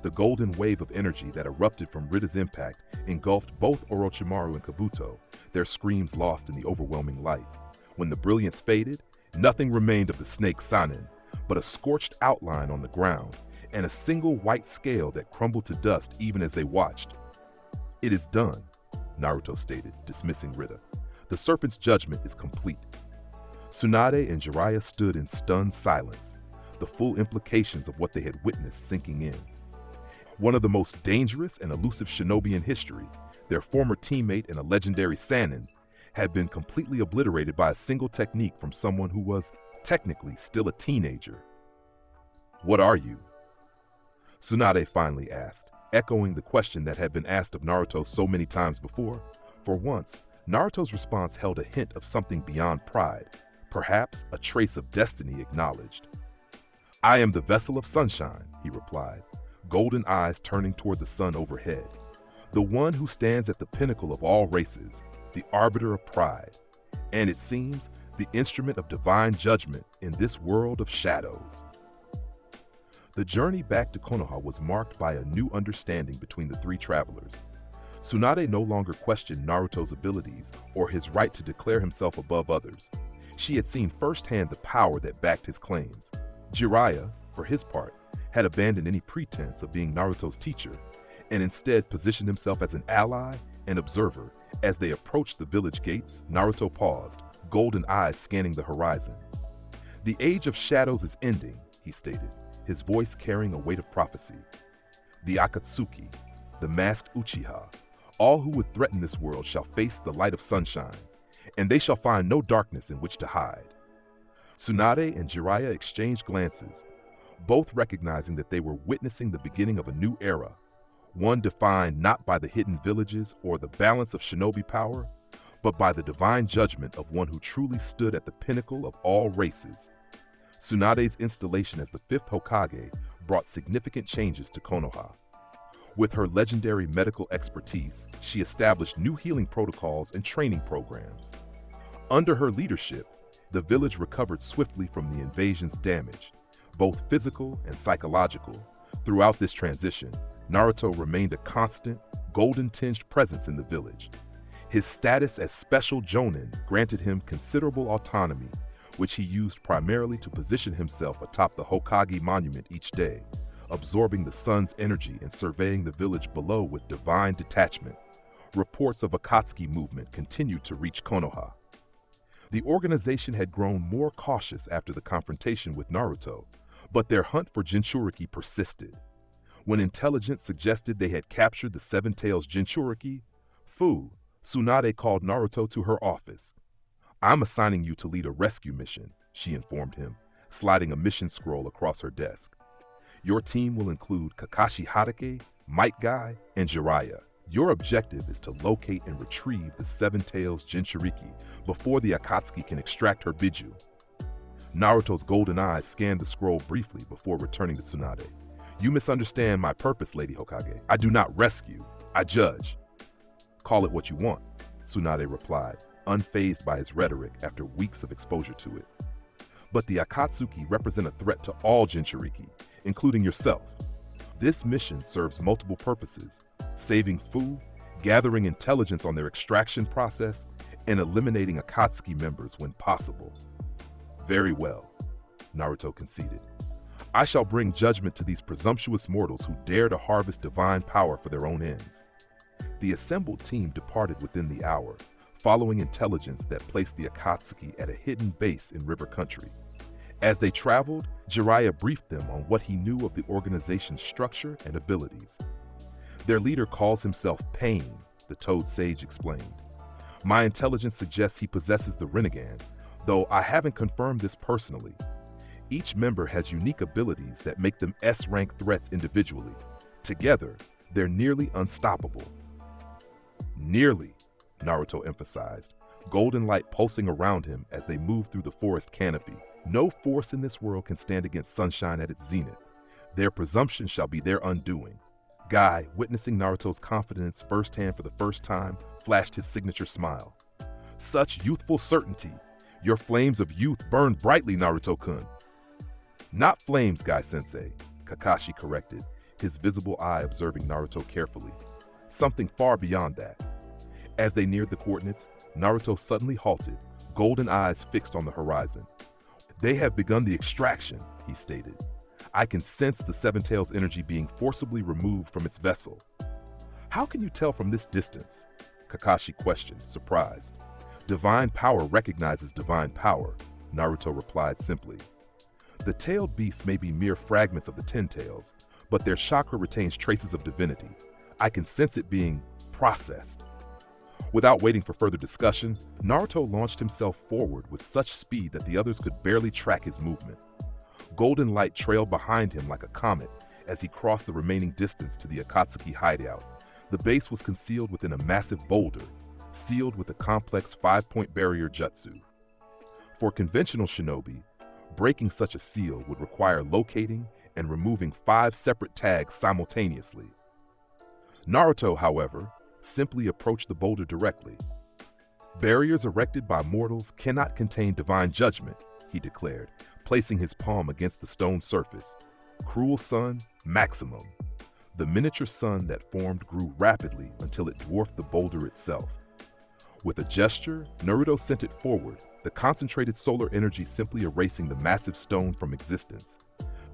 The golden wave of energy that erupted from Rita's impact engulfed both Orochimaru and Kabuto, their screams lost in the overwhelming light. When the brilliance faded, nothing remained of the snake Sanin, but a scorched outline on the ground, and a single white scale that crumbled to dust even as they watched. "It is done," Naruto stated, dismissing Rita. "The serpent's judgment is complete." Tsunade and Jiraiya stood in stunned silence, the full implications of what they had witnessed sinking in. One of the most dangerous and elusive shinobi in history, their former teammate and a legendary Sannin, had been completely obliterated by a single technique from someone who was, technically, still a teenager. "What are you?" Tsunade finally asked, echoing the question that had been asked of Naruto so many times before. For once, Naruto's response held a hint of something beyond pride, perhaps a trace of destiny acknowledged. "I am the vessel of sunshine," he replied, golden eyes turning toward the sun overhead. "The one who stands at the pinnacle of all races, the arbiter of pride, and it seems, the instrument of divine judgment in this world of shadows." The journey back to Konoha was marked by a new understanding between the three travelers. Tsunade no longer questioned Naruto's abilities or his right to declare himself above others. She had seen firsthand the power that backed his claims. Jiraiya, for his part, had abandoned any pretense of being Naruto's teacher and instead positioned himself as an ally and observer. As they approached the village gates, Naruto paused, golden eyes scanning the horizon. "The age of shadows is ending," he stated, his voice carrying a weight of prophecy. "The Akatsuki, the masked Uchiha, all who would threaten this world shall face the light of sunshine, and they shall find no darkness in which to hide." Tsunade and Jiraiya exchanged glances, both recognizing that they were witnessing the beginning of a new era, one defined not by the hidden villages or the balance of shinobi power, but by the divine judgment of one who truly stood at the pinnacle of all races. Tsunade's installation as the fifth Hokage brought significant changes to Konoha. With her legendary medical expertise, she established new healing protocols and training programs. Under her leadership, the village recovered swiftly from the invasion's damage, both physical and psychological. Throughout this transition, Naruto remained a constant, golden-tinged presence in the village. His status as Special Jonin granted him considerable autonomy, which he used primarily to position himself atop the Hokage monument each day, absorbing the sun's energy and surveying the village below with divine detachment. Reports of Akatsuki movement continued to reach Konoha. The organization had grown more cautious after the confrontation with Naruto, but their hunt for Jinchuriki persisted. When intelligence suggested they had captured the Seven Tails Jinchuriki, Tsunade called Naruto to her office. "I'm assigning you to lead a rescue mission," she informed him, sliding a mission scroll across her desk. "Your team will include Kakashi Hatake, Might Guy, and Jiraiya. Your objective is to locate and retrieve the Seven Tails Jinchuriki before the Akatsuki can extract her Biju." Naruto's golden eyes scanned the scroll briefly before returning to Tsunade. "You misunderstand my purpose, Lady Hokage. I do not rescue, I judge." "Call it what you want," Tsunade replied, unfazed by his rhetoric after weeks of exposure to it. "But the Akatsuki represent a threat to all Jinchuriki, including yourself. This mission serves multiple purposes: saving Fu, gathering intelligence on their extraction process, and eliminating Akatsuki members when possible." "Very well," Naruto conceded. "I shall bring judgment to these presumptuous mortals who dare to harvest divine power for their own ends." The assembled team departed within the hour, following intelligence that placed the Akatsuki at a hidden base in River Country. As they traveled, Jiraiya briefed them on what he knew of the organization's structure and abilities. "Their leader calls himself Pain," the Toad Sage explained. "My intelligence suggests he possesses the Rinnegan, though I haven't confirmed this personally. Each member has unique abilities that make them S-rank threats individually. Together, they're nearly unstoppable." "Nearly," Naruto emphasized, golden light pulsing around him as they moved through the forest canopy. "No force in this world can stand against sunshine at its zenith. Their presumption shall be their undoing. Guy, witnessing Naruto's confidence firsthand for the first time, flashed his signature smile. Such youthful certainty. Your flames of youth burn brightly, Naruto-kun. Not flames, Guy-sensei, Kakashi corrected, his visible eye observing Naruto carefully. Something far beyond that. As they neared the coordinates, Naruto suddenly halted, golden eyes fixed on the horizon. They have begun the extraction, he stated. I can sense the Seven Tails energy being forcibly removed from its vessel. How can you tell from this distance? Kakashi questioned, surprised. Divine power recognizes divine power, Naruto replied simply. The tailed beasts may be mere fragments of the Ten Tails, but their chakra retains traces of divinity. I can sense it being processed. Without waiting for further discussion, Naruto launched himself forward with such speed that the others could barely track his movement. Golden light trailed behind him like a comet as he crossed the remaining distance to the Akatsuki hideout. The base was concealed within a massive boulder, sealed with a complex 5-point barrier jutsu. For conventional shinobi, breaking such a seal would require locating and removing 5 separate tags simultaneously. Naruto, however, simply approached the boulder directly. Barriers erected by mortals cannot contain divine judgment, he declared, placing his palm against the stone surface. Cruel sun, maximum. The miniature sun that formed grew rapidly until it dwarfed the boulder itself. With a gesture, Naruto sent it forward, the concentrated solar energy simply erasing the massive stone from existence.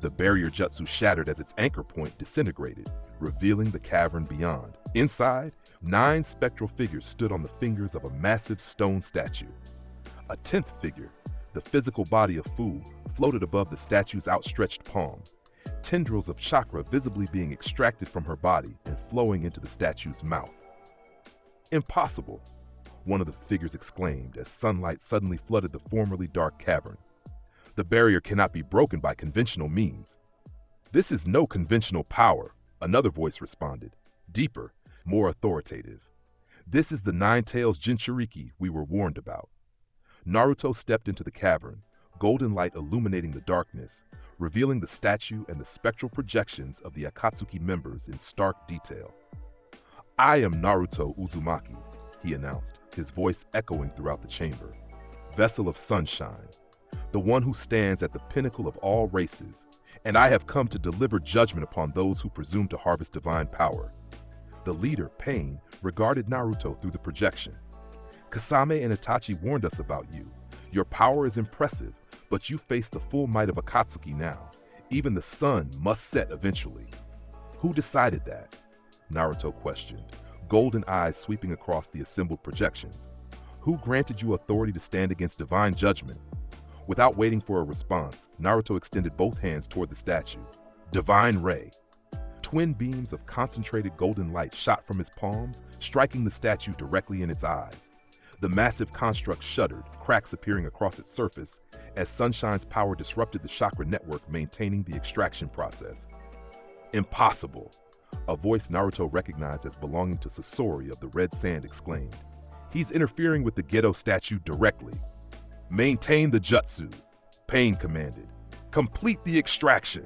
The barrier jutsu shattered as its anchor point disintegrated, revealing the cavern beyond. Inside, 9 spectral figures stood on the fingers of a massive stone statue. A 10th figure, the physical body of Fu, floated above the statue's outstretched palm, tendrils of chakra visibly being extracted from her body and flowing into the statue's mouth. Impossible, one of the figures exclaimed as sunlight suddenly flooded the formerly dark cavern. The barrier cannot be broken by conventional means. This is no conventional power, another voice responded, deeper, more authoritative. This is the Nine Tails Jinchuriki we were warned about. Naruto stepped into the cavern, golden light illuminating the darkness, revealing the statue and the spectral projections of the Akatsuki members in stark detail. I am Naruto Uzumaki, he announced, his voice echoing throughout the chamber. Vessel of sunshine, the one who stands at the pinnacle of all races, and I have come to deliver judgment upon those who presume to harvest divine power. The leader, Pain, regarded Naruto through the projection. Kasame and Itachi warned us about you. Your power is impressive, but you face the full might of Akatsuki now. Even the sun must set eventually. Who decided that? Naruto questioned, golden eyes sweeping across the assembled projections. Who granted you authority to stand against divine judgment? Without waiting for a response, Naruto extended both hands toward the statue. Divine Ray. Twin beams of concentrated golden light shot from his palms, striking the statue directly in its eyes. The massive construct shuddered, cracks appearing across its surface, as Sunshine's power disrupted the chakra network maintaining the extraction process. Impossible! A voice Naruto recognized as belonging to Sasori of the Red Sand exclaimed. He's interfering with the Gedo statue directly. Maintain the jutsu, Pain commanded. Complete the extraction.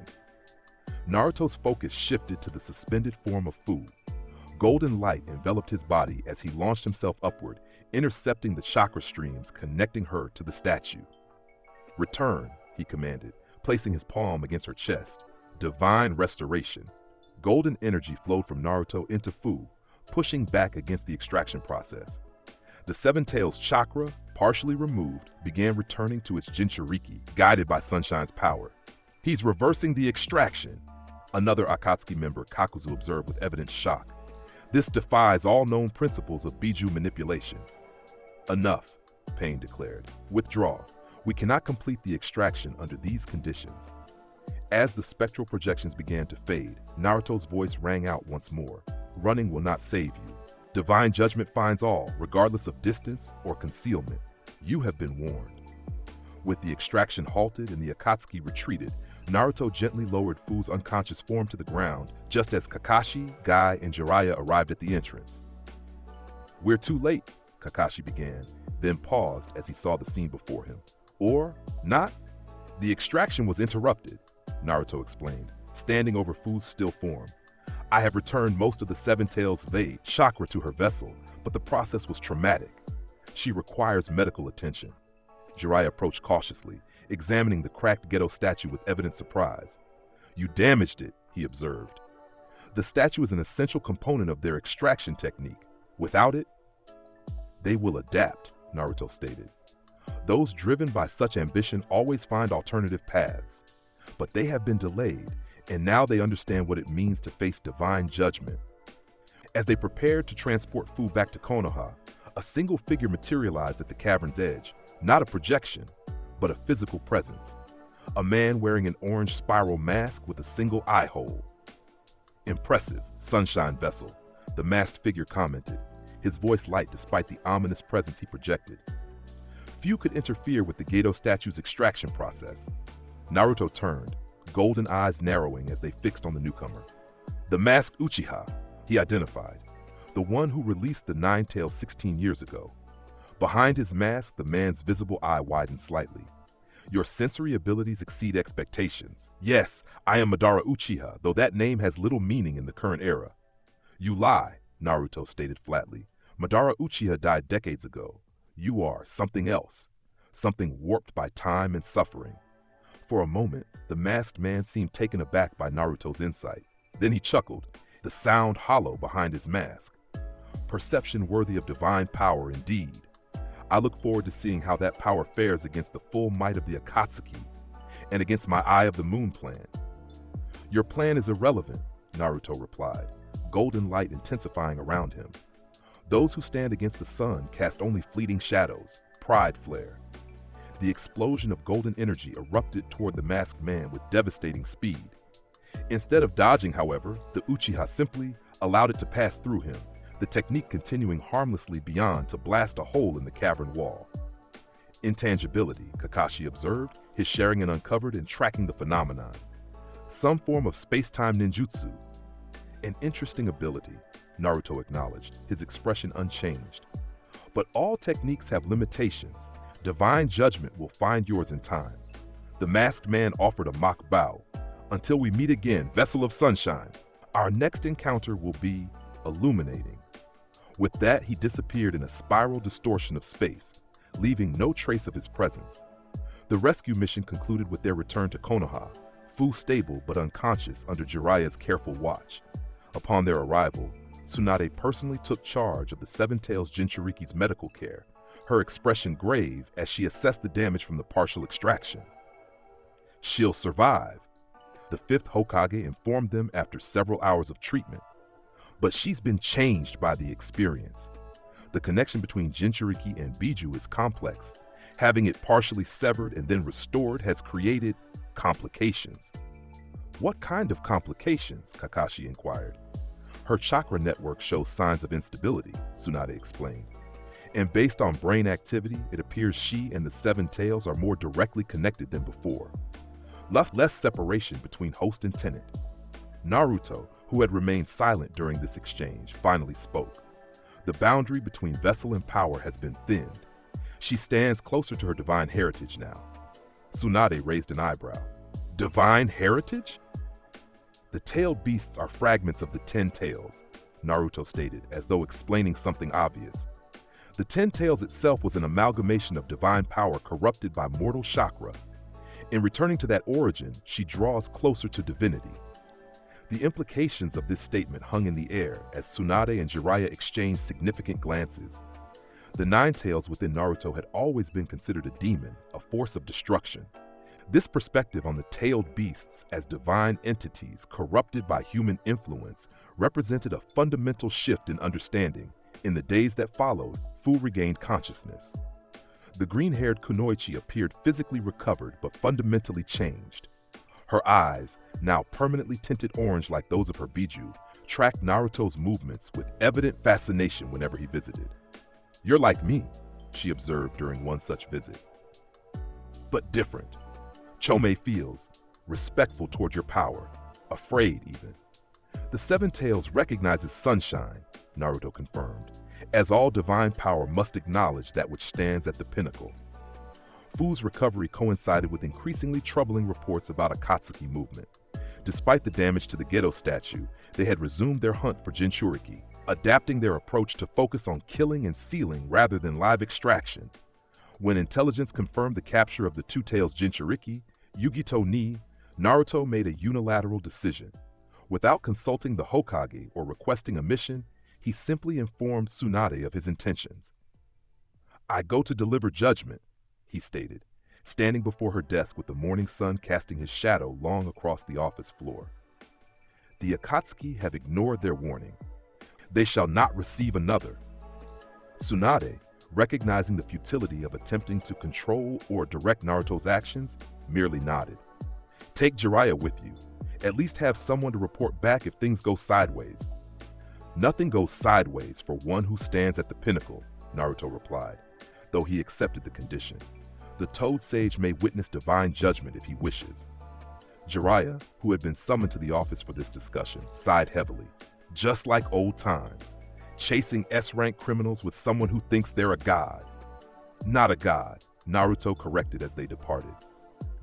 Naruto's focus shifted to the suspended form of Fu. Golden light enveloped his body as he launched himself upward, intercepting the chakra streams connecting her to the statue. Return, he commanded, placing his palm against her chest. Divine restoration. Golden energy flowed from Naruto into Fu, pushing back against the extraction process. The Seven Tails chakra, partially removed, began returning to its Jinchuriki, guided by Sunshine's power. He's reversing the extraction, another Akatsuki member, Kakuzu, observed with evident shock. This defies all known principles of Biju manipulation. Enough, Pain declared. Withdraw. We cannot complete the extraction under these conditions. As the spectral projections began to fade, Naruto's voice rang out once more. Running will not save you. Divine judgment finds all, regardless of distance or concealment. You have been warned. With the extraction halted and the Akatsuki retreated, Naruto gently lowered Fu's unconscious form to the ground, just as Kakashi, Guy, and Jiraiya arrived at the entrance. We're too late, Kakashi began, then paused as he saw the scene before him. Or not. The extraction was interrupted, Naruto explained, standing over Fu's still form. I have returned most of the Seven Tails Vade chakra to her vessel, but the process was traumatic. She requires medical attention. Jiraiya approached cautiously, examining the cracked Geto statue with evident surprise. You damaged it, he observed. The statue is an essential component of their extraction technique. Without it, they will adapt, Naruto stated. Those driven by such ambition always find alternative paths. But they have been delayed, and now they understand what it means to face divine judgment. As they prepared to transport food back to Konoha, a single figure materialized at the cavern's edge, not a projection, but a physical presence. A man wearing an orange spiral mask with a single eye hole. Impressive, sunshine vessel, the masked figure commented, his voice light despite the ominous presence he projected. Few could interfere with the Geto statue's extraction process. Naruto turned, golden eyes narrowing as they fixed on the newcomer. The masked Uchiha, he identified, the one who released the Nine Tails 16 years ago. Behind his mask, the man's visible eye widened slightly. Your sensory abilities exceed expectations. Yes, I am Madara Uchiha, though that name has little meaning in the current era. You lie, Naruto stated flatly. Madara Uchiha died decades ago. You are something else, something warped by time and suffering. For a moment, the masked man seemed taken aback by Naruto's insight. Then he chuckled, the sound hollow behind his mask. Perception worthy of divine power indeed. I look forward to seeing how that power fares against the full might of the Akatsuki and against my Eye of the Moon plan. Your plan is irrelevant, Naruto replied, golden light intensifying around him. Those who stand against the sun cast only fleeting shadows, pride flare. The explosion of golden energy erupted toward the masked man with devastating speed. Instead of dodging, however, the Uchiha simply allowed it to pass through him, the technique continuing harmlessly beyond to blast a hole in the cavern wall. Intangibility, Kakashi observed, his Sharingan uncovered and tracking the phenomenon. Some form of space-time ninjutsu. An interesting ability, Naruto acknowledged, his expression unchanged. But all techniques have limitations. Divine judgment will find yours in time. The masked man offered a mock bow. Until we meet again, Vessel of Sunshine, our next encounter will be illuminating. With that, he disappeared in a spiral distortion of space, leaving no trace of his presence. The rescue mission concluded with their return to Konoha, Fu stable but unconscious under Jiraiya's careful watch. Upon their arrival, Tsunade personally took charge of the Seven Tails Jinchuriki's medical care, her expression grave as she assessed the damage from the partial extraction. She'll survive, the fifth Hokage informed them after several hours of treatment. But she's been changed by the experience. The connection between Jinchuriki and Biju is complex. Having it partially severed and then restored has created complications. What kind of complications? Kakashi inquired. Her chakra network shows signs of instability, Tsunade explained. And based on brain activity, it appears she and the Seven Tails are more directly connected than before. Less separation between host and tenant. Naruto, who had remained silent during this exchange, finally spoke. The boundary between vessel and power has been thinned. She stands closer to her divine heritage now. Tsunade raised an eyebrow. Divine heritage? The tailed beasts are fragments of the 10 tails, Naruto stated, as though explaining something obvious. The 10 tails itself was an amalgamation of divine power corrupted by mortal chakra. In returning to that origin, she draws closer to divinity. The implications of this statement hung in the air as Tsunade and Jiraiya exchanged significant glances. The Nine Tails within Naruto had always been considered a demon, a force of destruction. This perspective on the tailed beasts as divine entities corrupted by human influence represented a fundamental shift in understanding. In the days that followed, Fu regained consciousness. The green-haired Kunoichi appeared physically recovered but fundamentally changed. Her eyes, now permanently tinted orange like those of her Biju, tracked Naruto's movements with evident fascination whenever he visited. You're like me, she observed during one such visit. But different. Chome feels respectful toward your power, afraid even. The Seven Tails recognizes sunshine, Naruto confirmed, as all divine power must acknowledge that which stands at the pinnacle. Fu's recovery coincided with increasingly troubling reports about Akatsuki movement. Despite the damage to the Gedo statue, they had resumed their hunt for Jinchuriki, adapting their approach to focus on killing and sealing rather than live extraction. When intelligence confirmed the capture of the Two-Tails Jinchuriki, Yugito ni, Naruto made a unilateral decision. Without consulting the Hokage or requesting a mission, he simply informed Tsunade of his intentions. "I go to deliver judgment," he stated, standing before her desk with the morning sun casting his shadow long across the office floor. "The Akatsuki have ignored their warning. They shall not receive another." Tsunade, recognizing the futility of attempting to control or direct Naruto's actions, merely nodded. "Take Jiraiya with you. At least have someone to report back if things go sideways." "Nothing goes sideways for one who stands at the pinnacle," Naruto replied, though he accepted the condition. The Toad Sage may witness divine judgment if he wishes. Jiraiya, who had been summoned to the office for this discussion, sighed heavily. Just like old times, chasing S-rank criminals with someone who thinks they're a god. "Not a god," Naruto corrected as they departed.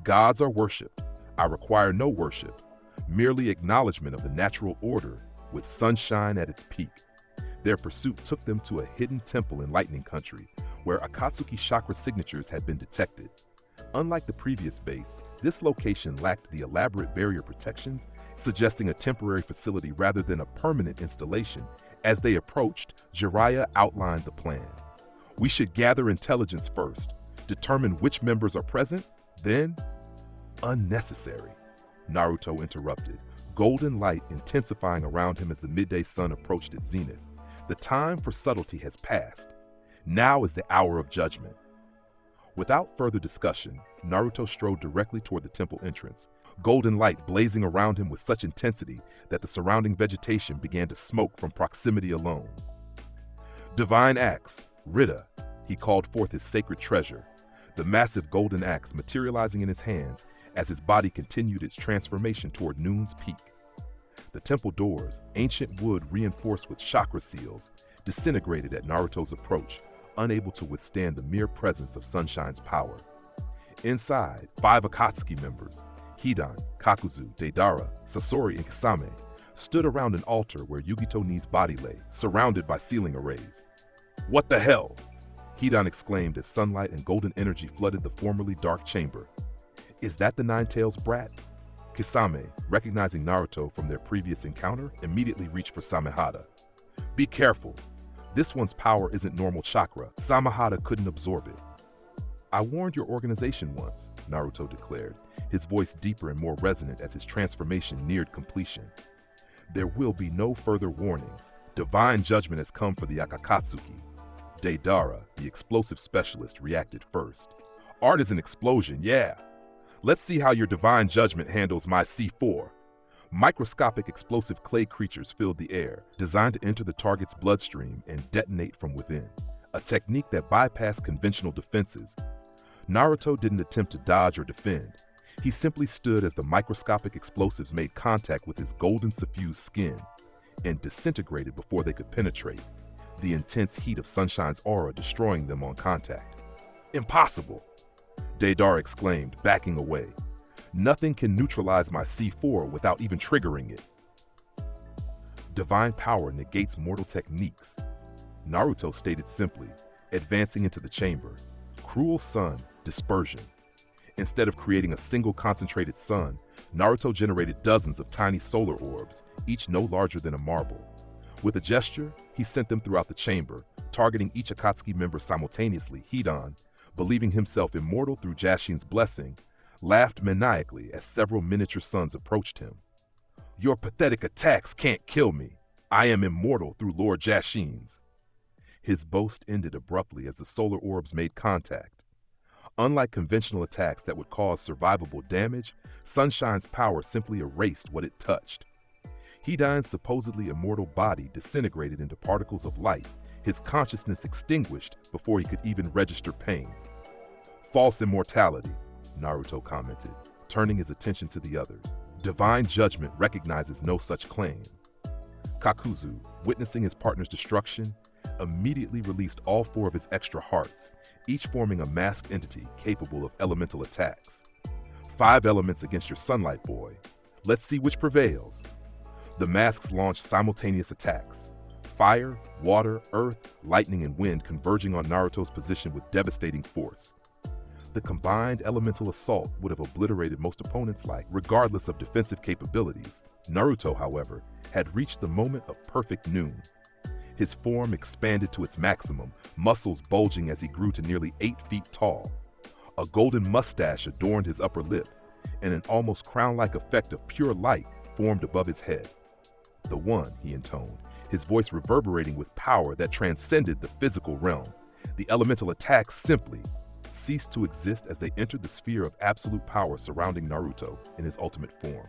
"Gods are worshipped. I require no worship, merely acknowledgement of the natural order with sunshine at its peak." Their pursuit took them to a hidden temple in Lightning Country, where Akatsuki chakra signatures had been detected. Unlike the previous base, this location lacked the elaborate barrier protections, suggesting a temporary facility rather than a permanent installation. As they approached, Jiraiya outlined the plan. "We should gather intelligence first, determine which members are present, then—" "Unnecessary," Naruto interrupted, golden light intensifying around him as the midday sun approached its zenith. "The time for subtlety has passed. Now is the hour of judgment." Without further discussion, Naruto strode directly toward the temple entrance, golden light blazing around him with such intensity that the surrounding vegetation began to smoke from proximity alone. "Divine axe, Rita," he called forth his sacred treasure, the massive golden axe materializing in his hands as his body continued its transformation toward Noon's peak. The temple doors, ancient wood reinforced with chakra seals, disintegrated at Naruto's approach, unable to withstand the mere presence of Sunshine's power. Inside, 5 Akatsuki members, Hidan, Kakuzu, Deidara, Sasori, and Kisame, stood around an altar where Yugito Ni's body lay, surrounded by ceiling arrays. "What the hell?" Hidan exclaimed as sunlight and golden energy flooded the formerly dark chamber. "Is that the Nine-Tails brat?" Kisame, recognizing Naruto from their previous encounter, immediately reached for Samehada. "Be careful. This one's power isn't normal chakra. Samehada couldn't absorb it." "I warned your organization once," Naruto declared, his voice deeper and more resonant as his transformation neared completion. "There will be no further warnings. Divine judgment has come for the Akatsuki." Deidara, the explosive specialist, reacted first. "Art is an explosion, yeah. Let's see how your divine judgment handles my C4. Microscopic explosive clay creatures filled the air, designed to enter the target's bloodstream and detonate from within, a technique that bypassed conventional defenses. Naruto didn't attempt to dodge or defend. He simply stood as the microscopic explosives made contact with his golden suffused skin and disintegrated before they could penetrate, the intense heat of Sunshine's aura destroying them on contact. "Impossible!" Deidara exclaimed, backing away. "Nothing can neutralize my C4 without even triggering it." "Divine power negates mortal techniques," Naruto stated simply, advancing into the chamber. Cruel sun, dispersion. Instead of creating a single concentrated sun, Naruto generated dozens of tiny solar orbs, each no larger than a marble. With a gesture, he sent them throughout the chamber, targeting each Akatsuki member simultaneously. Hidan, believing himself immortal through Jashin's blessing, laughed maniacally as several miniature suns approached him. "Your pathetic attacks can't kill me. I am immortal through Lord Jashin's." His boast ended abruptly as the solar orbs made contact. Unlike conventional attacks that would cause survivable damage, Sunshine's power simply erased what it touched. Hidan's supposedly immortal body disintegrated into particles of light, his consciousness extinguished before he could even register pain. "False immortality," Naruto commented, turning his attention to the others. "Divine judgment recognizes no such claim." Kakuzu, witnessing his partner's destruction, immediately released all 4 of his extra hearts, each forming a masked entity capable of elemental attacks. "5 elements against your sunlight boy. Let's see which prevails. The masks launched simultaneous attacks. Fire, water, earth, lightning, and wind converging on Naruto's position with devastating force. The combined elemental assault would have obliterated most opponents regardless of defensive capabilities. Naruto, however, had reached the moment of perfect noon. His form expanded to its maximum, muscles bulging as he grew to nearly 8 feet tall. A golden mustache adorned his upper lip, and an almost crown-like effect of pure light formed above his head. "The One," he intoned, his voice reverberating with power that transcended the physical realm. The elemental attacks simply ceased to exist as they entered the sphere of absolute power surrounding Naruto in his ultimate form.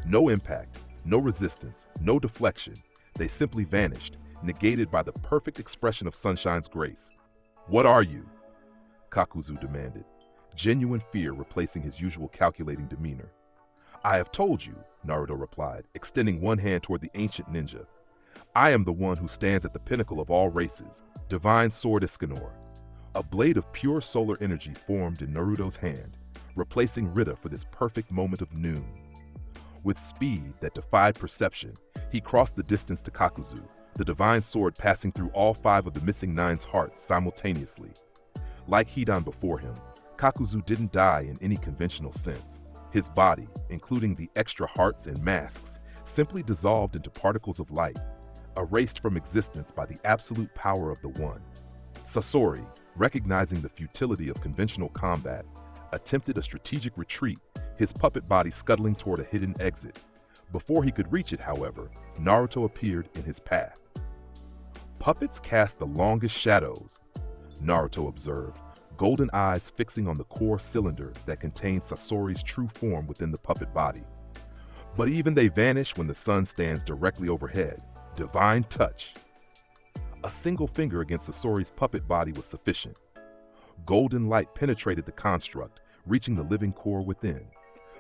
No impact, no resistance, no deflection. They simply vanished, negated by the perfect expression of Sunshine's grace. "What are you?" Kakuzu demanded, genuine fear replacing his usual calculating demeanor. "I have told you," Naruto replied, extending one hand toward the ancient ninja. "I am the one who stands at the pinnacle of all races, Divine Sword Escanor." A blade of pure solar energy formed in Naruto's hand, replacing Rita for this perfect moment of noon. With speed that defied perception, he crossed the distance to Kakuzu, the divine sword passing through all 5 of the missing 9's hearts simultaneously. Like Hidan before him, Kakuzu didn't die in any conventional sense. His body, including the extra hearts and masks, simply dissolved into particles of light, erased from existence by the absolute power of the One. Sasori, recognizing the futility of conventional combat, attempted a strategic retreat, his puppet body scuttling toward a hidden exit. Before he could reach it, however, Naruto appeared in his path. "Puppets cast the longest shadows," Naruto observed, golden eyes fixing on the core cylinder that contained Sasori's true form within the puppet body. "But even they vanish when the sun stands directly overhead. Divine touch." A single finger against Sasori's puppet body was sufficient. Golden light penetrated the construct, reaching the living core within.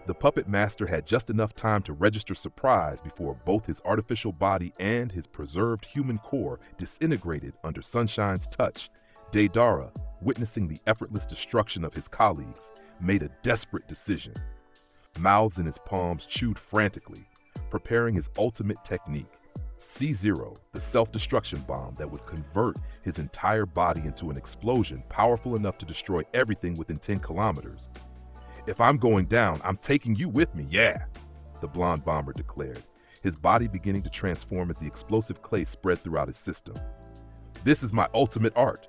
The puppet master had just enough time to register surprise before both his artificial body and his preserved human core disintegrated under Sunshine's touch. Deidara, witnessing the effortless destruction of his colleagues, made a desperate decision. Mouths in his palms chewed frantically, preparing his ultimate technique, C0, the self-destruction bomb that would convert his entire body into an explosion powerful enough to destroy everything within 10 kilometers. "If I'm going down, I'm taking you with me, yeah," the blonde bomber declared, his body beginning to transform as the explosive clay spread throughout his system. "This is my ultimate art."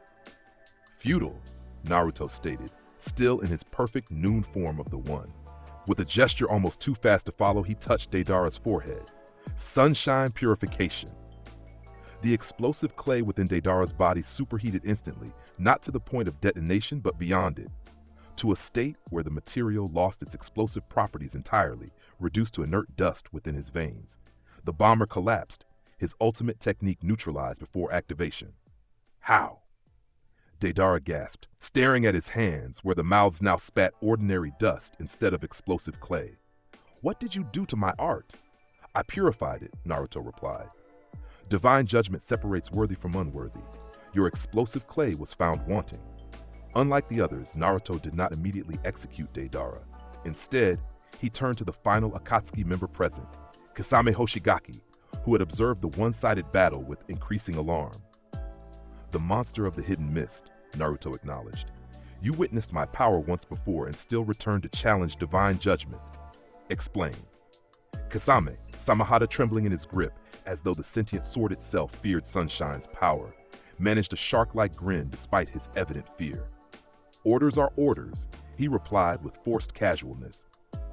"Futile," Naruto stated, still in his perfect noon form of the One. With a gesture almost too fast to follow, he touched Deidara's forehead. "Sunshine purification." The explosive clay within Deidara's body superheated instantly, not to the point of detonation, but beyond it, to a state where the material lost its explosive properties entirely, reduced to inert dust within his veins. The bomber collapsed, his ultimate technique neutralized before activation. "How?" Deidara gasped, staring at his hands where the mouths now spat ordinary dust instead of explosive clay. "What did you do to my art?" "I purified it," Naruto replied. "Divine judgment separates worthy from unworthy. Your explosive clay was found wanting." Unlike the others, Naruto did not immediately execute Deidara. Instead, he turned to the final Akatsuki member present, Kisame Hoshigaki, who had observed the one-sided battle with increasing alarm. "The monster of the hidden mist," Naruto acknowledged. "You witnessed my power once before and still returned to challenge divine judgment. Explain." Kisame, Samahata trembling in his grip, as though the sentient sword itself feared Sunshine's power, managed a shark-like grin despite his evident fear. "Orders are orders," he replied with forced casualness.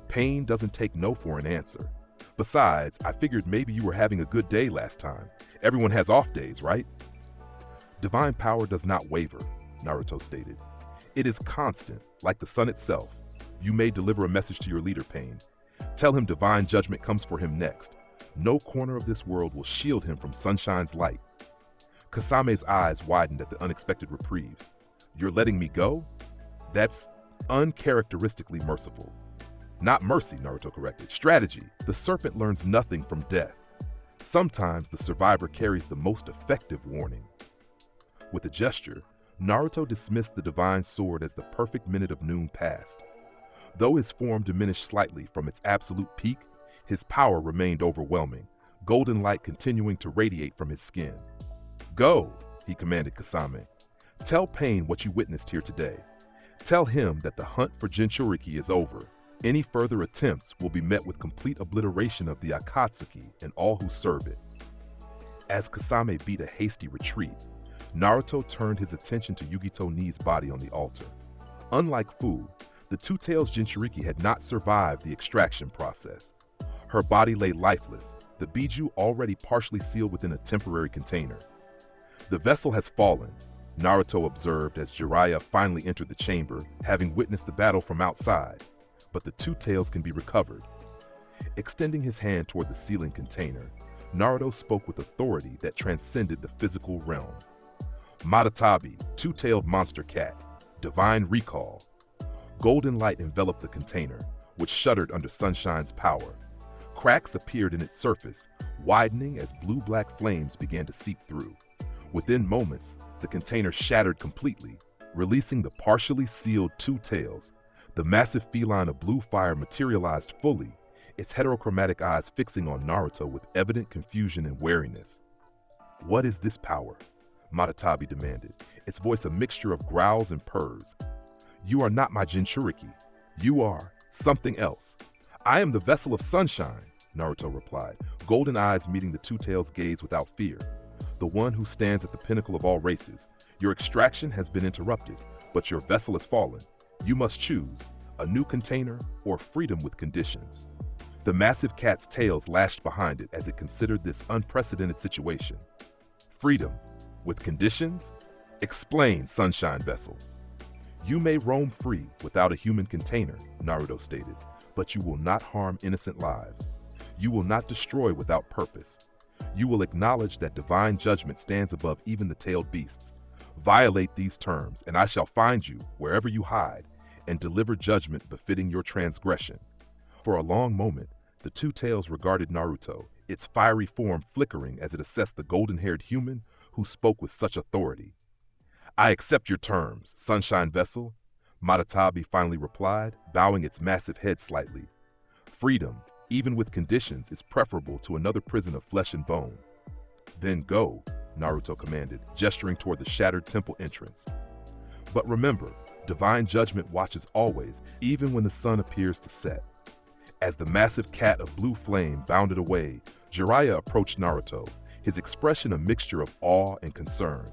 "Pain doesn't take no for an answer. Besides, I figured maybe you were having a good day last time. Everyone has off days, right?" "Divine power does not waver," Naruto stated. "It is constant, like the sun itself. You may deliver a message to your leader, Pain. Tell him divine judgment comes for him next. No corner of this world will shield him from Sunshine's light." Kasame's eyes widened at the unexpected reprieve. "You're letting me go? That's uncharacteristically merciful." "Not mercy," Naruto corrected. "Strategy. The serpent learns nothing from death. Sometimes the survivor carries the most effective warning." With a gesture, Naruto dismissed the divine sword as the perfect minute of noon passed. Though his form diminished slightly from its absolute peak, His power remained overwhelming, golden light continuing to radiate from his skin. "Go," he commanded Kasame. "Tell Pain what you witnessed here today. Tell him that the hunt for Jinchuriki is over. Any further attempts will be met with complete obliteration of the Akatsuki and all who serve it." As Kasame beat a hasty retreat, Naruto turned his attention to Yugito Ni's body on the altar. Unlike Fu, the Two-Tails Jinchuriki had not survived the extraction process. Her body lay lifeless, the Biju already partially sealed within a temporary container. "The vessel has fallen," Naruto observed as Jiraiya finally entered the chamber, having witnessed the battle from outside, "but the Two-Tails can be recovered." Extending his hand toward the sealing container, Naruto spoke with authority that transcended the physical realm. "Matatabi, two-tailed monster cat, divine recall." Golden light enveloped the container, which shuddered under Sunshine's power. Cracks appeared in its surface, widening as blue-black flames began to seep through. Within moments, the container shattered completely, releasing the partially sealed Two-Tails. The massive feline of blue fire materialized fully, its heterochromatic eyes fixing on Naruto with evident confusion and wariness. "What is this power?" Matatabi demanded, its voice a mixture of growls and purrs. "You are not my Jinchuriki. You are something else." "I am the vessel of Sunshine," Naruto replied, golden eyes meeting the Two-Tails' gaze without fear. "The one who stands at the pinnacle of all races. Your extraction has been interrupted, but your vessel has fallen. You must choose, a new container or freedom with conditions." The massive cat's tails lashed behind it as it considered this unprecedented situation. "Freedom, with conditions? Explain, Sunshine Vessel." "You may roam free without a human container," Naruto stated, "but you will not harm innocent lives. You will not destroy without purpose. You will acknowledge that divine judgment stands above even the tailed beasts. Violate these terms, and I shall find you wherever you hide and deliver judgment befitting your transgression." For a long moment, the Two-Tails regarded Naruto, its fiery form flickering as it assessed the golden-haired human who spoke with such authority. "I accept your terms, Sunshine Vessel," Matatabi finally replied, bowing its massive head slightly. "Freedom, even with conditions, is preferable to another prison of flesh and bone." "Then go," Naruto commanded, gesturing toward the shattered temple entrance. "But remember, divine judgment watches always, even when the sun appears to set." As the massive cat of blue flame bounded away, Jiraiya approached Naruto, his expression a mixture of awe and concern.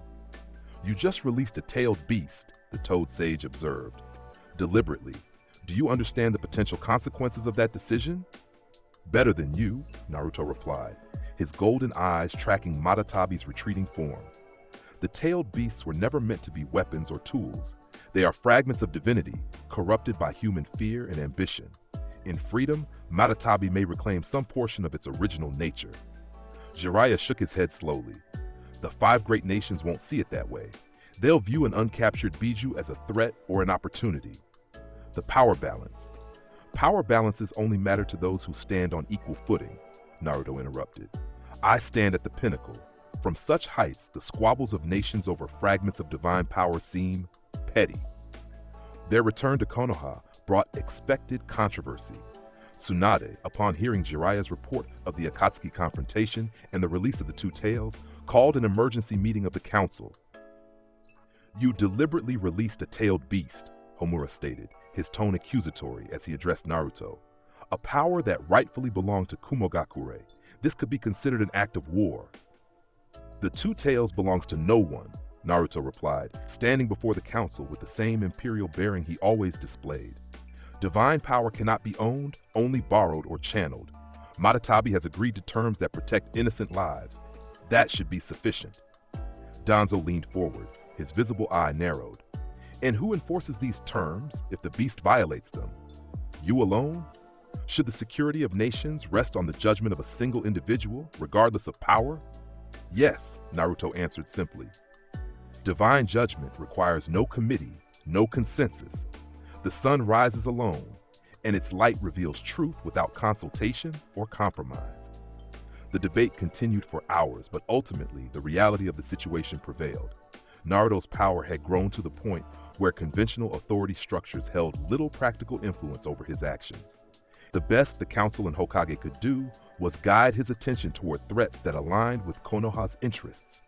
"You just released a tailed beast," the Toad Sage observed. Deliberately, "Do you understand the potential consequences of that decision?" "Better than you," Naruto replied, his golden eyes tracking Matatabi's retreating form. "The tailed beasts were never meant to be weapons or tools. They are fragments of divinity, corrupted by human fear and ambition. In freedom, Matatabi may reclaim some portion of its original nature." Jiraiya shook his head slowly. "The 5 great nations won't see it that way. They'll view an uncaptured Biju as a threat or an opportunity." "The power balance." "Power balances only matter to those who stand on equal footing," Naruto interrupted. "I stand at the pinnacle. From such heights, the squabbles of nations over fragments of divine power seem petty." Their return to Konoha brought expected controversy. Tsunade, upon hearing Jiraiya's report of the Akatsuki confrontation and the release of the Two-Tails, called an emergency meeting of the council. "You deliberately released a tailed beast," Homura stated, his tone accusatory as he addressed Naruto. "A power that rightfully belonged to Kumogakure. This could be considered an act of war." "The Two-Tails belongs to no one," Naruto replied, standing before the council with the same imperial bearing he always displayed. "Divine power cannot be owned, only borrowed or channeled. Matatabi has agreed to terms that protect innocent lives. That should be sufficient." Danzo leaned forward, his visible eye narrowed. "And who enforces these terms if the beast violates them? You alone? Should the security of nations rest on the judgment of a single individual, regardless of power?" "Yes," Naruto answered simply. "Divine judgment requires no committee, no consensus. The sun rises alone, and its light reveals truth without consultation or compromise." The debate continued for hours, but ultimately the reality of the situation prevailed. Naruto's power had grown to the point where conventional authority structures held little practical influence over his actions. The best the council and Hokage could do was guide his attention toward threats that aligned with Konoha's interests.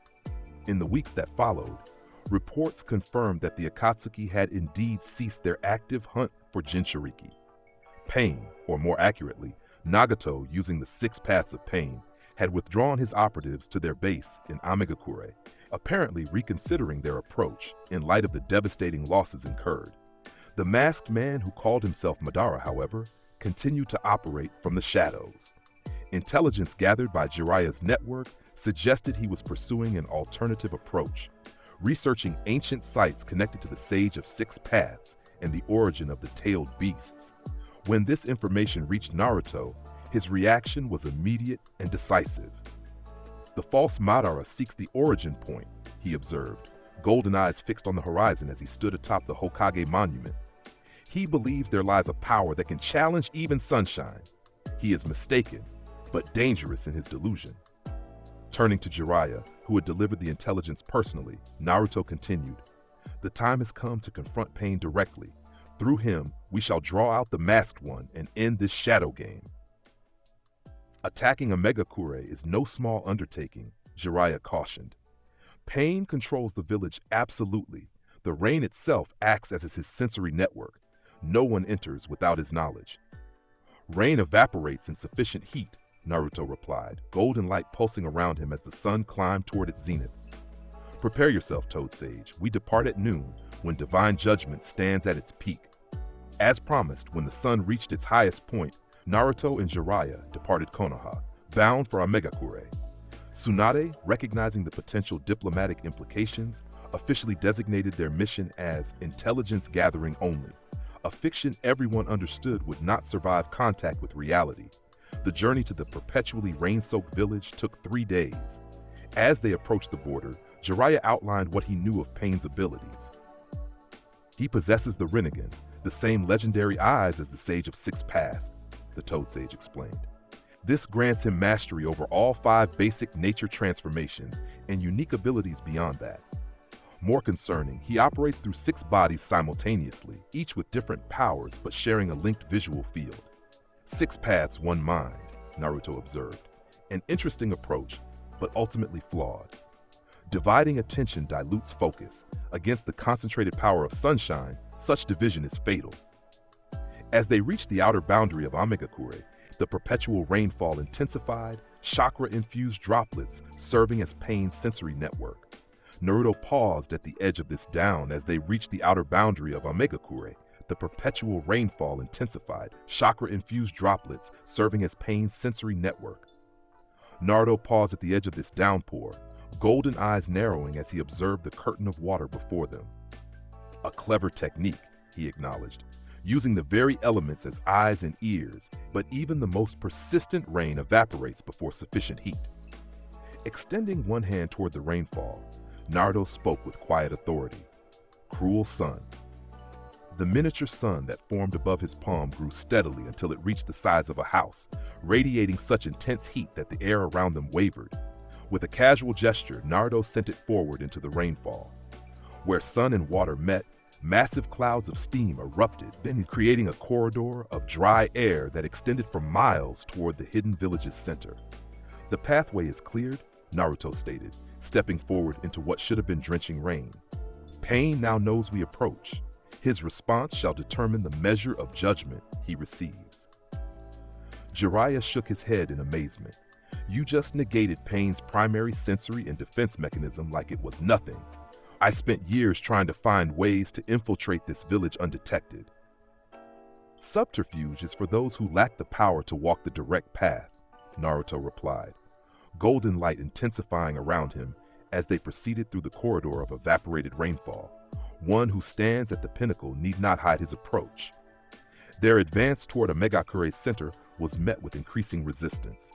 In the weeks that followed, reports confirmed that the Akatsuki had indeed ceased their active hunt for Jinchuriki. Pain, or more accurately, Nagato, using the 6 paths of pain, had withdrawn his operatives to their base in Amegakure, apparently reconsidering their approach in light of the devastating losses incurred. The masked man who called himself Madara, however, continued to operate from the shadows. Intelligence gathered by Jiraiya's network suggested he was pursuing an alternative approach, researching ancient sites connected to the Sage of 6 Paths and the origin of the tailed beasts. When this information reached Naruto, his reaction was immediate and decisive. The false Madara seeks the origin point, he observed, golden eyes fixed on the horizon as he stood atop the Hokage monument. He believes there lies a power that can challenge even sunshine. He is mistaken, but dangerous in his delusion. Turning to Jiraiya, who had delivered the intelligence personally, Naruto continued, "The time has come to confront pain directly. Through him, we shall draw out the masked one and end this shadow game." Attacking Amegakure is no small undertaking, Jiraiya cautioned. Pain controls the village absolutely. The rain itself acts as his sensory network. No one enters without his knowledge. Rain evaporates in sufficient heat, Naruto replied, golden light pulsing around him as the sun climbed toward its zenith. Prepare yourself, Toad Sage. We depart at noon, when divine judgment stands at its peak. As promised, when the sun reached its highest point, Naruto and Jiraiya departed Konoha, bound for Amegakure. Tsunade, recognizing the potential diplomatic implications, officially designated their mission as intelligence gathering only, a fiction everyone understood would not survive contact with reality. The journey to the perpetually rain-soaked village took 3 days. As they approached the border, Jiraiya outlined what he knew of Pain's abilities. He possesses the Rinnegan, the same legendary eyes as the Sage of 6 Paths, the Toad Sage explained. This grants him mastery over all 5 basic nature transformations and unique abilities beyond that. More concerning, he operates through 6 bodies simultaneously, each with different powers but sharing a linked visual field. 6 paths, 1 mind, Naruto observed. An interesting approach, but ultimately flawed. Dividing attention dilutes focus. Against the concentrated power of sunshine, such division is fatal. As they reached the outer boundary of Amegakure, the perpetual rainfall intensified, chakra-infused droplets serving as Pain's sensory network. Naruto paused at the edge of this down as they reached the outer boundary of Amegakure. The perpetual rainfall intensified, chakra-infused droplets serving as Pain's sensory network. Naruto paused at the edge of this downpour, golden eyes narrowing as he observed the curtain of water before them. A clever technique, he acknowledged, using the very elements as eyes and ears, but even the most persistent rain evaporates before sufficient heat. Extending one hand toward the rainfall, Naruto spoke with quiet authority. Cruel sun. The miniature sun that formed above his palm grew steadily until it reached the size of a house, radiating such intense heat that the air around them wavered. With a casual gesture, Naruto sent it forward into the rainfall. Where sun and water met, massive clouds of steam erupted, then creating a corridor of dry air that extended for miles toward the hidden village's center. The pathway is cleared, Naruto stated, stepping forward into what should have been drenching rain. Pain now knows we approach. His response shall determine the measure of judgment he receives. Jiraiya shook his head in amazement. You just negated Pain's primary sensory and defense mechanism like it was nothing. I spent years trying to find ways to infiltrate this village undetected. Subterfuge is for those who lack the power to walk the direct path, Naruto replied, golden light intensifying around him as they proceeded through the corridor of evaporated rainfall. One who stands at the pinnacle need not hide his approach. Their advance toward Amegakure's center was met with increasing resistance.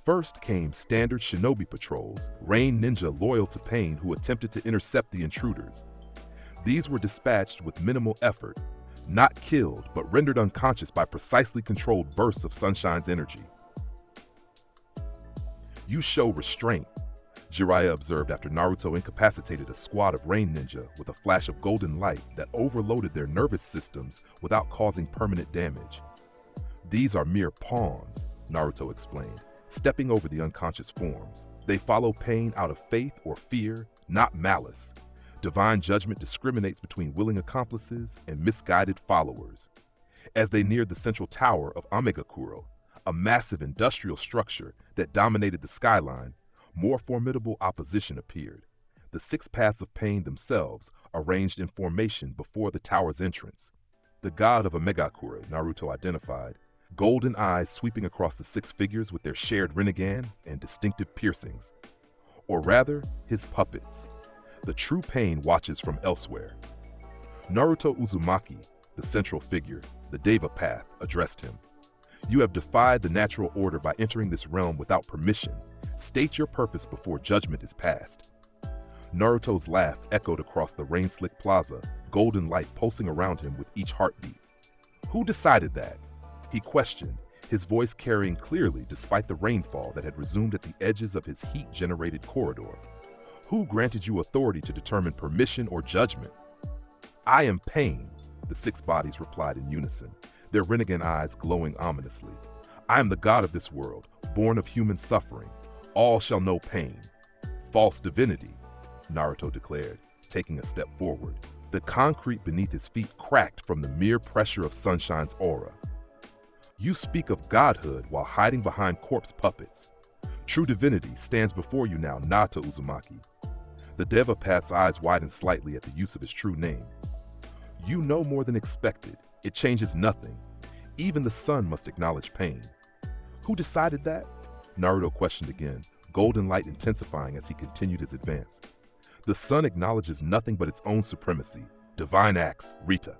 First came standard shinobi patrols, rain ninja loyal to Pain who attempted to intercept the intruders. These were dispatched with minimal effort, not killed but rendered unconscious by precisely controlled bursts of Sunshine's energy. You show restraint, Jiraiya observed after Naruto incapacitated a squad of rain ninja with a flash of golden light that overloaded their nervous systems without causing permanent damage. These are mere pawns, Naruto explained, stepping over the unconscious forms. They follow pain out of faith or fear, not malice. Divine judgment discriminates between willing accomplices and misguided followers. As they neared the central tower of Amegakuro, a massive industrial structure that dominated the skyline, more formidable opposition appeared. The 6 paths of pain themselves arranged in formation before the tower's entrance. The god of Amegakure, Naruto identified, golden eyes sweeping across the 6 figures with their shared rinnegan and distinctive piercings. Or rather, his puppets. The true pain watches from elsewhere. Naruto Uzumaki, the central figure, the Deva path, addressed him. You have defied the natural order by entering this realm without permission. State your purpose before judgment is passed. Naruto's laugh echoed across the rain-slick plaza, golden light pulsing around him with each heartbeat. Who decided that? He questioned, his voice carrying clearly despite the rainfall that had resumed at the edges of his heat-generated corridor. Who granted you authority to determine permission or judgment? I am pain, the 6 bodies replied in unison, their rinnegan eyes glowing ominously. I am the god of this world, born of human suffering. All shall know pain. False divinity, Naruto declared, taking a step forward. The concrete beneath his feet cracked from the mere pressure of Sunshine's aura. You speak of godhood while hiding behind corpse puppets. True divinity stands before you now, Naruto Uzumaki. The Deva Path's eyes widened slightly at the use of his true name. You know more than expected. It changes nothing. Even the sun must acknowledge pain. Who decided that? Naruto questioned again, golden light intensifying as he continued his advance. The sun acknowledges nothing but its own supremacy. Divine axe, Rita.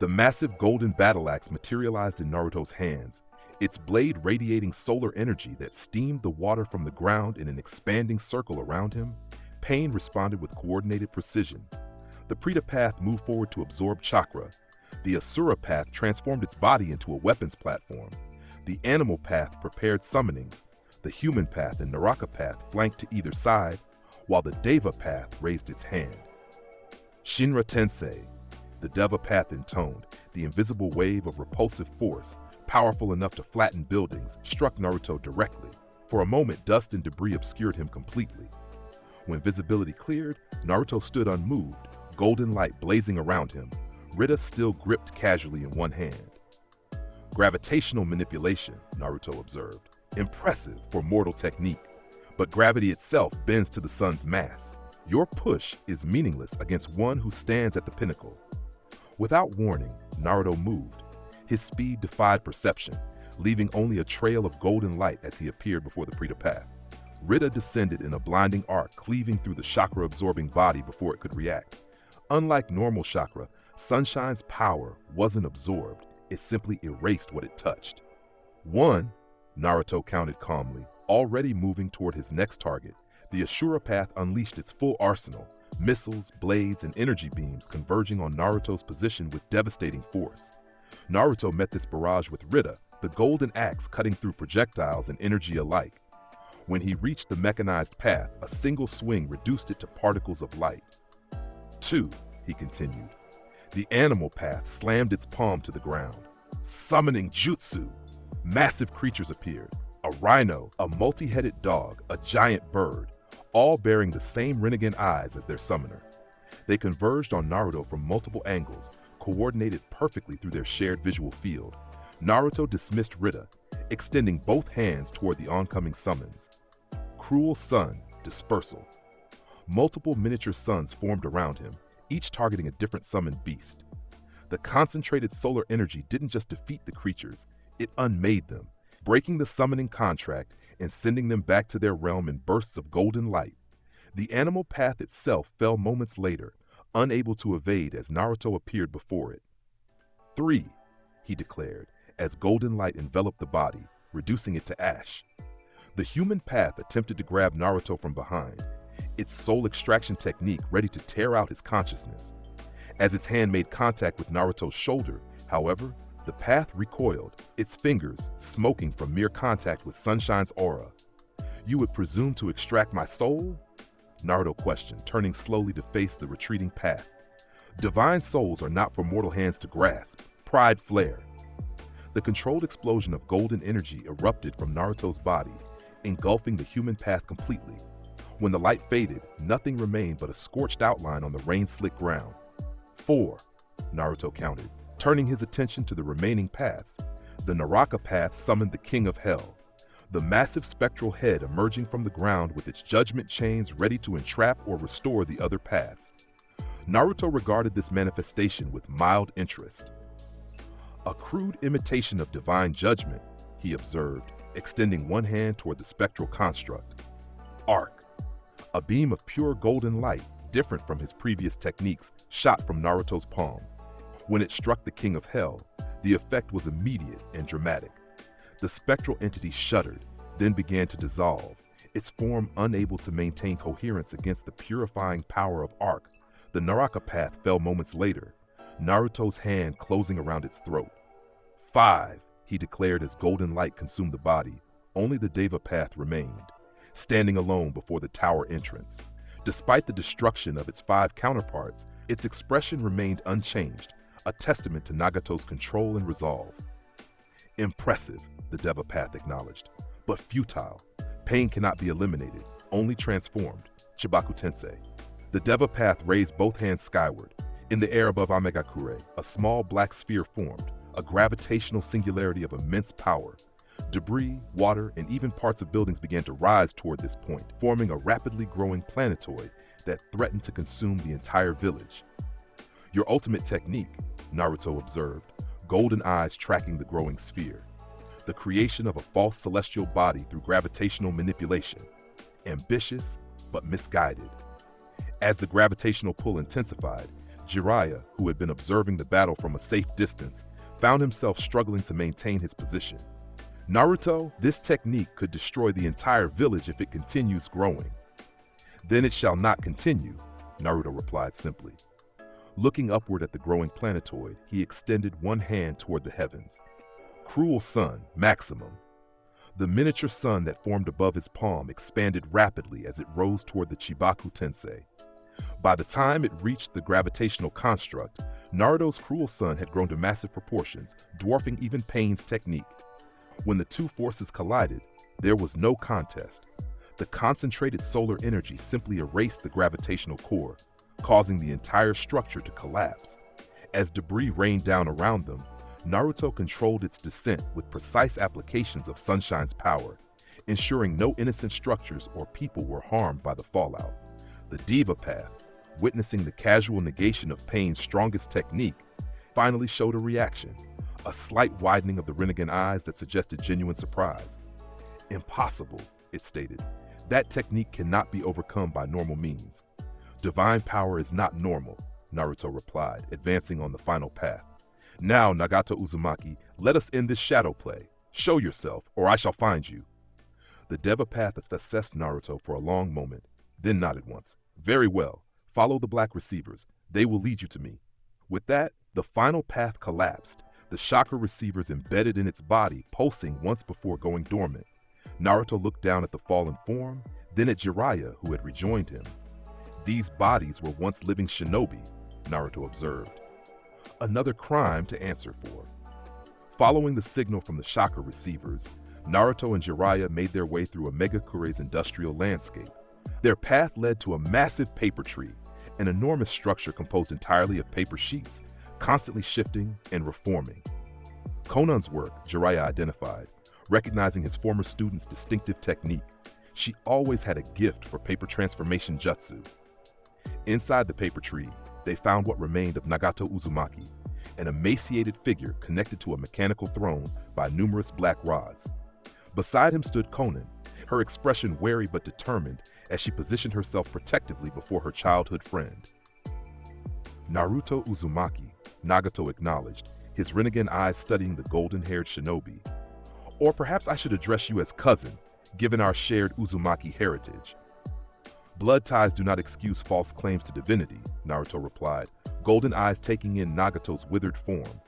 The massive golden battle axe materialized in Naruto's hands, its blade radiating solar energy that steamed the water from the ground in an expanding circle around him. Pain responded with coordinated precision. The Prita path moved forward to absorb chakra. The Asura path transformed its body into a weapons platform. The animal path prepared summonings. The human path and Naraka path flanked to either side, while the Deva path raised its hand. Shinra Tensei, the Deva path intoned, the invisible wave of repulsive force, powerful enough to flatten buildings, struck Naruto directly. For a moment, dust and debris obscured him completely. When visibility cleared, Naruto stood unmoved, golden light blazing around him, Rita still gripped casually in one hand. Gravitational manipulation, Naruto observed. Impressive for mortal technique, but gravity itself bends to the sun's mass. Your push is meaningless against one who stands at the pinnacle. Without warning, Naruto moved. His speed defied perception, leaving only a trail of golden light as he appeared before the Prita path. Rita descended in a blinding arc, cleaving through the chakra-absorbing body before it could react. Unlike normal chakra, Sunshine's power wasn't absorbed, it simply erased what it touched. 1, Naruto counted calmly, already moving toward his next target. The Ashura path unleashed its full arsenal, missiles, blades, and energy beams converging on Naruto's position with devastating force. Naruto met this barrage with Rita, the golden axe cutting through projectiles and energy alike. When he reached the mechanized path, a single swing reduced it to particles of light. 2, he continued. The animal path slammed its palm to the ground. Summoning jutsu! Massive creatures appeared. A rhino, a multi-headed dog, a giant bird, all bearing the same rinnegan eyes as their summoner. They converged on Naruto from multiple angles, coordinated perfectly through their shared visual field. Naruto dismissed Rita, extending both hands toward the oncoming summons. Cruel Sun, dispersal. Multiple miniature suns formed around him, each targeting a different summoned beast. The concentrated solar energy didn't just defeat the creatures, it unmade them, breaking the summoning contract and sending them back to their realm in bursts of golden light. The animal path itself fell moments later, unable to evade as Naruto appeared before it. 3, he declared, as golden light enveloped the body, reducing it to ash. The human path attempted to grab Naruto from behind, its soul extraction technique ready to tear out his consciousness. As its hand made contact with Naruto's shoulder, however, the path recoiled, its fingers smoking from mere contact with Sunshine's aura. You would presume to extract my soul? Naruto questioned, turning slowly to face the retreating path. Divine souls are not for mortal hands to grasp. Pride flare. The controlled explosion of golden energy erupted from Naruto's body, engulfing the human path completely. When the light faded, nothing remained but a scorched outline on the rain-slick ground. 4, Naruto counted, turning his attention to the remaining paths. The Naraka path summoned the King of Hell, the massive spectral head emerging from the ground with its judgment chains ready to entrap or restore the other paths. Naruto regarded this manifestation with mild interest. A crude imitation of divine judgment, he observed, extending one hand toward the spectral construct. Arc, a beam of pure golden light, different from his previous techniques, shot from Naruto's palm. When it struck the King of Hell, the effect was immediate and dramatic. The spectral entity shuddered, then began to dissolve, its form unable to maintain coherence against the purifying power of Arc. The Naraka path fell moments later, Naruto's hand closing around its throat. 5, he declared as golden light consumed the body. Only the Deva path remained, standing alone before the tower entrance. Despite the destruction of its 5 counterparts, its expression remained unchanged, a testament to Nagato's control and resolve. Impressive, the Deva path acknowledged, but futile. Pain cannot be eliminated, only transformed. Chibaku Tensei. The Deva path raised both hands skyward. In the air above Amegakure, a small black sphere formed, a gravitational singularity of immense power. Debris, water, and even parts of buildings began to rise toward this point, forming a rapidly growing planetoid that threatened to consume the entire village. Your ultimate technique, Naruto observed, golden eyes tracking the growing sphere. The creation of a false celestial body through gravitational manipulation. Ambitious, but misguided. As the gravitational pull intensified, Jiraiya, who had been observing the battle from a safe distance, found himself struggling to maintain his position. Naruto, this technique could destroy the entire village if it continues growing. Then it shall not continue, Naruto replied simply. Looking upward at the growing planetoid, he extended one hand toward the heavens. Cruel sun, maximum. The miniature sun that formed above his palm expanded rapidly as it rose toward the Chibaku Tensei. By the time it reached the gravitational construct, Naruto's cruel sun had grown to massive proportions, dwarfing even Pain's technique. When the two forces collided, there was no contest. The concentrated solar energy simply erased the gravitational core, causing the entire structure to collapse. As debris rained down around them, Naruto controlled its descent with precise applications of Sunshine's power, ensuring no innocent structures or people were harmed by the fallout. The Deva path, witnessing the casual negation of Pain's strongest technique, finally showed a reaction, a slight widening of the Rinnegan eyes that suggested genuine surprise. Impossible, it stated. That technique cannot be overcome by normal means. Divine power is not normal, Naruto replied, advancing on the final path. Now, Naruto Uzumaki, let us end this shadow play. Show yourself, or I shall find you. The Deva path assessed Naruto for a long moment, then nodded once. Very well. Follow the black receivers. They will lead you to me. With that, the final path collapsed, the chakra receivers embedded in its body, pulsing once before going dormant. Naruto looked down at the fallen form, then at Jiraiya, who had rejoined him. These bodies were once living shinobi, Naruto observed. Another crime to answer for. Following the signal from the chakra receivers, Naruto and Jiraiya made their way through Amegakure's industrial landscape. Their path led to a massive paper tree, an enormous structure composed entirely of paper sheets, constantly shifting and reforming. Konan's work, Jiraiya identified, recognizing his former student's distinctive technique. She always had a gift for paper transformation jutsu. Inside the paper tree, they found what remained of Naruto Uzumaki, an emaciated figure connected to a mechanical throne by numerous black rods. Beside him stood Konan, her expression wary but determined as she positioned herself protectively before her childhood friend. Naruto Uzumaki, Nagato acknowledged, his Rinnegan eyes studying the golden-haired shinobi. Or perhaps I should address you as cousin, given our shared Uzumaki heritage. Blood ties do not excuse false claims to divinity, Naruto replied, golden eyes taking in Nagato's withered form.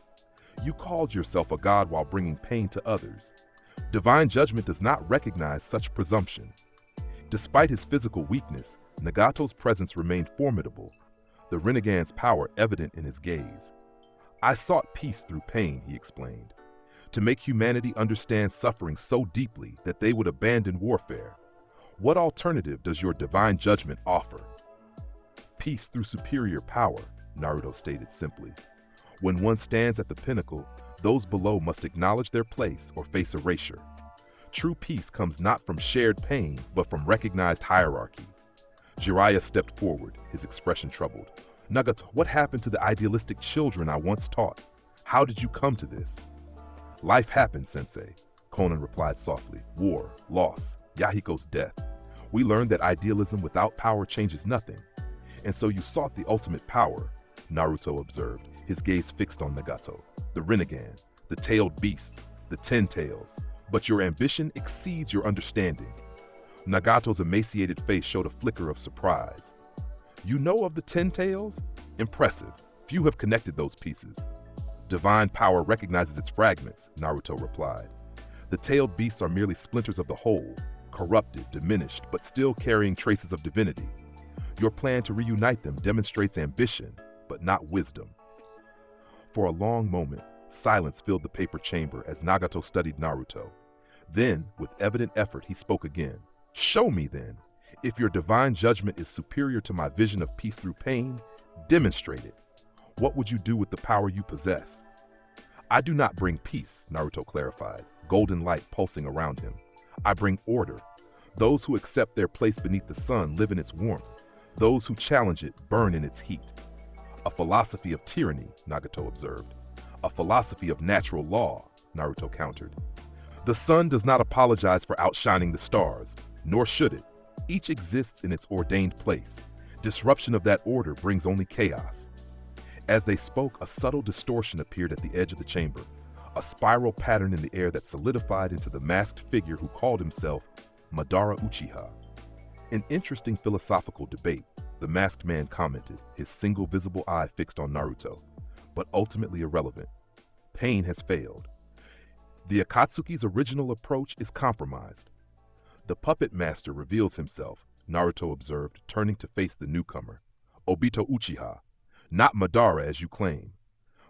You called yourself a god while bringing pain to others. Divine judgment does not recognize such presumption. Despite his physical weakness, Nagato's presence remained formidable, the Rinnegan's power evident in his gaze. I sought peace through pain, he explained. to make humanity understand suffering so deeply that they would abandon warfare. What alternative does your divine judgment offer? Peace through superior power, Naruto stated simply. When one stands at the pinnacle, those below must acknowledge their place or face erasure. True peace comes not from shared pain, but from recognized hierarchy. Jiraiya stepped forward, his expression troubled. Nagato, what happened to the idealistic children I once taught? How did you come to this? Life happened, Sensei, Konan replied softly. War, loss, Yahiko's death. We learned that idealism without power changes nothing. And so you sought the ultimate power, Naruto observed, his gaze fixed on Nagato. The Rinnegan, the tailed beasts, the 10 tails. But your ambition exceeds your understanding. Nagato's emaciated face showed a flicker of surprise. You know of the 10 tails? Impressive. Few have connected those pieces. Divine power recognizes its fragments, Naruto replied. The tailed beasts are merely splinters of the whole, corrupted, diminished, but still carrying traces of divinity. Your plan to reunite them demonstrates ambition, but not wisdom. For a long moment, silence filled the paper chamber as Nagato studied Naruto. Then, with evident effort, he spoke again. Show me then. If your divine judgment is superior to my vision of peace through pain, demonstrate it. What would you do with the power you possess? I do not bring peace, Naruto clarified, golden light pulsing around him. I bring order. Those who accept their place beneath the sun live in its warmth. Those who challenge it burn in its heat. A philosophy of tyranny, Nagato observed. A philosophy of natural law, Naruto countered. The sun does not apologize for outshining the stars, nor should it. Each exists in its ordained place. Disruption of that order brings only chaos. As they spoke, a subtle distortion appeared at the edge of the chamber, a spiral pattern in the air that solidified into the masked figure who called himself Madara Uchiha. An interesting philosophical debate, the masked man commented, his single visible eye fixed on Naruto, but ultimately irrelevant. Pain has failed. The Akatsuki's original approach is compromised. The puppet master reveals himself, Naruto observed, turning to face the newcomer. Obito Uchiha, not Madara as you claim.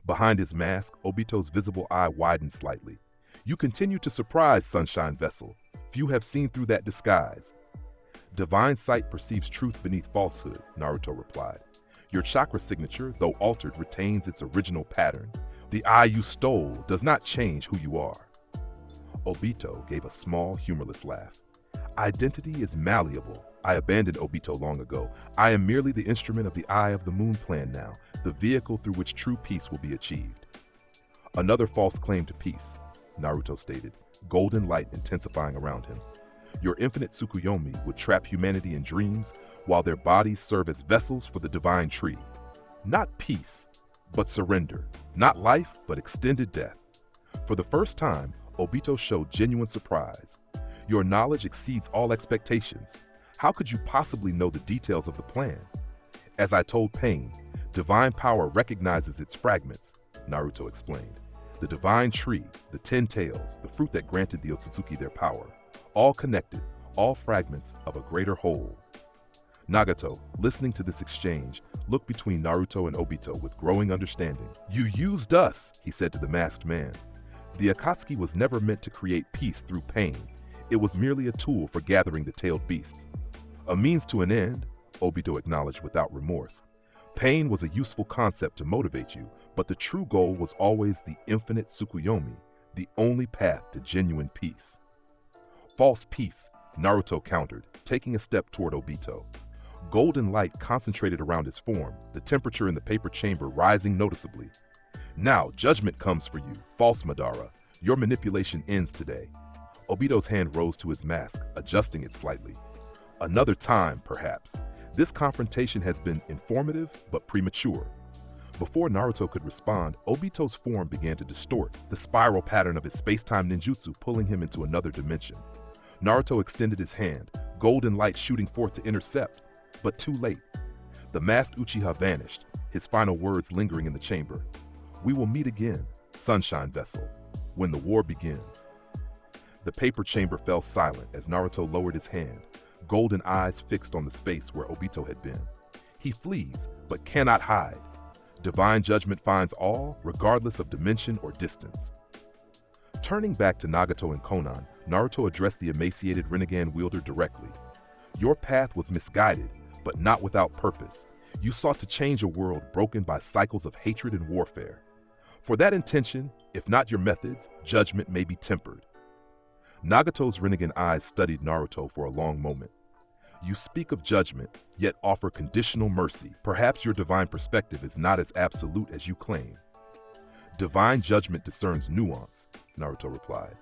Behind his mask, Obito's visible eye widened slightly. You continue to surprise, Sunshine Vessel. Few have seen through that disguise. Divine sight perceives truth beneath falsehood, Naruto replied. Your chakra signature, though altered, retains its original pattern. The eye you stole does not change who you are. Obito gave a small, humorless laugh. Identity is malleable. I abandoned Obito long ago. I am merely the instrument of the Eye of the Moon plan now, the vehicle through which true peace will be achieved. Another false claim to peace, Naruto stated, golden light intensifying around him. Your infinite Tsukuyomi would trap humanity in dreams while their bodies serve as vessels for the divine tree. Not peace, but surrender. Not life, but extended death. For the first time, Obito showed genuine surprise. Your knowledge exceeds all expectations. How could you possibly know the details of the plan? As I told Pain, divine power recognizes its fragments, Naruto explained. The divine tree, the 10 tails, the fruit that granted the Otsutsuki their power, all connected, all fragments of a greater whole. Nagato, listening to this exchange, looked between Naruto and Obito with growing understanding. You used us, he said to the masked man. The Akatsuki was never meant to create peace through pain. It was merely a tool for gathering the tailed beasts. A means to an end, Obito acknowledged without remorse. Pain was a useful concept to motivate you, but the true goal was always the infinite Tsukuyomi, the only path to genuine peace. False peace, Naruto countered, taking a step toward Obito. Golden light concentrated around his form, the temperature in the paper chamber rising noticeably. Now, judgment comes for you, false Madara. Your manipulation ends today. Obito's hand rose to his mask, adjusting it slightly. Another time, perhaps. This confrontation has been informative, but premature. Before Naruto could respond, Obito's form began to distort, the spiral pattern of his space-time ninjutsu pulling him into another dimension. Naruto extended his hand, golden light shooting forth to intercept, but too late. The masked Uchiha vanished, his final words lingering in the chamber. We will meet again, Sunshine Vessel, when the war begins. The paper chamber fell silent as Naruto lowered his hand, golden eyes fixed on the space where Obito had been. He flees, but cannot hide. Divine judgment finds all, regardless of dimension or distance. Returning back to Nagato and Konan, Naruto addressed the emaciated Rinnegan wielder directly. Your path was misguided, but not without purpose. You sought to change a world broken by cycles of hatred and warfare. For that intention, if not your methods, judgment may be tempered. Nagato's Rinnegan eyes studied Naruto for a long moment. You speak of judgment, yet offer conditional mercy. Perhaps your divine perspective is not as absolute as you claim. Divine judgment discerns nuance, Naruto replied.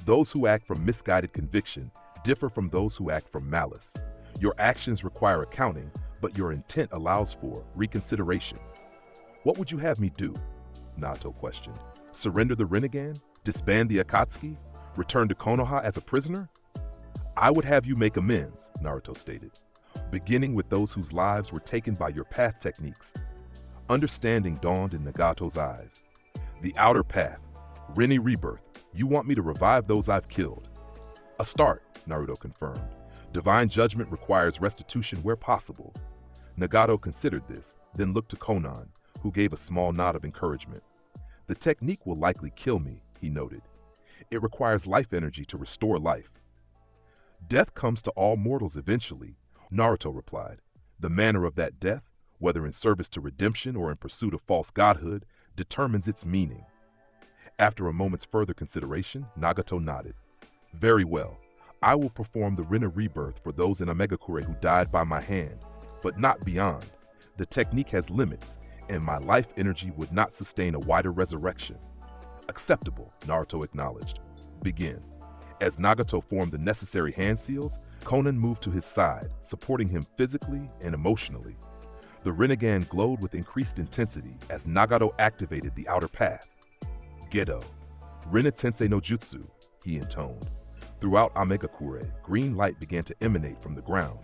Those who act from misguided conviction differ from those who act from malice. Your actions require accounting, but your intent allows for reconsideration. What would you have me do? Naruto questioned. Surrender the Rinnegan? Disband the Akatsuki? Return to Konoha as a prisoner? I would have you make amends, Naruto stated, beginning with those whose lives were taken by your path techniques. Understanding dawned in Nagato's eyes. The outer path, Rinne rebirth. You want me to revive those I've killed? A start, Naruto confirmed. Divine judgment requires restitution where possible. Nagato considered this, then looked to Konan, who gave a small nod of encouragement. The technique will likely kill me, he noted. It requires life energy to restore life. Death comes to all mortals eventually, Naruto replied. The manner of that death, whether in service to redemption or in pursuit of false godhood, determines its meaning. After a moment's further consideration, Nagato nodded. Very well. I will perform the Rinne rebirth for those in Omegakure who died by my hand, but not beyond. The technique has limits, and my life energy would not sustain a wider resurrection. Acceptable, Naruto acknowledged. Begin. As Nagato formed the necessary hand seals, Konan moved to his side, supporting him physically and emotionally. The Rinnegan glowed with increased intensity as Nagato activated the outer path. Gedo, Rinne Tensei no Jutsu, he intoned. Throughout Omegakure, green light began to emanate from the ground.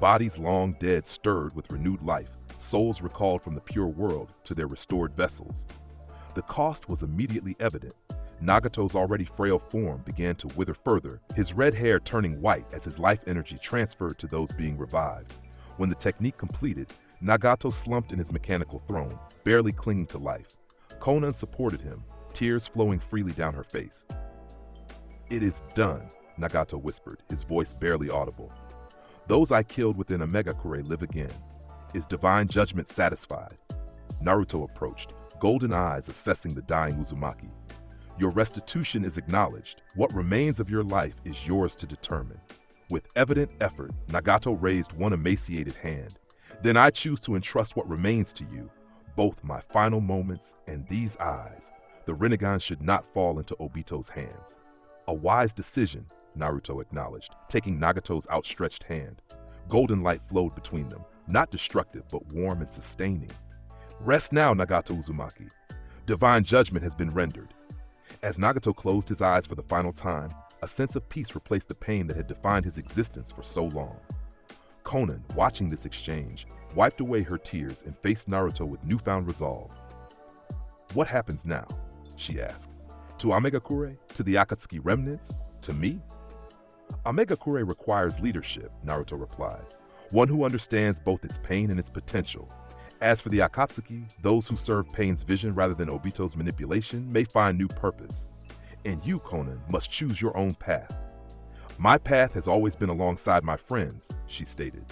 Bodies long dead stirred with renewed life, souls recalled from the pure world to their restored vessels. The cost was immediately evident. Nagato's already frail form began to wither further, his red hair turning white as his life energy transferred to those being revived. When the technique completed, Nagato slumped in his mechanical throne, barely clinging to life. Konan supported him, tears flowing freely down her face. It is done, Nagato whispered, his voice barely audible. Those I killed within Omegakure live again. Is divine judgment satisfied? Naruto approached, golden eyes assessing the dying Uzumaki. Your restitution is acknowledged. What remains of your life is yours to determine. With evident effort, Nagato raised one emaciated hand. Then I choose to entrust what remains to you, both my final moments and these eyes. The Rinnegan should not fall into Obito's hands. A wise decision, Naruto acknowledged, taking Nagato's outstretched hand. Golden light flowed between them, not destructive but warm and sustaining. Rest now, Nagato Uzumaki. Divine judgment has been rendered. As Nagato closed his eyes for the final time, a sense of peace replaced the pain that had defined his existence for so long. Konan, watching this exchange, wiped away her tears and faced Naruto with newfound resolve. What happens now? She asked. To Omegakure? To the Akatsuki remnants? To me? Omegakure requires leadership, Naruto replied. One who understands both its pain and its potential. As for the Akatsuki, those who serve pain's vision rather than Obito's manipulation may find new purpose. And you, Konan, must choose your own path. My path has always been alongside my friends, she stated.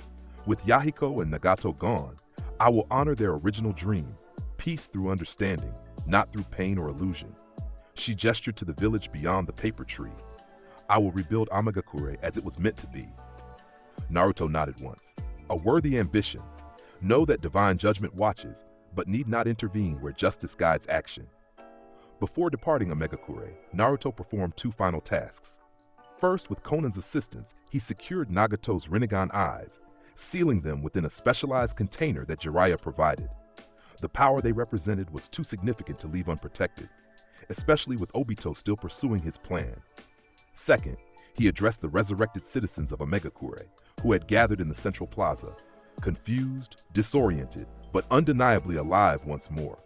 With Yahiko and Nagato gone, I will honor their original dream, peace through understanding, not through pain or illusion. She gestured to the village beyond the paper tree. I will rebuild Omegakure as it was meant to be. Naruto nodded once. A worthy ambition. Know that divine judgment watches, but need not intervene where justice guides action. Before departing Omegakure, Naruto performed two final tasks. First, with Konan's assistance, he secured Nagato's Rinnegan eyes, sealing them within a specialized container that Jiraiya provided. The power they represented was too significant to leave unprotected, especially with Obito still pursuing his plan. Second, he addressed the resurrected citizens of Omegakure, who had gathered in the central plaza, confused, disoriented, but undeniably alive once more.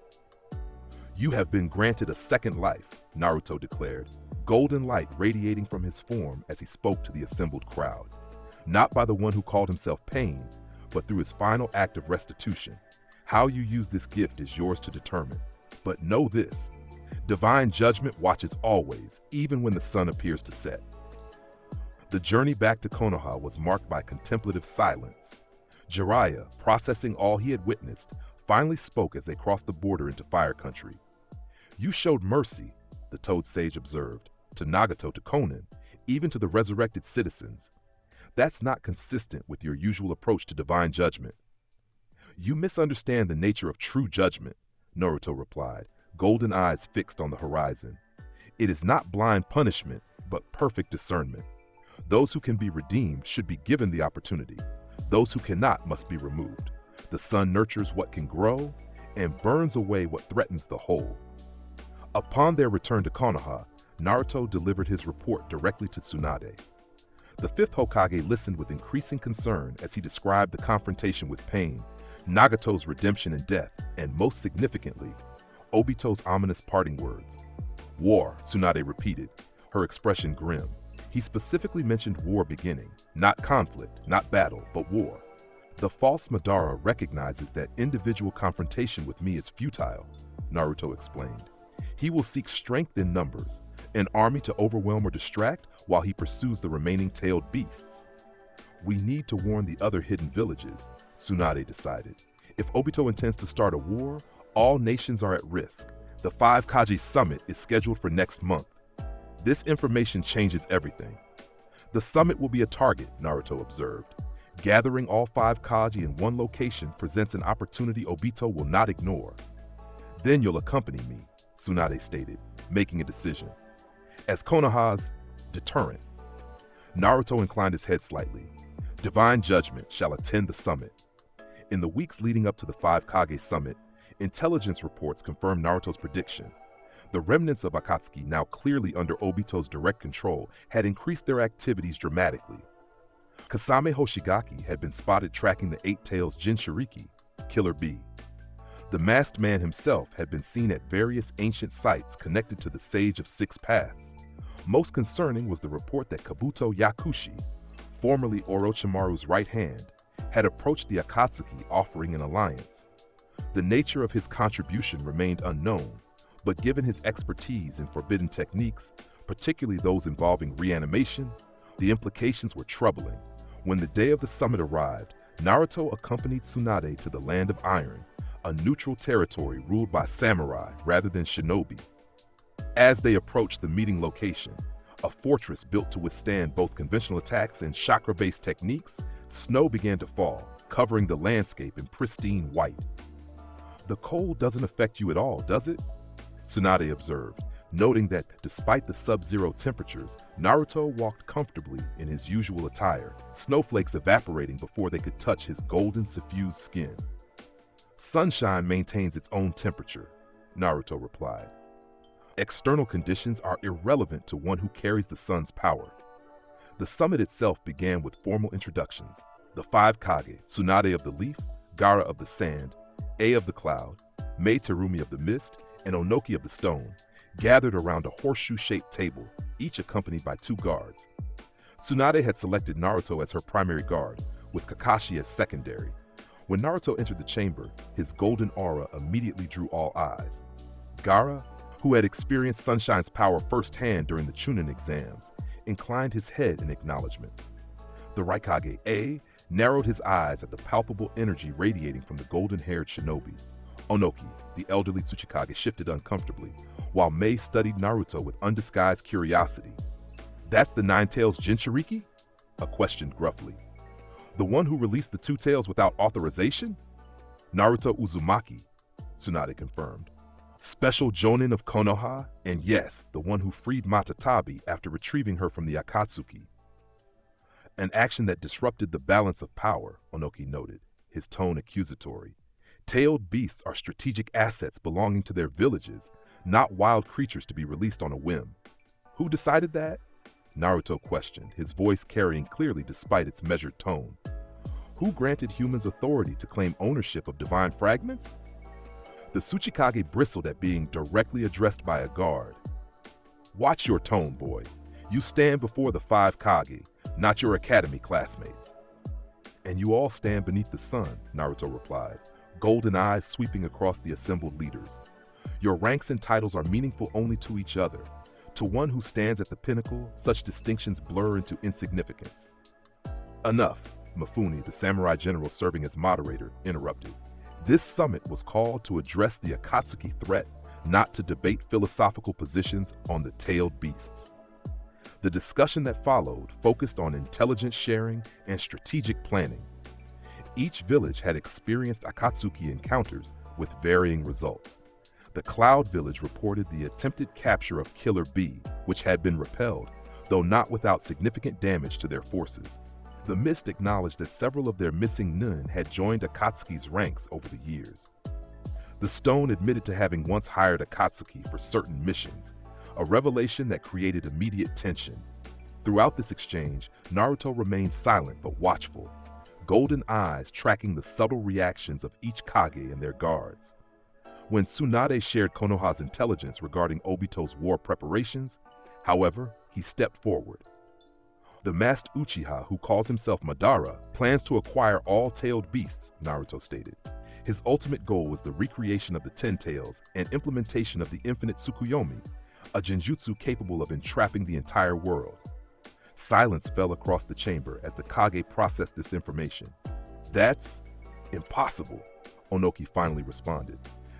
You have been granted a second life, Naruto declared, golden light radiating from his form as he spoke to the assembled crowd. Not by the one who called himself Pain, but through his final act of restitution. How you use this gift is yours to determine. But know this, Divine judgment watches always, even when the sun appears to set. The journey back to Konoha was marked by contemplative silence. Jiraiya, processing all he had witnessed, finally spoke as they crossed the border into Fire Country. "You showed mercy," the Toad Sage observed, to Nagato, to Konan, even to the resurrected citizens. "That's not consistent with your usual approach to divine judgment." "You misunderstand the nature of true judgment," Naruto replied, golden eyes fixed on the horizon. "It is not blind punishment, but perfect discernment. Those who can be redeemed should be given the opportunity. Those who cannot must be removed. The sun nurtures what can grow and burns away what threatens the whole." Upon their return to Konoha, Naruto delivered his report directly to Tsunade. The fifth Hokage listened with increasing concern as he described the confrontation with pain, Nagato's redemption and death, and most significantly, Obito's ominous parting words. "War," Tsunade repeated, her expression grim. He specifically mentioned war beginning, not conflict, not battle, but war. "The false Madara recognizes that individual confrontation with me is futile," Naruto explained. "He will seek strength in numbers, an army to overwhelm or distract while he pursues the remaining tailed beasts." "We need to warn the other hidden villages," Tsunade decided. "If Obito intends to start a war, all nations are at risk. The 5 Kage summit is scheduled for next month. This information changes everything." "The summit will be a target," Naruto observed. "Gathering all 5 Kage in one location presents an opportunity Obito will not ignore." "Then you'll accompany me," Tsunade stated, making a decision. "As Konoha's deterrent." Naruto inclined his head slightly. "Divine judgment shall attend the summit." In the weeks leading up to the 5 Kage summit, intelligence reports confirmed Naruto's prediction. The remnants of Akatsuki, now clearly under Obito's direct control, had increased their activities dramatically. Kasame Hoshigaki had been spotted tracking the 8 Tails Jinchuriki, Killer Bee. The masked man himself had been seen at various ancient sites connected to the Sage of 6 Paths. Most concerning was the report that Kabuto Yakushi, formerly Orochimaru's right hand, had approached the Akatsuki offering an alliance. The nature of his contribution remained unknown, but given his expertise in forbidden techniques, particularly those involving reanimation, the implications were troubling. When the day of the summit arrived, Naruto accompanied Tsunade to the Land of Iron, a neutral territory ruled by samurai rather than shinobi. As they approached the meeting location, a fortress built to withstand both conventional attacks and chakra-based techniques, snow began to fall, covering the landscape in pristine white. "The cold doesn't affect you at all, does it?" Tsunade observed, noting that despite the sub-zero temperatures, Naruto walked comfortably in his usual attire, snowflakes evaporating before they could touch his golden suffused skin. "Sunshine maintains its own temperature," Naruto replied. "External conditions are irrelevant to one who carries the sun's power." The summit itself began with formal introductions. The 5 Kage, Tsunade of the Leaf, Gaara of the Sand, A of the Cloud, Mei Terumi of the Mist, and Onoki of the Stone, gathered around a horseshoe-shaped table, each accompanied by 2 guards. Tsunade had selected Naruto as her primary guard, with Kakashi as secondary. When Naruto entered the chamber, his golden aura immediately drew all eyes. Gaara, who had experienced Sunshine's power firsthand during the Chunin exams, inclined his head in acknowledgement. The Raikage A narrowed his eyes at the palpable energy radiating from the golden-haired shinobi. Onoki, the elderly Tsuchikage, shifted uncomfortably, while Mei studied Naruto with undisguised curiosity. "That's the 9 Tails Jinchuriki?" A questioned gruffly. "The one who released the 2 tails without authorization?" "Naruto Uzumaki," Tsunade confirmed. "Special Jonin of Konoha, and yes, the one who freed Matatabi after retrieving her from the Akatsuki." "An action that disrupted the balance of power," Onoki noted, his tone accusatory. "Tailed beasts are strategic assets belonging to their villages, not wild creatures to be released on a whim." "Who decided that?" Naruto questioned, his voice carrying clearly despite its measured tone. "Who granted humans authority to claim ownership of divine fragments?" The Tsuchikage bristled at being directly addressed by a guard. "Watch your tone, boy. You stand before the 5 Kage, not your academy classmates." "And you all stand beneath the sun," Naruto replied, golden eyes sweeping across the assembled leaders. Your ranks and titles are meaningful only to each other. To one who stands at the pinnacle, such distinctions blur into insignificance. Enough, Mifune, the samurai general serving as moderator, interrupted. This summit was called to address the Akatsuki threat, not to debate philosophical positions on the tailed beasts. The discussion that followed focused on intelligence sharing and strategic planning. Each village had experienced Akatsuki encounters with varying results. The Cloud Village reported the attempted capture of Killer B, which had been repelled, though not without significant damage to their forces. The Mist acknowledged that several of their missing Nun had joined Akatsuki's ranks over the years. The Stone admitted to having once hired Akatsuki for certain missions, a revelation that created immediate tension. Throughout this exchange, Naruto remained silent but watchful, golden eyes tracking the subtle reactions of each Kage and their guards. When Tsunade shared Konoha's intelligence regarding Obito's war preparations, however, he stepped forward. The masked Uchiha, who calls himself Madara, plans to acquire all tailed beasts, Naruto stated. His ultimate goal was the recreation of the Ten Tails and implementation of the infinite Tsukuyomi, a genjutsu capable of entrapping the entire world. Silence fell across the chamber as the Kage processed this information. That's impossible, Onoki finally responded.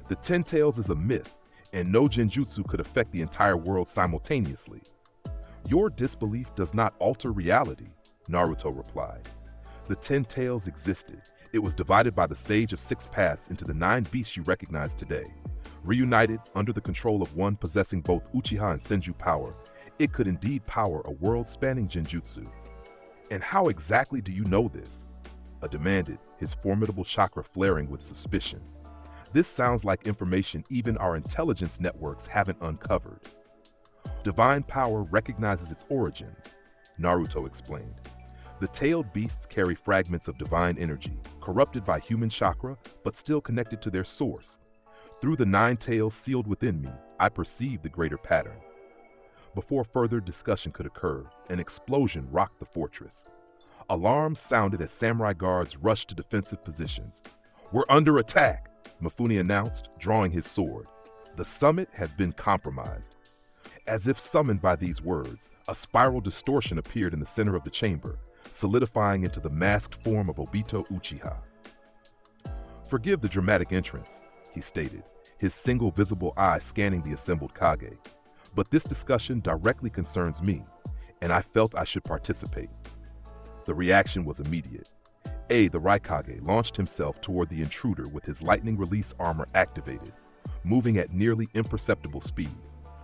The Ten Tails is a myth, and no genjutsu could affect the entire world simultaneously. Your disbelief does not alter reality, Naruto replied. The Ten Tails existed. It was divided by the Sage of Six Paths into the 9 beasts you recognize today. Reunited under the control of one possessing both Uchiha and Senju power, it could indeed power a world-spanning genjutsu. And how exactly do you know this? Demanded, his formidable chakra flaring with suspicion. This sounds like information even our intelligence networks haven't uncovered. Divine power recognizes its origins, Naruto explained. The tailed beasts carry fragments of divine energy, corrupted by human chakra, but still connected to their source. Through the 9 tails sealed within me, I perceive the greater pattern. Before further discussion could occur, an explosion rocked the fortress. Alarms sounded as samurai guards rushed to defensive positions. "We're under attack," Mifune announced, drawing his sword. "The summit has been compromised." As if summoned by these words, a spiral distortion appeared in the center of the chamber, solidifying into the masked form of Obito Uchiha. "Forgive the dramatic entrance," he stated, his single visible eye scanning the assembled Kage. "But this discussion directly concerns me, and I felt I should participate." The reaction was immediate. The Raikage launched himself toward the intruder with his lightning release armor activated, moving at nearly imperceptible speed.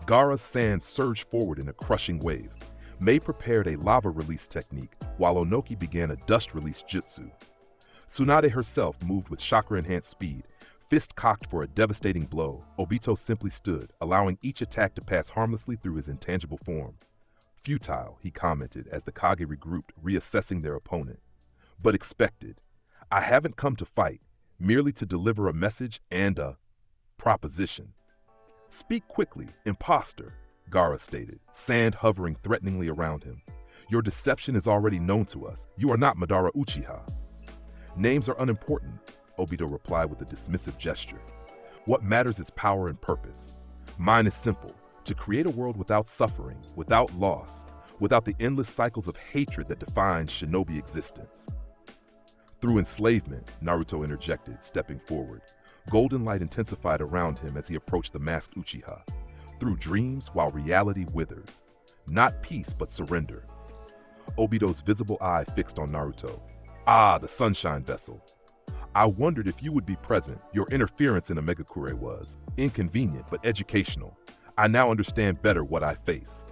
Gaara's sand surged forward in a crushing wave. Mei prepared a lava release technique, while Onoki began a dust release jutsu. Tsunade herself moved with chakra-enhanced speed, fist cocked for a devastating blow. Obito simply stood, allowing each attack to pass harmlessly through his intangible form. "Futile," he commented as the Kage regrouped, reassessing their opponent. "But expected. I haven't come to fight, merely to deliver a message and a proposition." "Speak quickly, imposter," Gaara stated, sand hovering threateningly around him. "Your deception is already known to us. You are not Madara Uchiha." "Names are unimportant," Obito replied with a dismissive gesture. "What matters is power and purpose. Mine is simple, to create a world without suffering, without loss, without the endless cycles of hatred that define shinobi existence." "Through enslavement," Naruto interjected, stepping forward. Golden light intensified around him as he approached the masked Uchiha. "Through dreams while reality withers. Not peace, but surrender." Obito's visible eye fixed on Naruto. "Ah, the sunshine vessel. I wondered if you would be present. Your interference in Omegakure was inconvenient, but educational. I now understand better what I face."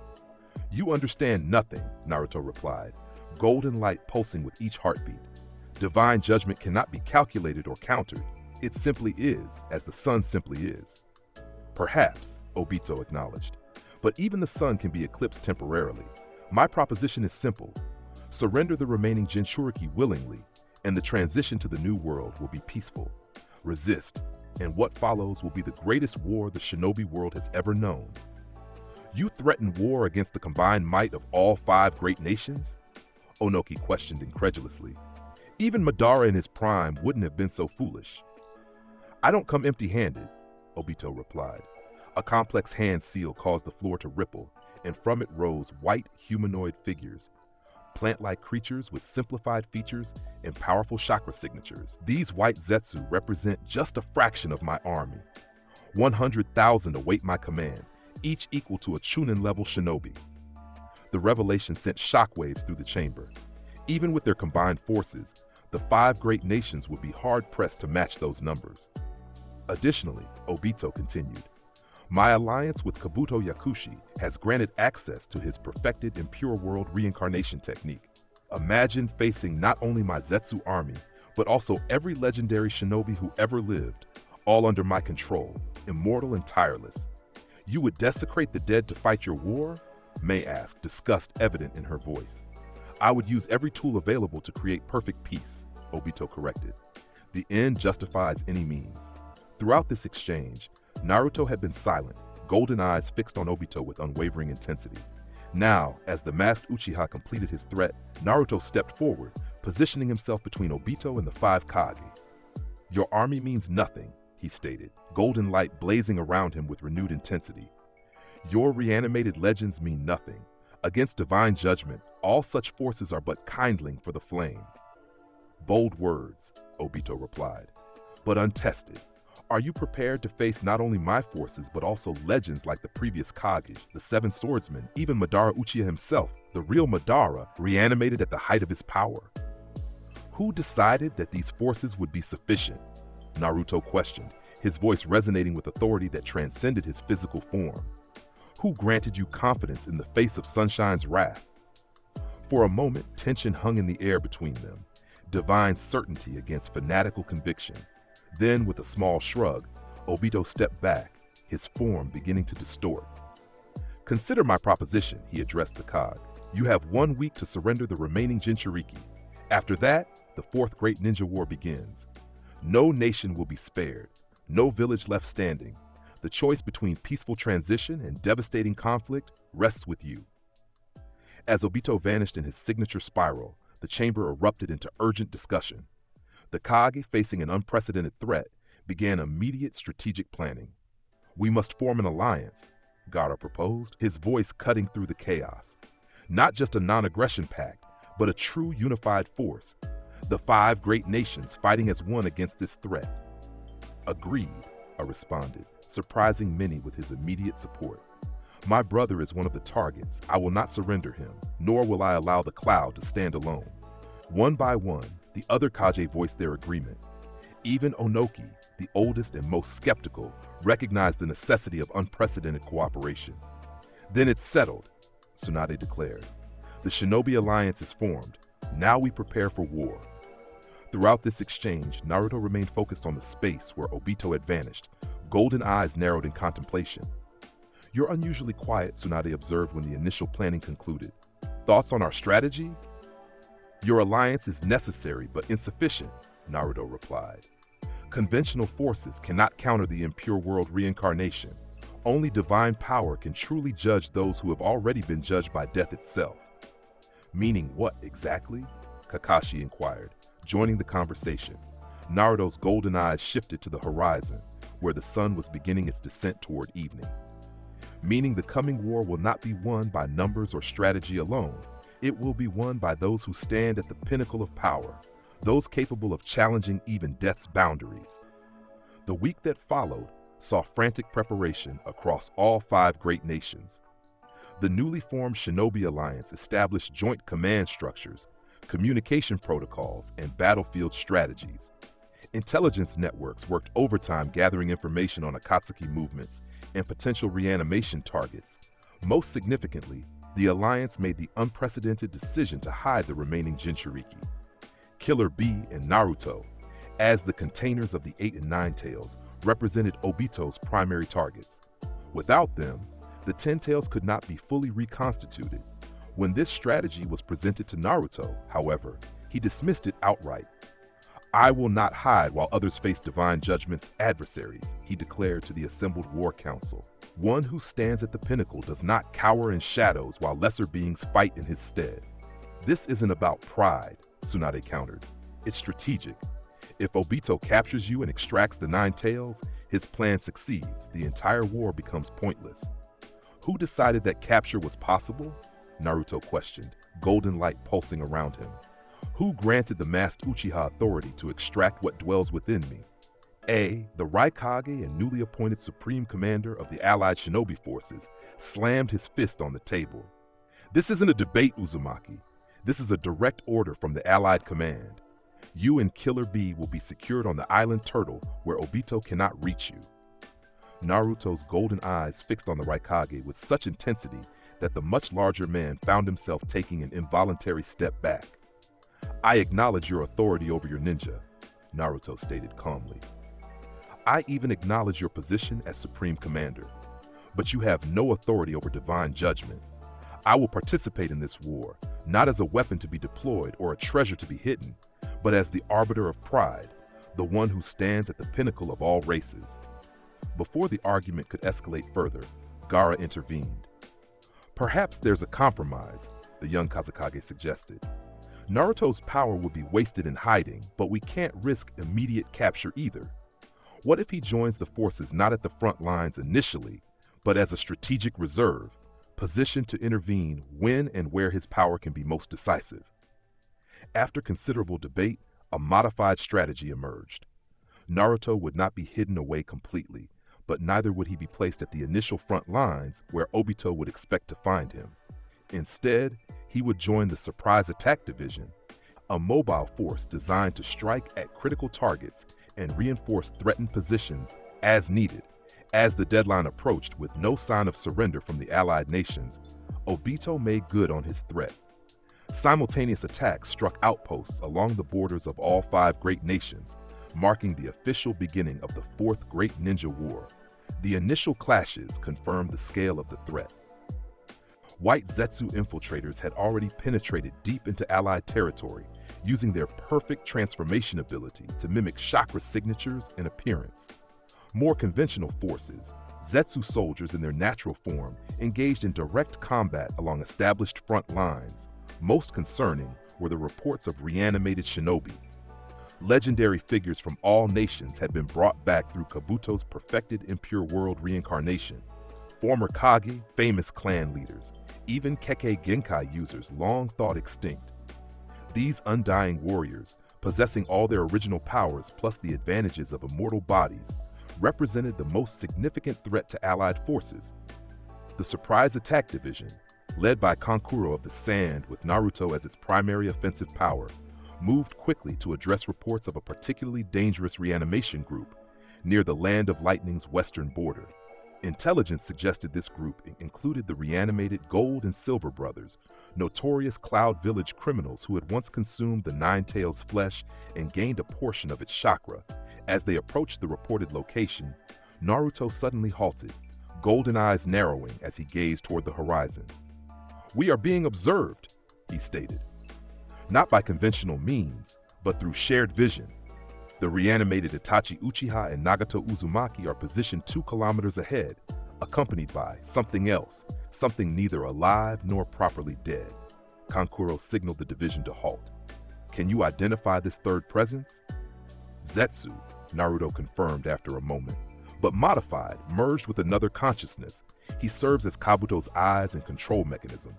"You understand nothing," Naruto replied, golden light pulsing with each heartbeat. "Divine judgment cannot be calculated or countered. It simply is, as the sun simply is." "Perhaps," Obito acknowledged, "but even the sun can be eclipsed temporarily. My proposition is simple. Surrender the remaining Jinchuriki willingly, and the transition to the new world will be peaceful. Resist, and what follows will be the greatest war the shinobi world has ever known." "You threaten war against the combined might of all 5 great nations?" Onoki questioned incredulously. "Even Madara in his prime wouldn't have been so foolish." "I don't come empty-handed," Obito replied. A complex hand seal caused the floor to ripple, and from it rose white humanoid figures, plant-like creatures with simplified features and powerful chakra signatures. These white Zetsu represent just a fraction of my army. 100,000 await my command, each equal to a Chunin-level shinobi. The revelation sent shockwaves through the chamber. Even with their combined forces, the 5 great nations would be hard-pressed to match those numbers. Additionally, Obito continued, my alliance with Kabuto Yakushi has granted access to his perfected Impure World reincarnation technique. Imagine facing not only my Zetsu army, but also every legendary shinobi who ever lived, all under my control, immortal and tireless. You would desecrate the dead to fight your war? Mei asked, disgust evident in her voice. I would use every tool available to create perfect peace, Obito corrected. The end justifies any means. Throughout this exchange, Naruto had been silent, golden eyes fixed on Obito with unwavering intensity. Now, as the masked Uchiha completed his threat, Naruto stepped forward, positioning himself between Obito and the 5 Kage. Your army means nothing, he stated, golden light blazing around him with renewed intensity. Your reanimated legends mean nothing. Against divine judgment, all such forces are but kindling for the flame. Bold words, Obito replied, but untested. Are you prepared to face not only my forces, but also legends like the previous Kage, the 7 swordsmen, even Madara Uchiha himself, the real Madara, reanimated at the height of his power? Who decided that these forces would be sufficient? Naruto questioned, his voice resonating with authority that transcended his physical form. Who granted you confidence in the face of Sunshine's wrath? For a moment, tension hung in the air between them, divine certainty against fanatical conviction. Then, with a small shrug, Obito stepped back, his form beginning to distort. Consider my proposition, he addressed the Kage. You have 1 week to surrender the remaining Jinchuriki. After that, the 4th Great Ninja War begins. No nation will be spared, no village left standing. The choice between peaceful transition and devastating conflict rests with you. As Obito vanished in his signature spiral, the chamber erupted into urgent discussion. The Kage, facing an unprecedented threat, began immediate strategic planning. We must form an alliance, Gaara proposed, his voice cutting through the chaos. Not just a non-aggression pact, but a true unified force. The 5 great nations fighting as one against this threat. Agreed, I responded, surprising many with his immediate support. My brother is one of the targets. I will not surrender him, nor will I allow the cloud to stand alone. One by one, the other Kage voiced their agreement. Even Onoki, the oldest and most skeptical, recognized the necessity of unprecedented cooperation. Then it's settled, Tsunade declared. The Shinobi Alliance is formed. Now we prepare for war. Throughout this exchange, Naruto remained focused on the space where Obito had vanished, golden eyes narrowed in contemplation. You're unusually quiet, Tsunade observed when the initial planning concluded. Thoughts on our strategy? Your alliance is necessary but insufficient, Naruto replied. Conventional forces cannot counter the Impure World reincarnation. Only divine power can truly judge those who have already been judged by death itself. Meaning what exactly? Kakashi inquired, joining the conversation. Naruto's golden eyes shifted to the horizon, where the sun was beginning its descent toward evening. Meaning the coming war will not be won by numbers or strategy alone. It will be won by those who stand at the pinnacle of power, those capable of challenging even death's boundaries. The week that followed saw frantic preparation across all 5 great nations. The newly formed Shinobi Alliance established joint command structures, communication protocols, and battlefield strategies. Intelligence networks worked overtime gathering information on Akatsuki movements and potential reanimation targets. Most significantly, the Alliance made the unprecedented decision to hide the remaining Jinchuriki, Killer Bee and Naruto, as the containers of the 8 and 9 tails, represented Obito's primary targets. Without them, the 10 tails could not be fully reconstituted. When this strategy was presented to Naruto, however, he dismissed it outright. I will not hide while others face divine judgment's adversaries, he declared to the assembled war council. One who stands at the pinnacle does not cower in shadows while lesser beings fight in his stead. This isn't about pride, Tsunade countered. It's strategic. If Obito captures you and extracts the 9 tails, His plan succeeds. The entire war becomes pointless. Who decided that capture was possible? Naruto questioned, golden light pulsing around him. Who granted the masked Uchiha authority to extract what dwells within me? A. The Raikage and newly appointed Supreme Commander of the Allied Shinobi Forces slammed his fist on the table. This isn't a debate, Uzumaki. This is a direct order from the Allied Command. You and Killer Bee will be secured on the island Turtle where Obito cannot reach you. Naruto's golden eyes fixed on the Raikage with such intensity that the much larger man found himself taking an involuntary step back. I acknowledge your authority over your ninja, Naruto stated calmly. I even acknowledge your position as Supreme Commander, but you have no authority over divine judgment. I will participate in this war, not as a weapon to be deployed or a treasure to be hidden, but as the arbiter of pride, the one who stands at the pinnacle of all races. Before the argument could escalate further, Gaara intervened. Perhaps there's a compromise, the young Kazekage suggested. Naruto's power would be wasted in hiding, but we can't risk immediate capture either. What if he joins the forces not at the front lines initially, but as a strategic reserve, positioned to intervene when and where his power can be most decisive? After considerable debate, a modified strategy emerged. Naruto would not be hidden away completely, but neither would he be placed at the initial front lines where Obito would expect to find him. Instead, he would join the Surprise Attack Division, a mobile force designed to strike at critical targets and reinforce threatened positions as needed. As the deadline approached with no sign of surrender from the allied nations, Obito made good on his threat. Simultaneous attacks struck outposts along the borders of all 5 great nations, marking the official beginning of the 4th Great Ninja War. The initial clashes confirmed the scale of the threat. White Zetsu infiltrators had already penetrated deep into Allied territory, using their perfect transformation ability to mimic chakra signatures and appearance. More conventional forces, Zetsu soldiers in their natural form, engaged in direct combat along established front lines. Most concerning were the reports of reanimated shinobi. Legendary figures from all nations had been brought back through Kabuto's perfected Impure World reincarnation. Former Kage, famous clan leaders, even Kekkei Genkai users long thought extinct. These undying warriors, possessing all their original powers plus the advantages of immortal bodies, represented the most significant threat to Allied forces. The Surprise Attack Division, led by Kankuro of the Sand with Naruto as its primary offensive power, moved quickly to address reports of a particularly dangerous reanimation group near the Land of Lightning's western border. Intelligence suggested this group included the reanimated Gold and Silver Brothers, notorious Cloud Village criminals who had once consumed the Nine-Tails' flesh and gained a portion of its chakra. As they approached the reported location, Naruto suddenly halted, golden eyes narrowing as he gazed toward the horizon. "We are being observed," he stated. Not by conventional means, but through shared vision. The reanimated Itachi Uchiha and Nagato Uzumaki are positioned 2 kilometers ahead, accompanied by something else, something neither alive nor properly dead. Kankuro signaled the division to halt. "Can you identify this third presence?" "Zetsu," Naruto confirmed after a moment, but modified, merged with another consciousness. He serves as Kabuto's eyes and control mechanism.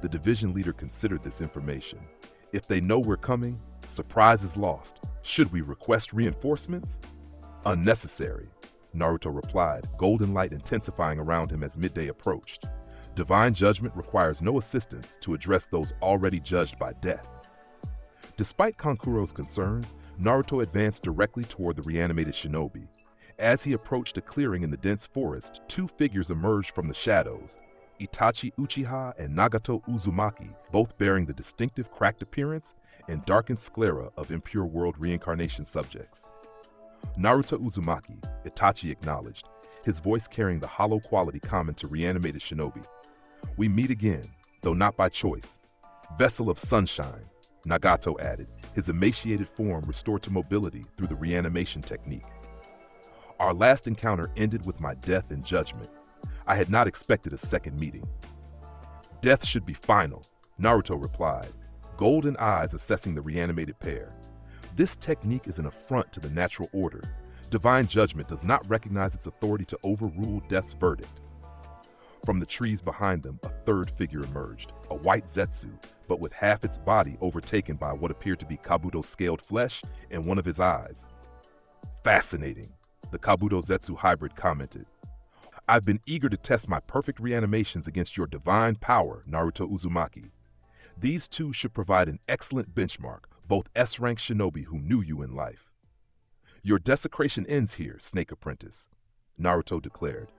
The division leader considered this information. "If they know we're coming, surprise is lost. Should we request reinforcements?" "Unnecessary," Naruto replied, golden light intensifying around him as midday approached. "Divine judgment requires no assistance to address those already judged by death." Despite Kankuro's concerns, Naruto advanced directly toward the reanimated shinobi. As he approached a clearing in the dense forest, 2 figures emerged from the shadows. Itachi Uchiha and Nagato Uzumaki, both bearing the distinctive cracked appearance and darkened sclera of Impure World reincarnation subjects. "Naruto Uzumaki," Itachi acknowledged, his voice carrying the hollow quality common to reanimated shinobi. "We meet again, though not by choice." "Vessel of Sunshine," Nagato added, his emaciated form restored to mobility through the reanimation technique. "Our last encounter ended with my death and judgment. I had not expected a second meeting." "Death should be final," Naruto replied, golden eyes assessing the reanimated pair. "This technique is an affront to the natural order. Divine judgment does not recognize its authority to overrule death's verdict. From the trees behind them, a third figure emerged, a white Zetsu, but with half its body overtaken by what appeared to be Kabuto's scaled flesh and one of his eyes. Fascinating, the Kabuto Zetsu hybrid commented. I've been eager to test my perfect reanimations against your divine power, Naruto Uzumaki. These two should provide an excellent benchmark, both S-rank shinobi who knew you in life. Your desecration ends here, Snake Apprentice, Naruto declared,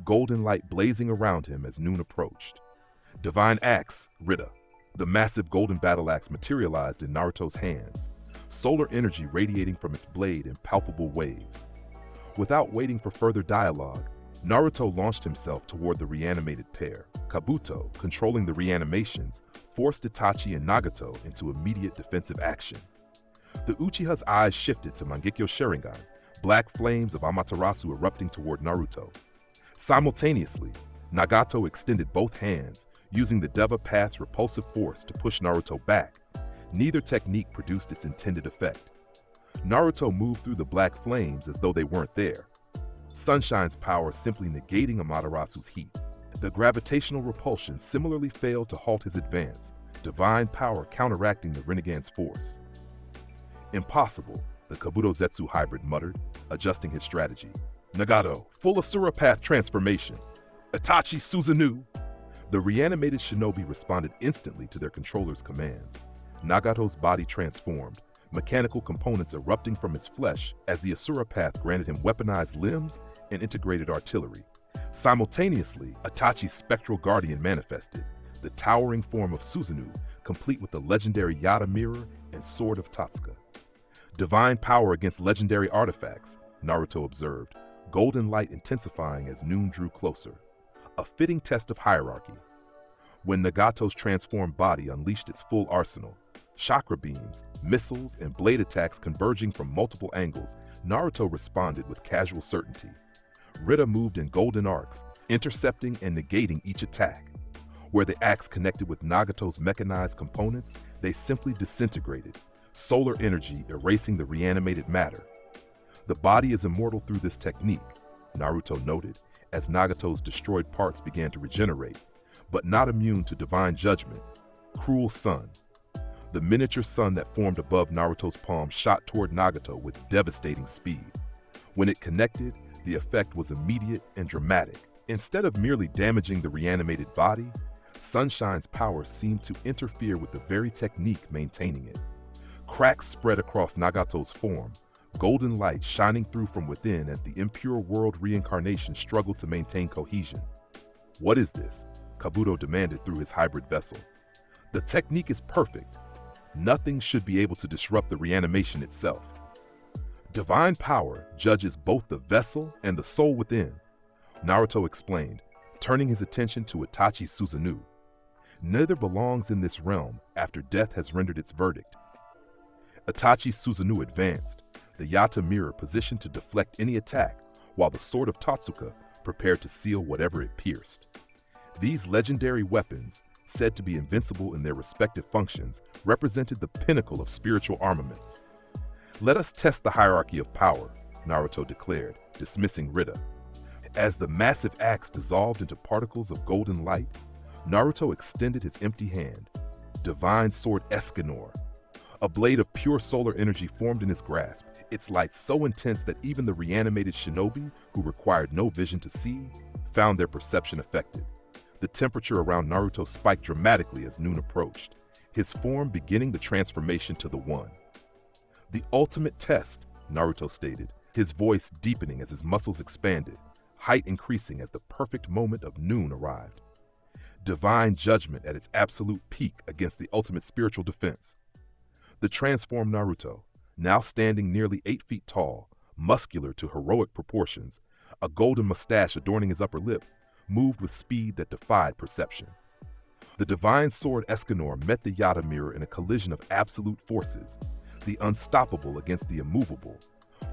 golden light blazing around him as noon approached. Divine Axe, Rita. The massive golden battle axe materialized in Naruto's hands, solar energy radiating from its blade in palpable waves. Without waiting for further dialogue, Naruto launched himself toward the reanimated pair. Kabuto, controlling the reanimations, forced Itachi and Nagato into immediate defensive action. The Uchiha's eyes shifted to Mangekyo Sharingan, black flames of Amaterasu erupting toward Naruto. Simultaneously, Nagato extended both hands, using the Deva Path's repulsive force to push Naruto back. Neither technique produced its intended effect. Naruto moved through the black flames as though they weren't there. Sunshine's power simply negating Amaterasu's heat. The gravitational repulsion similarly failed to halt his advance, divine power counteracting the Renegade's force. Impossible, the Kabuto Zetsu hybrid muttered, adjusting his strategy. Nagato, full Asura Path transformation. Itachi Susanoo. The reanimated shinobi responded instantly to their controller's commands. Nagato's body transformed, mechanical components erupting from his flesh as the Asura Path granted him weaponized limbs and integrated artillery. Simultaneously, Itachi's spectral guardian manifested, the towering form of Susanoo, complete with the legendary Yata mirror and sword of Tatsuka. Divine power against legendary artifacts, Naruto observed, golden light intensifying as noon drew closer. A fitting test of hierarchy. When Nagato's transformed body unleashed its full arsenal, chakra beams, missiles, and blade attacks converging from multiple angles, Naruto responded with casual certainty. Rita moved in golden arcs, intercepting and negating each attack. Where the axe connected with Nagato's mechanized components, they simply disintegrated, solar energy erasing the reanimated matter. The body is immortal through this technique, Naruto noted, as Nagato's destroyed parts began to regenerate, but not immune to divine judgment. Cruel sun. The miniature sun that formed above Naruto's palm shot toward Nagato with devastating speed. When it connected, the effect was immediate and dramatic. Instead of merely damaging the reanimated body, Sunshine's power seemed to interfere with the very technique maintaining it. Cracks spread across Nagato's form, golden light shining through from within as the impure world reincarnation struggled to maintain cohesion. What is this? Kabuto demanded through his hybrid vessel. The technique is perfect. Nothing should be able to disrupt the reanimation itself. Divine power judges both the vessel and the soul within, Naruto explained, turning his attention to Itachi Susanoo. Neither belongs in this realm after death has rendered its verdict. Itachi Susanoo advanced, the Yata mirror positioned to deflect any attack, while the sword of Tatsuka prepared to seal whatever it pierced. These legendary weapons, said to be invincible in their respective functions, represented the pinnacle of spiritual armaments. Let us test the hierarchy of power, Naruto declared, dismissing Rita. As the massive axe dissolved into particles of golden light, Naruto extended his empty hand. Divine sword Escanor. A blade of pure solar energy formed in his grasp, its light so intense that even the reanimated shinobi, who required no vision to see, found their perception affected. The temperature around Naruto spiked dramatically as noon approached, his form beginning the transformation to the One. The ultimate test, Naruto stated, his voice deepening as his muscles expanded, height increasing as the perfect moment of noon arrived. Divine judgment at its absolute peak against the ultimate spiritual defense. The transformed Naruto, now standing nearly 8 feet tall, muscular to heroic proportions, a golden mustache adorning his upper lip, moved with speed that defied perception. The divine sword Escanor met the Yata mirror in a collision of absolute forces, the unstoppable against the immovable.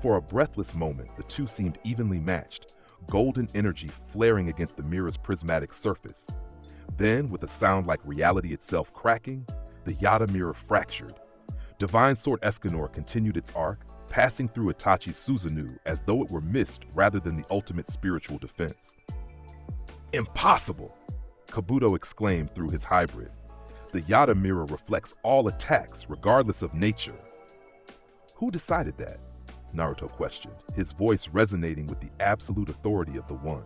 For a breathless moment, the two seemed evenly matched, golden energy flaring against the mirror's prismatic surface. Then, with a sound like reality itself cracking, the Yata mirror fractured. Divine sword Escanor continued its arc, passing through Itachi's Susanoo as though it were mist rather than the ultimate spiritual defense. "Impossible!" Kabuto exclaimed through his hybrid. "The Yada mirror reflects all attacks, regardless of nature." "Who decided that?" Naruto questioned, his voice resonating with the absolute authority of the One.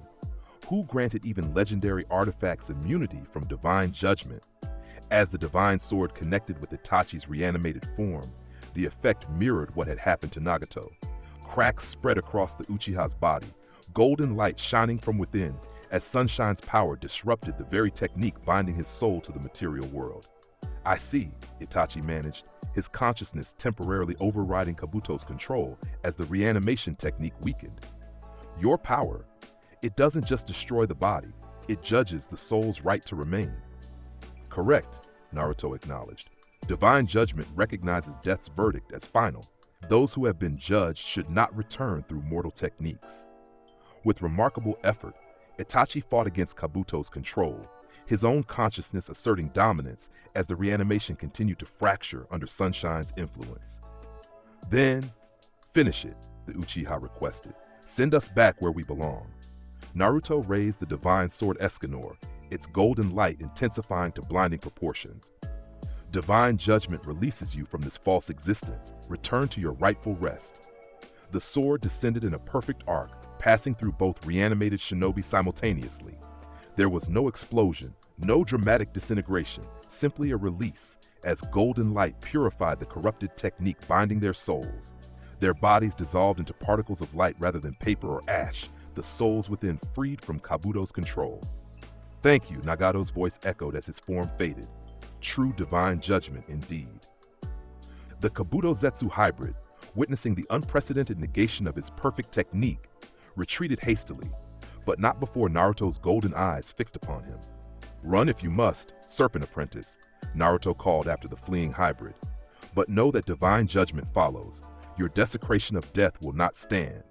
"Who granted even legendary artifacts immunity from divine judgment?" As the divine sword connected with Itachi's reanimated form, the effect mirrored what had happened to Nagato. Cracks spread across the Uchiha's body, golden light shining from within as Sunshine's power disrupted the very technique binding his soul to the material world. "I see," Itachi managed, his consciousness temporarily overriding Kabuto's control as the reanimation technique weakened. "Your power, it doesn't just destroy the body, it judges the soul's right to remain." "Correct," Naruto acknowledged. "Divine judgment recognizes death's verdict as final. Those who have been judged should not return through mortal techniques." With remarkable effort, Itachi fought against Kabuto's control, his own consciousness asserting dominance as the reanimation continued to fracture under Sunshine's influence. "Then, finish it," the Uchiha requested. "Send us back where we belong." Naruto raised the divine sword Escanor, its golden light intensifying to blinding proportions. "Divine judgment releases you from this false existence. Return to your rightful rest." The sword descended in a perfect arc, passing through both reanimated shinobi simultaneously. There was no explosion, no dramatic disintegration, simply a release, as golden light purified the corrupted technique binding their souls. Their bodies dissolved into particles of light rather than paper or ash, the souls within freed from Kabuto's control. "Thank you," Nagato's voice echoed as his form faded. True divine judgment indeed. The Kabuto Zetsu hybrid, witnessing the unprecedented negation of his perfect technique, retreated hastily, but not before Naruto's golden eyes fixed upon him. "Run if you must, serpent apprentice," Naruto called after the fleeing hybrid. "But know that divine judgment follows. Your desecration of death will not stand."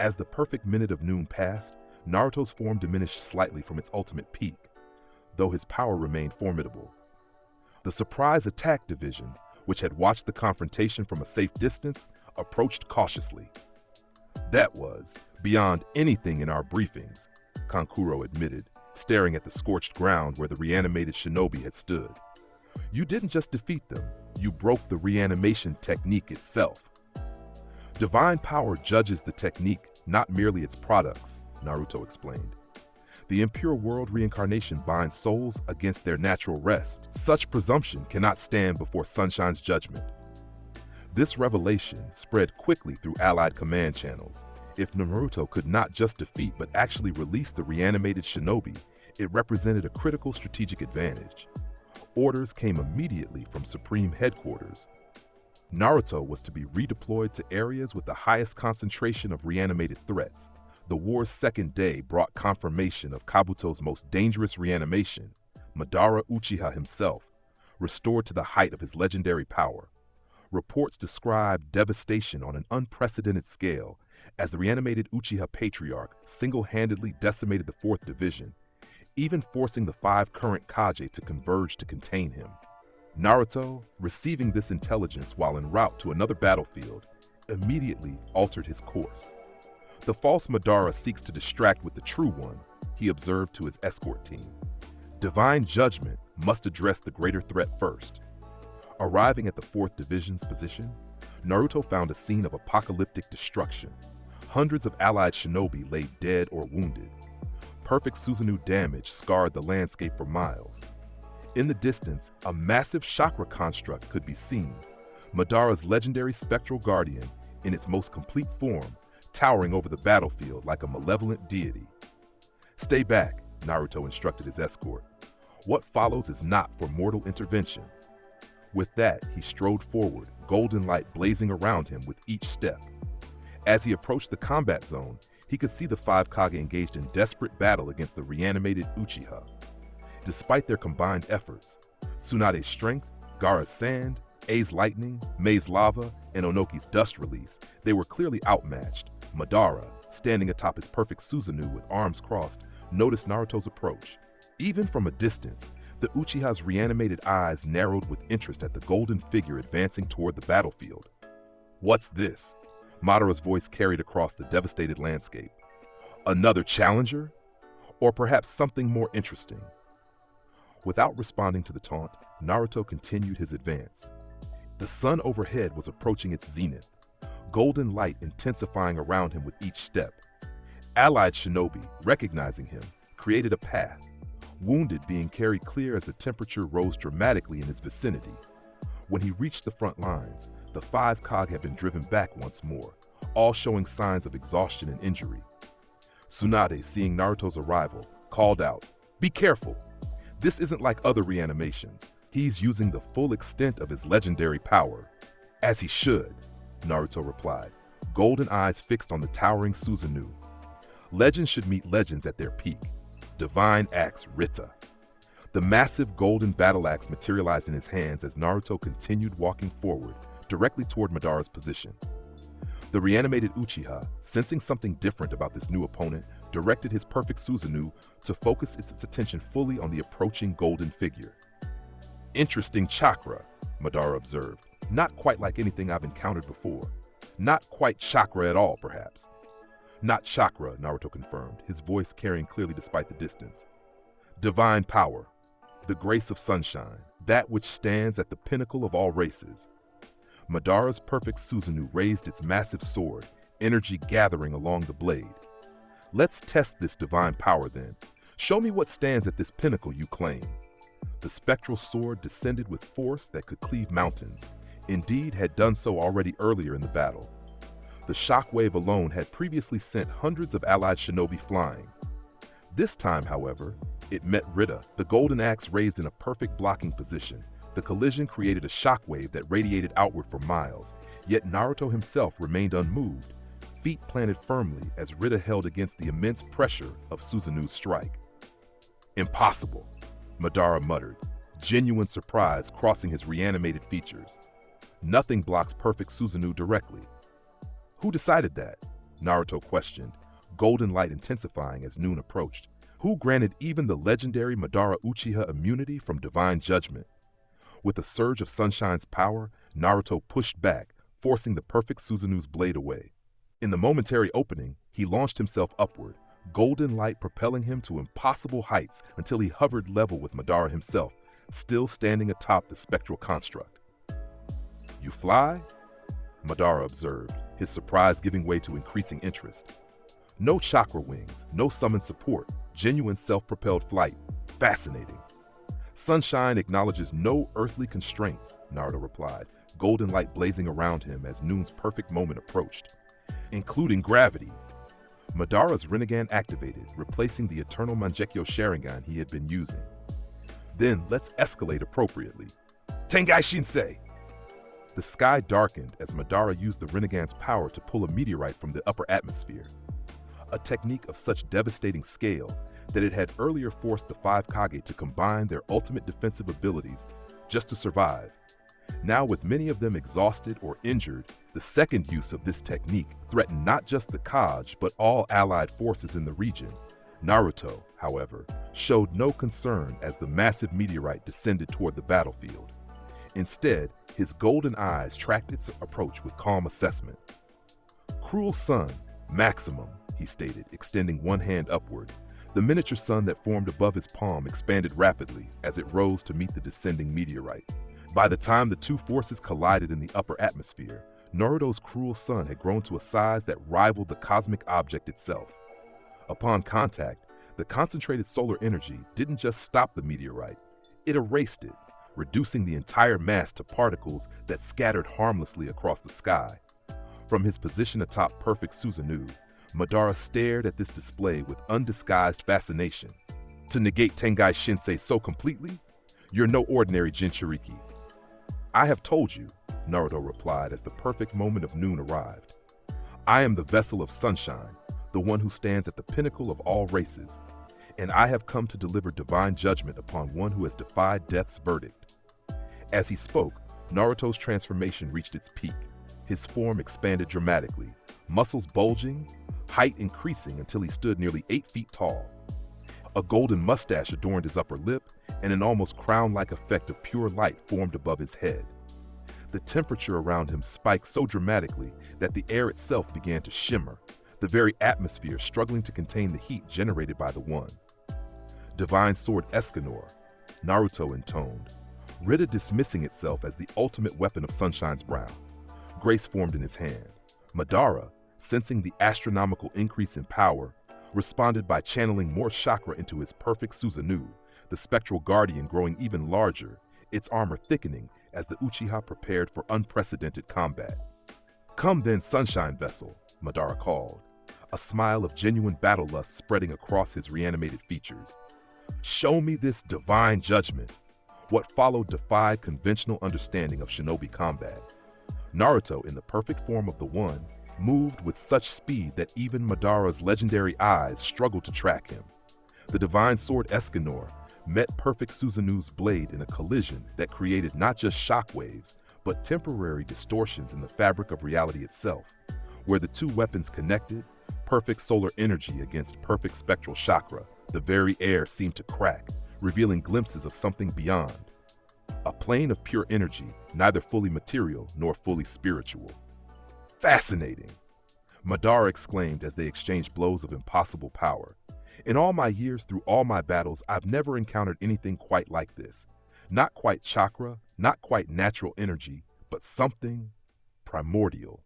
As the perfect minute of noon passed, Naruto's form diminished slightly from its ultimate peak, though his power remained formidable. The surprise attack division, which had watched the confrontation from a safe distance, approached cautiously. "That was beyond anything in our briefings," Kankuro admitted, staring at the scorched ground where the reanimated shinobi had stood. "You didn't just defeat them, you broke the reanimation technique itself." "Divine power judges the technique, not merely its products," Naruto explained. "The impure world reincarnation binds souls against their natural rest. Such presumption cannot stand before Sunshine's judgment." This revelation spread quickly through allied command channels. If Naruto could not just defeat but actually release the reanimated shinobi, it represented a critical strategic advantage. Orders came immediately from Supreme Headquarters. Naruto was to be redeployed to areas with the highest concentration of reanimated threats. The war's second day brought confirmation of Kabuto's most dangerous reanimation, Madara Uchiha himself, restored to the height of his legendary power. Reports described devastation on an unprecedented scale as the reanimated Uchiha Patriarch single-handedly decimated the 4th Division, even forcing the 5 current Kage to converge to contain him. Naruto, receiving this intelligence while en route to another battlefield, immediately altered his course. "The false Madara seeks to distract with the true one," he observed to his escort team. "Divine judgment must address the greater threat first." Arriving at the 4th Division's position, Naruto found a scene of apocalyptic destruction. Hundreds of allied shinobi lay dead or wounded. Perfect Susanoo damage scarred the landscape for miles. In the distance, a massive chakra construct could be seen, Madara's legendary spectral guardian, in its most complete form, towering over the battlefield like a malevolent deity. "Stay back," Naruto instructed his escort. "What follows is not for mortal intervention." With that, he strode forward, golden light blazing around him with each step. As he approached the combat zone, he could see the 5 Kage engaged in desperate battle against the reanimated Uchiha. Despite their combined efforts, Tsunade's strength, Gaara's sand, Ei's lightning, Mei's lava, and Onoki's dust release, they were clearly outmatched. Madara, standing atop his perfect Susanoo with arms crossed, noticed Naruto's approach. Even from a distance, the Uchiha's reanimated eyes narrowed with interest at the golden figure advancing toward the battlefield. What's this? Madara's voice carried across the devastated landscape. Another challenger? Or perhaps something more interesting? Without responding to the taunt, Naruto continued his advance. The sun overhead was approaching its zenith, golden light intensifying around him with each step. Allied shinobi, recognizing him, created a path, wounded being carried clear as the temperature rose dramatically in his vicinity. When he reached the front lines, the 5 cog had been driven back once more, all showing signs of exhaustion and injury. Tsunade, seeing Naruto's arrival, called out, "Be careful! This isn't like other reanimations. He's using the full extent of his legendary power." "As he should," Naruto replied, golden eyes fixed on the towering Susanoo. Legends should meet legends at their peak. Divine Axe Rita. The massive golden battle axe materialized in his hands as Naruto continued walking forward, directly toward Madara's position. The reanimated Uchiha, sensing something different about this new opponent, directed his perfect Susanoo to focus its attention fully on the approaching golden figure. "Interesting chakra," Madara observed. "Not quite like anything I've encountered before. Not quite chakra at all, perhaps." "Not chakra," Naruto confirmed, his voice carrying clearly despite the distance. "Divine power. The grace of sunshine, that which stands at the pinnacle of all races." Madara's perfect Susanoo raised its massive sword, energy gathering along the blade. "Let's test this divine power then. Show me what stands at this pinnacle you claim." The spectral sword descended with force that could cleave mountains, indeed had done so already earlier in the battle. The shockwave alone had previously sent hundreds of allied shinobi flying. This time, however, it met Rita, the golden axe raised in a perfect blocking position. The collision created a shockwave that radiated outward for miles, yet Naruto himself remained unmoved, feet planted firmly as Rita held against the immense pressure of Susanoo's strike. "Impossible," Madara muttered, genuine surprise crossing his reanimated features. "Nothing blocks perfect Susanoo directly." "Who decided that?" Naruto questioned, golden light intensifying as noon approached. "Who granted even the legendary Madara Uchiha immunity from divine judgment?" With a surge of Sunshine's power, Naruto pushed back, forcing the perfect Susanoo's blade away. In the momentary opening, he launched himself upward, golden light propelling him to impossible heights until he hovered level with Madara himself, still standing atop the spectral construct. "You fly?" Madara observed, his surprise giving way to increasing interest. "No chakra wings, no summoned support, genuine self-propelled flight. Fascinating." "Sunshine acknowledges no earthly constraints," Naruto replied, golden light blazing around him as Noon's perfect moment approached. "Including gravity." Madara's Rinnegan activated, replacing the eternal Mangekyo Sharingan he had been using. "Then let's escalate appropriately. Tengai Shinsei!" The sky darkened as Madara used the Rinnegan's power to pull a meteorite from the upper atmosphere. A technique of such devastating scale that it had earlier forced the 5 Kage to combine their ultimate defensive abilities just to survive. Now, with many of them exhausted or injured, the second use of this technique threatened not just the Kage, but all allied forces in the region. Naruto, however, showed no concern as the massive meteorite descended toward the battlefield. Instead, his golden eyes tracked its approach with calm assessment. "Cruel sun, maximum," he stated, extending one hand upward. The miniature sun that formed above his palm expanded rapidly as it rose to meet the descending meteorite. By the time the two forces collided in the upper atmosphere, Naruto's cruel sun had grown to a size that rivaled the cosmic object itself. Upon contact, the concentrated solar energy didn't just stop the meteorite, it erased it, reducing the entire mass to particles that scattered harmlessly across the sky. From his position atop perfect Susanoo, Madara stared at this display with undisguised fascination. "To negate Tengai Shinsei so completely? You're no ordinary Jinchuriki." "I have told you," Naruto replied as the perfect moment of noon arrived. "I am the vessel of sunshine, the one who stands at the pinnacle of all races, and I have come to deliver divine judgment upon one who has defied death's verdict." As he spoke, Naruto's transformation reached its peak. His form expanded dramatically, muscles bulging, height increasing until he stood nearly 8 feet tall. A golden mustache adorned his upper lip, and an almost crown-like effect of pure light formed above his head. The temperature around him spiked so dramatically that the air itself began to shimmer, the very atmosphere struggling to contain the heat generated by the one. Divine Sword Escanor, Naruto intoned, Rita dismissing itself as the ultimate weapon of Sunshine's brow. Grace formed in his hand. Madara, sensing the astronomical increase in power, responded by channeling more chakra into his perfect Susanoo, the spectral guardian growing even larger, its armor thickening as the Uchiha prepared for unprecedented combat. "Come then, Sunshine Vessel," Madara called, a smile of genuine battle lust spreading across his reanimated features. "Show me this divine judgment." What followed defied conventional understanding of shinobi combat. Naruto, in the perfect form of the One, moved with such speed that even Madara's legendary eyes struggled to track him. The Divine Sword Escanor met perfect Susanoo's blade in a collision that created not just shockwaves, but temporary distortions in the fabric of reality itself. Where the two weapons connected, perfect solar energy against perfect spectral chakra, the very air seemed to crack, revealing glimpses of something beyond. A plane of pure energy, neither fully material nor fully spiritual. "Fascinating!" Madara exclaimed as they exchanged blows of impossible power. "In all my years, through all my battles, I've never encountered anything quite like this. Not quite chakra, not quite natural energy, but something primordial."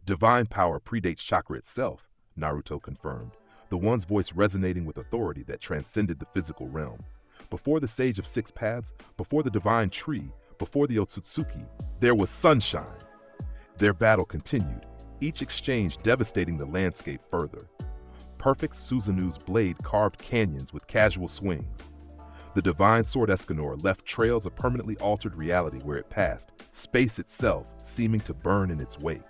"Divine power predates chakra itself," Naruto confirmed, the One's voice resonating with authority that transcended the physical realm. "Before the Sage of Six Paths, before the Divine Tree, before the Otsutsuki, there was sunshine." Their battle continued, each exchange devastating the landscape further. Perfect Susanoo's blade carved canyons with casual swings. The Divine Sword Escanor left trails of permanently altered reality where it passed, space itself seeming to burn in its wake.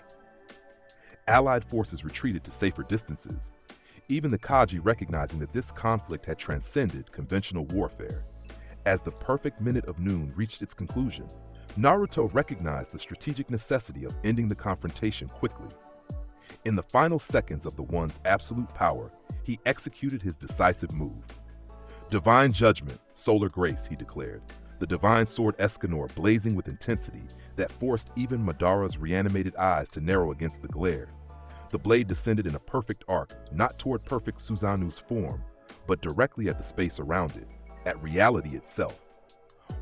Allied forces retreated to safer distances, even the Kaji recognizing that this conflict had transcended conventional warfare. As the perfect minute of noon reached its conclusion, Naruto recognized the strategic necessity of ending the confrontation quickly. In the final seconds of the One's absolute power, he executed his decisive move. "Divine judgment, solar grace," he declared, the Divine Sword Escanor blazing with intensity that forced even Madara's reanimated eyes to narrow against the glare. The blade descended in a perfect arc, not toward perfect Susanoo's form, but directly at the space around it, at reality itself.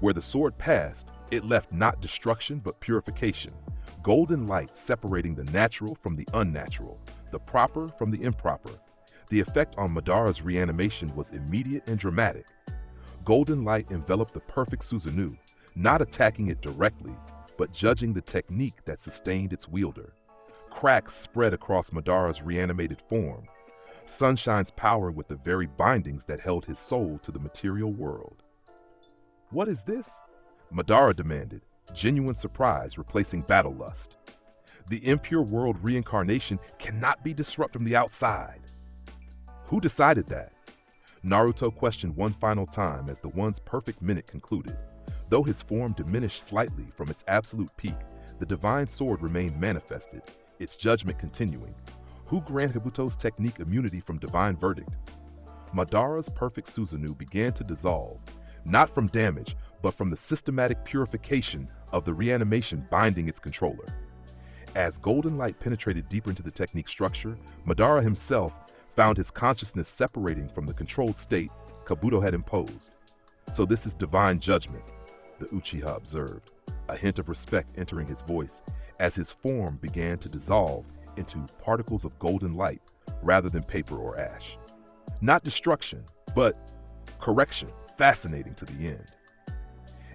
Where the sword passed, it left not destruction but purification, golden light separating the natural from the unnatural, the proper from the improper. The effect on Madara's reanimation was immediate and dramatic. Golden light enveloped the perfect Susanoo, not attacking it directly, but judging the technique that sustained its wielder. Cracks spread across Madara's reanimated form, Sunshine's power with the very bindings that held his soul to the material world. "What is this?" Madara demanded, genuine surprise replacing battle lust. "The impure world reincarnation cannot be disrupted from the outside." "Who decided that?" Naruto questioned one final time as the One's perfect minute concluded. Though his form diminished slightly from its absolute peak, the Divine Sword remained manifested, its judgment continuing. Who granted Kabuto's technique immunity from divine verdict? Madara's perfect Susanoo began to dissolve, not from damage, but from the systematic purification of the reanimation binding its controller. As golden light penetrated deeper into the technique structure, Madara himself found his consciousness separating from the controlled state Kabuto had imposed. "So this is divine judgment," the Uchiha observed, a hint of respect entering his voice as his form began to dissolve into particles of golden light rather than paper or ash. Not destruction, but correction, fascinating to the end.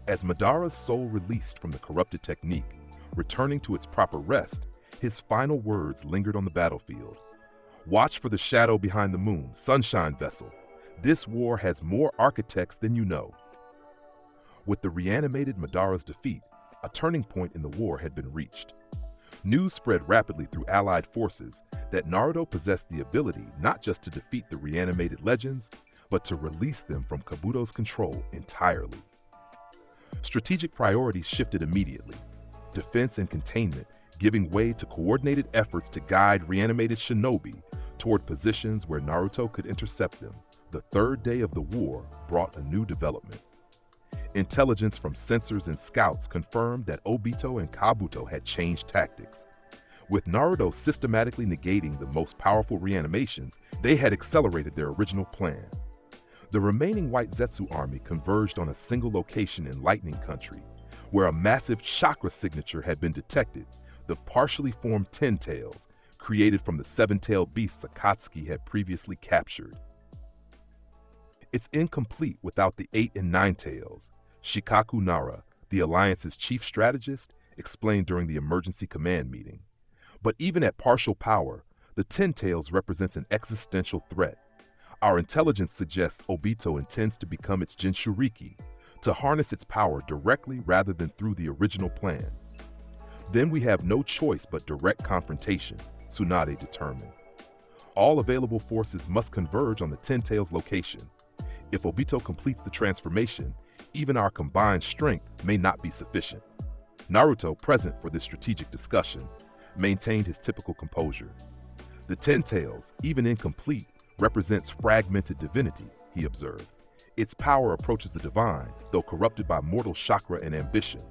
As Madara's soul released from the corrupted technique, returning to its proper rest, his final words lingered on the battlefield. "Watch for the shadow behind the moon, Sunshine Vessel. This war has more architects than you know." With the reanimated Madara's defeat, a turning point in the war had been reached. News spread rapidly through allied forces that Naruto possessed the ability not just to defeat the reanimated legends, but to release them from Kabuto's control entirely. Strategic priorities shifted immediately, defense and containment giving way to coordinated efforts to guide reanimated shinobi toward positions where Naruto could intercept them. The third day of the war brought a new development. Intelligence from sensors and scouts confirmed that Obito and Kabuto had changed tactics. With Naruto systematically negating the most powerful reanimations, they had accelerated their original plan. The remaining White Zetsu army converged on a single location in Lightning Country, where a massive chakra signature had been detected, the partially formed Ten Tails, created from the seven-tailed beasts Akatsuki had previously captured. It's incomplete without the 8 and 9 tails, Shikaku Nara, the Alliance's chief strategist, explained during the emergency command meeting. But even at partial power, the Ten Tails represents an existential threat. Our intelligence suggests Obito intends to become its Jinchuriki, to harness its power directly rather than through the original plan. Then we have no choice but direct confrontation, Tsunade determined. All available forces must converge on the Ten Tails location. If Obito completes the transformation, even our combined strength may not be sufficient. Naruto, present for this strategic discussion, maintained his typical composure. The Ten Tails, even incomplete, represents fragmented divinity, he observed. Its power approaches the divine, though corrupted by mortal chakra and ambition.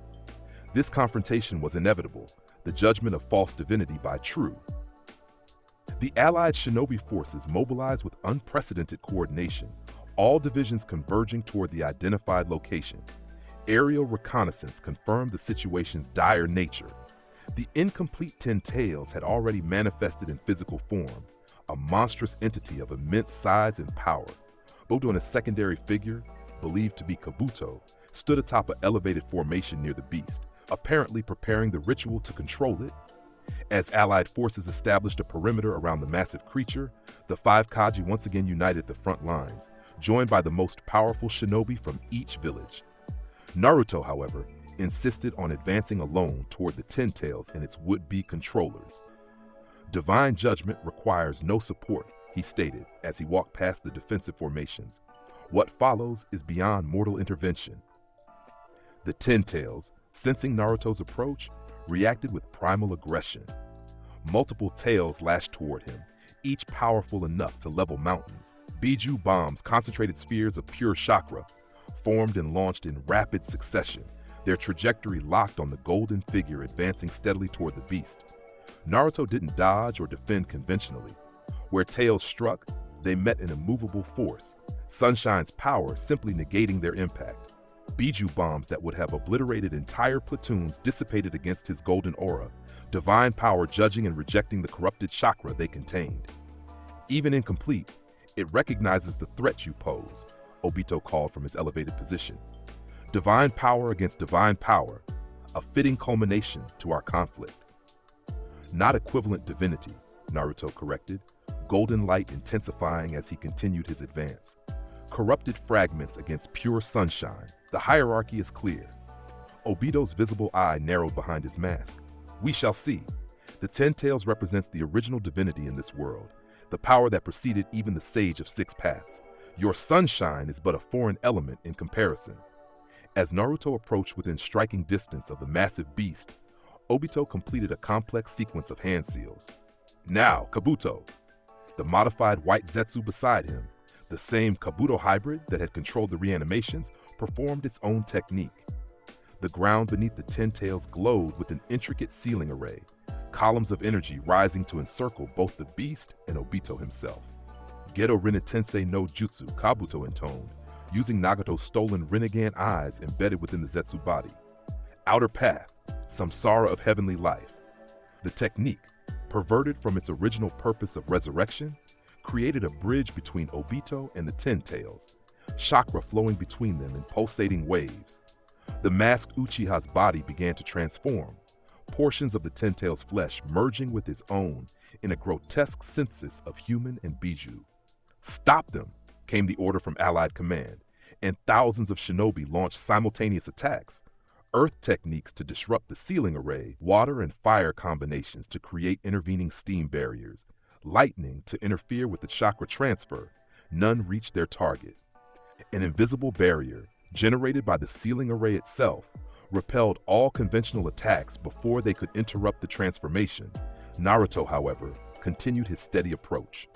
This confrontation was inevitable, the judgment of false divinity by true. The allied shinobi forces mobilized with unprecedented coordination, all divisions converging toward the identified location. Aerial reconnaissance confirmed the situation's dire nature. The incomplete Ten Tails had already manifested in physical form, a monstrous entity of immense size and power. Both on a secondary figure, believed to be Kabuto, stood atop an elevated formation near the beast, apparently preparing the ritual to control it. As allied forces established a perimeter around the massive creature, the 5 Kaji once again united the front lines, joined by the most powerful shinobi from each village. Naruto, however, insisted on advancing alone toward the Ten Tails and its would-be controllers. Divine judgment requires no support, he stated as he walked past the defensive formations. What follows is beyond mortal intervention. The Ten Tails, sensing Naruto's approach, reacted with primal aggression. Multiple tails lashed toward him, each powerful enough to level mountains. Biju bombs, concentrated spheres of pure chakra, formed and launched in rapid succession, their trajectory locked on the golden figure advancing steadily toward the beast. Naruto didn't dodge or defend conventionally. Where tails struck, they met an immovable force, Sunshine's power simply negating their impact. Biju bombs that would have obliterated entire platoons dissipated against his golden aura, divine power judging and rejecting the corrupted chakra they contained. Even incomplete, it recognizes the threat you pose, Obito called from his elevated position. Divine power against divine power, a fitting culmination to our conflict. Not equivalent divinity, Naruto corrected, golden light intensifying as he continued his advance. Corrupted fragments against pure sunshine, the hierarchy is clear. Obito's visible eye narrowed behind his mask. We shall see. The Ten Tails represents the original divinity in this world, the power that preceded even the Sage of Six Paths. Your sunshine is but a foreign element in comparison. As Naruto approached within striking distance of the massive beast, Obito completed a complex sequence of hand seals. Now, Kabuto! The modified white Zetsu beside him, the same Kabuto hybrid that had controlled the reanimations, performed its own technique. The ground beneath the Ten Tails glowed with an intricate sealing array, columns of energy rising to encircle both the beast and Obito himself. Geto Rinatensei no Jutsu, Kabuto intoned, using Nagato's stolen Rinnegan eyes embedded within the Zetsu body. Outer Path, Samsara of Heavenly Life. The technique, perverted from its original purpose of resurrection, created a bridge between Obito and the Ten Tails, chakra flowing between them in pulsating waves. The masked Uchiha's body began to transform, portions of the Ten Tails' flesh merging with his own in a grotesque synthesis of human and Biju. Stop them, came the order from Allied Command, and thousands of shinobi launched simultaneous attacks, earth techniques to disrupt the sealing array, water and fire combinations to create intervening steam barriers, lightning to interfere with the chakra transfer. None reached their target. An invisible barrier, generated by the sealing array itself, repelled all conventional attacks before they could interrupt the transformation. Naruto, however, continued his steady approach.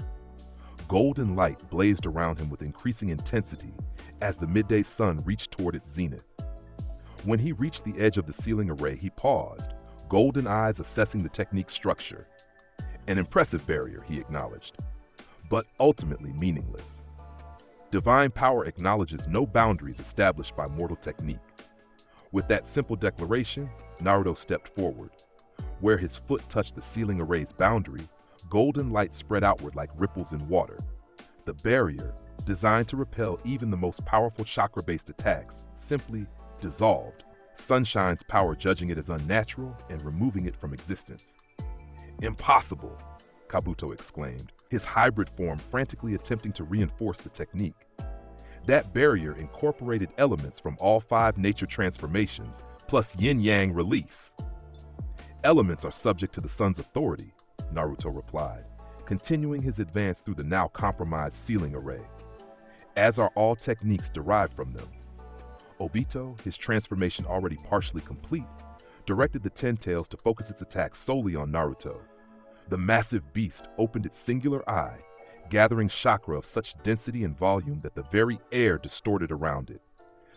Golden light blazed around him with increasing intensity as the midday sun reached toward its zenith. When he reached the edge of the ceiling array, he paused, golden eyes assessing the technique's structure. An impressive barrier, he acknowledged, but ultimately meaningless. Divine power acknowledges no boundaries established by mortal technique. With that simple declaration, Naruto stepped forward. Where his foot touched the ceiling array's boundary, golden light spread outward like ripples in water. The barrier, designed to repel even the most powerful chakra-based attacks, simply dissolved, Sunshine's power judging it as unnatural and removing it from existence. "Impossible!" Kabuto exclaimed, his hybrid form frantically attempting to reinforce the technique. That barrier incorporated elements from all 5 nature transformations, plus yin-yang release. "Elements are subject to the sun's authority," Naruto replied, continuing his advance through the now compromised ceiling array. "As are all techniques derived from them." Obito, his transformation already partially complete, directed the Ten Tails to focus its attack solely on Naruto. The massive beast opened its singular eye, gathering chakra of such density and volume that the very air distorted around it.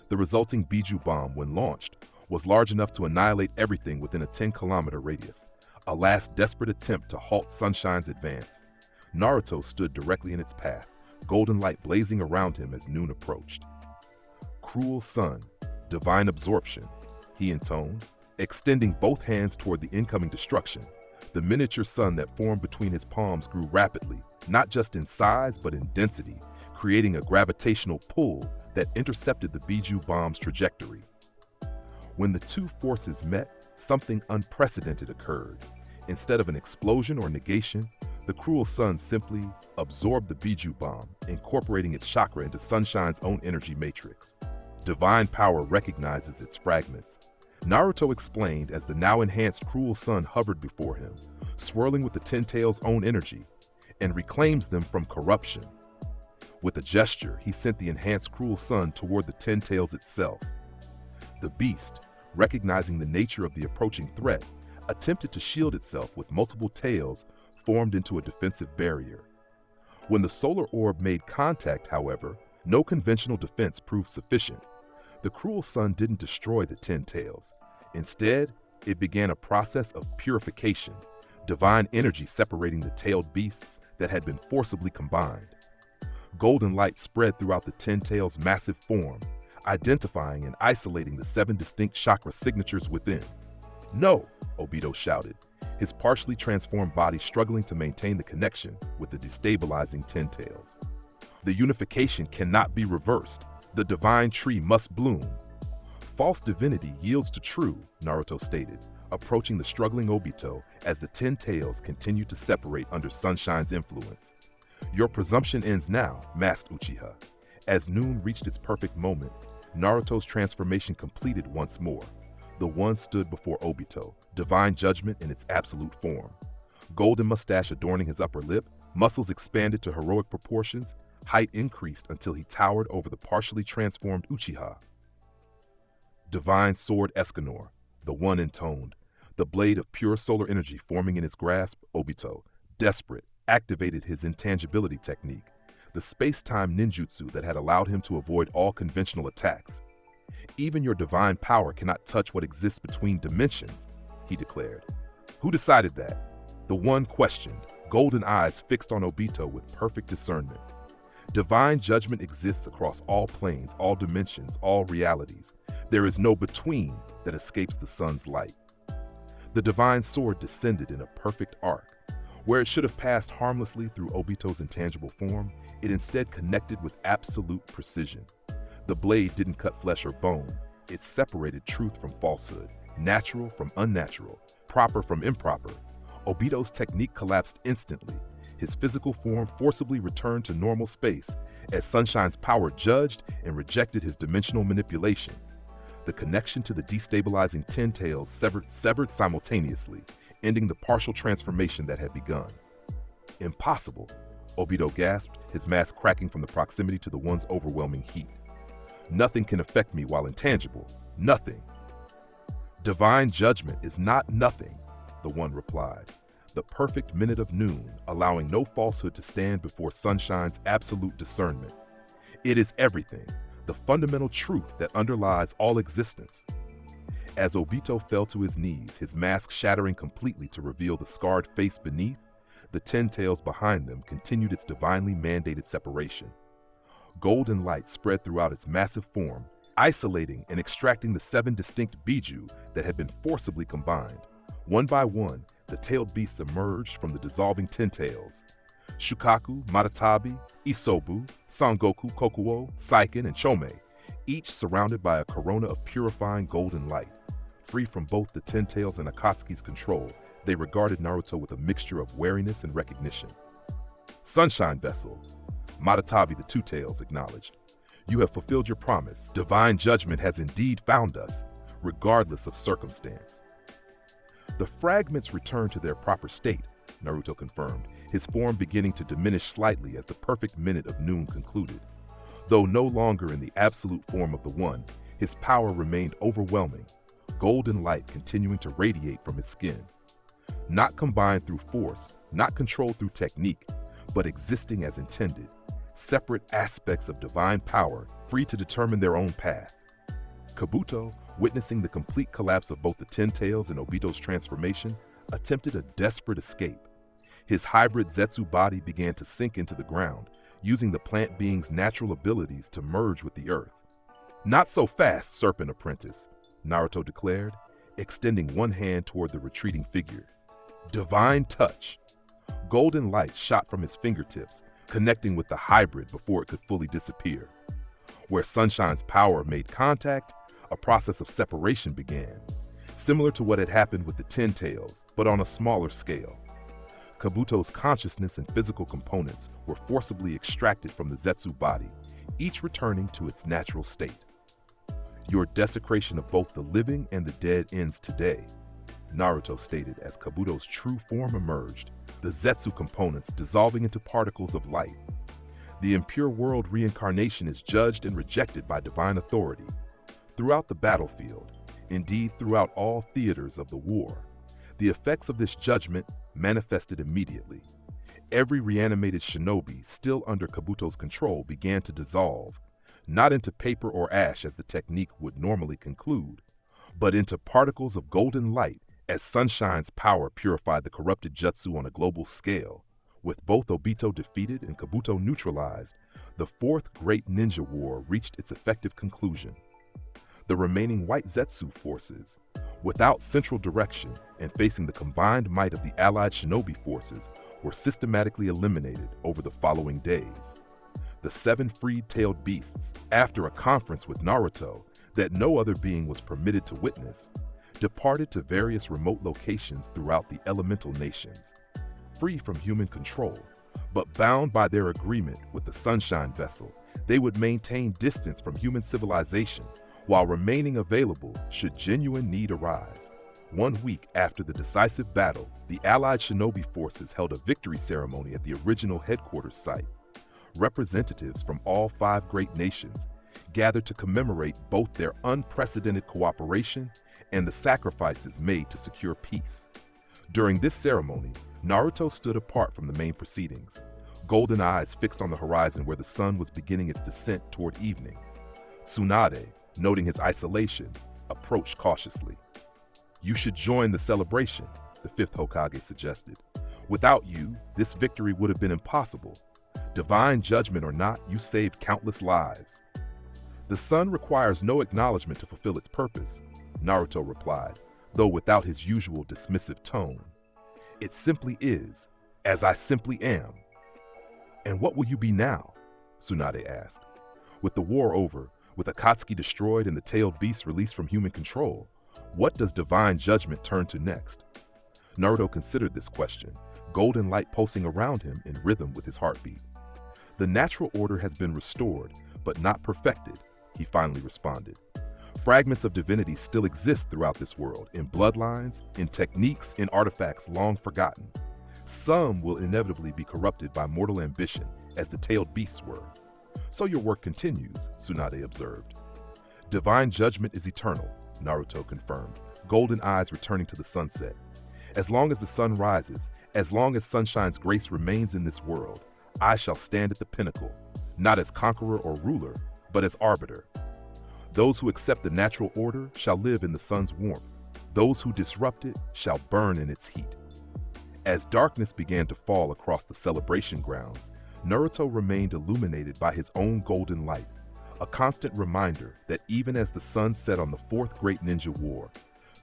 The resulting Biju bomb, when launched, was large enough to annihilate everything within a 10-kilometer radius, a last desperate attempt to halt Sunshine's advance. Naruto stood directly in its path, golden light blazing around him as noon approached. "Cruel sun, divine absorption," he intoned, extending both hands toward the incoming destruction. The miniature sun that formed between his palms grew rapidly, not just in size but in density, creating a gravitational pull that intercepted the Biju bomb's trajectory. When the two forces met, something unprecedented occurred. Instead of an explosion or negation, the cruel sun simply absorbed the Biju bomb, incorporating its chakra into Sunshine's own energy matrix. Divine power recognizes its fragments. Naruto explained as the now enhanced cruel sun hovered before him, swirling with the Ten Tails' own energy, and reclaims them from corruption. With a gesture, he sent the enhanced cruel sun toward the Ten Tails itself. The beast, recognizing the nature of the approaching threat, attempted to shield itself with multiple tails formed into a defensive barrier. When the solar orb made contact, however, no conventional defense proved sufficient. The cruel sun didn't destroy the Ten Tails. Instead, it began a process of purification, divine energy separating the tailed beasts that had been forcibly combined. Golden light spread throughout the Ten Tails' massive form, identifying and isolating the 7 distinct chakra signatures within. "No!" Obito shouted, his partially transformed body struggling to maintain the connection with the destabilizing Ten Tails. "The unification cannot be reversed. The divine tree must bloom." "False divinity yields to true," Naruto stated, approaching the struggling Obito as the Ten Tails continued to separate under Sunshine's influence. "Your presumption ends now, masked Uchiha." As noon reached its perfect moment, Naruto's transformation completed once more. The one stood before Obito, divine judgment in its absolute form. Golden mustache adorning his upper lip, muscles expanded to heroic proportions, height increased until he towered over the partially transformed Uchiha. Divine sword Escanor, the one intoned, the blade of pure solar energy forming in his grasp. Obito, desperate, activated his intangibility technique, the space-time ninjutsu that had allowed him to avoid all conventional attacks. "Even your divine power cannot touch what exists between dimensions," he declared. "Who decided that?" The one questioned, golden eyes fixed on Obito with perfect discernment. "Divine judgment exists across all planes, all dimensions, all realities. There is no between that escapes the sun's light." The divine sword descended in a perfect arc. Where it should have passed harmlessly through Obito's intangible form, it instead connected with absolute precision. The blade didn't cut flesh or bone. It separated truth from falsehood, natural from unnatural, proper from improper. Obito's technique collapsed instantly. His physical form forcibly returned to normal space as Sunshine's power judged and rejected his dimensional manipulation. The connection to the destabilizing Ten Tails severed simultaneously, ending the partial transformation that had begun. "Impossible," Obito gasped, his mask cracking from the proximity to the one's overwhelming heat. "Nothing can affect me while intangible. Nothing." "Divine judgment is not nothing," the one replied. "The perfect minute of noon, allowing no falsehood to stand before Sunshine's absolute discernment. It is everything, the fundamental truth that underlies all existence." As Obito fell to his knees, his mask shattering completely to reveal the scarred face beneath, the 10 tails behind them continued its divinely mandated separation. Golden light spread throughout its massive form, isolating and extracting the 7 distinct Biju that had been forcibly combined. One by one, the tailed beasts emerged from the dissolving 10 tails. Shukaku, Matatabi, Isobu, Sangoku, Kokuo, Saiken, and Chome, each surrounded by a corona of purifying golden light. Free from both the 10 tails and Akatsuki's control, they regarded Naruto with a mixture of wariness and recognition. Sunshine Vessel, Matatabi the 2 tails acknowledged. You have fulfilled your promise. Divine judgment has indeed found us, regardless of circumstance. The fragments returned to their proper state, Naruto confirmed, his form beginning to diminish slightly as the perfect minute of noon concluded. Though no longer in the absolute form of the One, his power remained overwhelming, golden light continuing to radiate from his skin. Not combined through force, not controlled through technique, but existing as intended, separate aspects of divine power, free to determine their own path. Kabuto, witnessing the complete collapse of both the 10 tails and Obito's transformation, attempted a desperate escape. His hybrid Zetsu body began to sink into the ground, using the plant being's natural abilities to merge with the earth. Not so fast, Serpent Apprentice, Naruto declared, extending one hand toward the retreating figure. Divine touch. Golden light shot from his fingertips, connecting with the hybrid before it could fully disappear. Where Sunshine's power made contact, a process of separation began, similar to what had happened with the 10 tails, but on a smaller scale. Kabuto's consciousness and physical components were forcibly extracted from the Zetsu body, each returning to its natural state. Your desecration of both the living and the dead ends today, Naruto stated as Kabuto's true form emerged, the Zetsu components dissolving into particles of light. The impure world reincarnation is judged and rejected by divine authority. Throughout the battlefield, indeed throughout all theaters of the war, the effects of this judgment manifested immediately. Every reanimated shinobi still under Kabuto's control began to dissolve, not into paper or ash as the technique would normally conclude, but into particles of golden light as Sunshine's power purified the corrupted jutsu on a global scale. With both Obito defeated and Kabuto neutralized, the Fourth Great Ninja War reached its effective conclusion. The remaining white Zetsu forces, without central direction and facing the combined might of the allied shinobi forces, were systematically eliminated over the following days. The 7 freed-tailed beasts, after a conference with Naruto that no other being was permitted to witness, departed to various remote locations throughout the elemental nations, free from human control, but bound by their agreement with the Sunshine Vessel. They would maintain distance from human civilization while remaining available should genuine need arise. 1 week after the decisive battle, the allied shinobi forces held a victory ceremony at the original headquarters site. Representatives from all 5 great nations gathered to commemorate both their unprecedented cooperation and the sacrifices made to secure peace. During this ceremony, Naruto stood apart from the main proceedings, golden eyes fixed on the horizon where the sun was beginning its descent toward evening. Tsunade, noting his isolation, approached cautiously. You should join the celebration, the 5th Hokage suggested. Without you, this victory would have been impossible. Divine judgment or not, you saved countless lives. The sun requires no acknowledgement to fulfill its purpose, Naruto replied, though without his usual dismissive tone. It simply is, as I simply am. And what will you be now? Tsunade asked. With the war over, with Akatsuki destroyed and the tailed beast released from human control, what does divine judgment turn to next? Naruto considered this question, golden light pulsing around him in rhythm with his heartbeat. The natural order has been restored, but not perfected, he finally responded. Fragments of divinity still exist throughout this world, in bloodlines, in techniques, in artifacts long forgotten. Some will inevitably be corrupted by mortal ambition, as the tailed beasts were. So your work continues, Tsunade observed. Divine judgment is eternal, Naruto confirmed, golden eyes returning to the sunset. As long as the sun rises, as long as Sunshine's grace remains in this world, I shall stand at the pinnacle, not as conqueror or ruler, but as arbiter. Those who accept the natural order shall live in the sun's warmth. Those who disrupt it shall burn in its heat. As darkness began to fall across the celebration grounds, Naruto remained illuminated by his own golden light, a constant reminder that even as the sun set on the fourth great ninja war,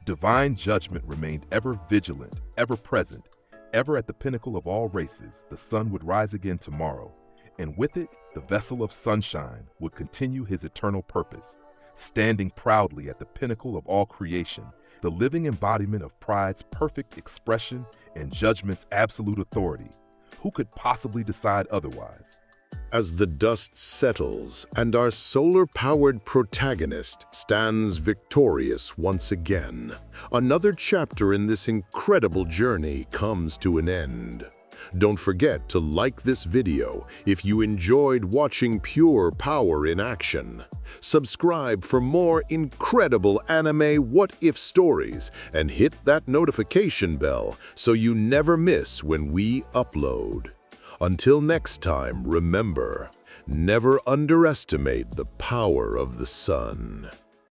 divine judgment remained ever vigilant, ever present, ever at the pinnacle of all races. The sun would rise again tomorrow, and with it, the vessel of sunshine would continue his eternal purpose, standing proudly at the pinnacle of all creation, the living embodiment of pride's perfect expression and judgment's absolute authority. Who could possibly decide otherwise? As the dust settles and our solar-powered protagonist stands victorious once again, another chapter in this incredible journey comes to an end. Don't forget to like this video if you enjoyed watching pure power in action. Subscribe for more incredible anime what-if stories and hit that notification bell so you never miss when we upload. Until next time, remember, never underestimate the power of the sun.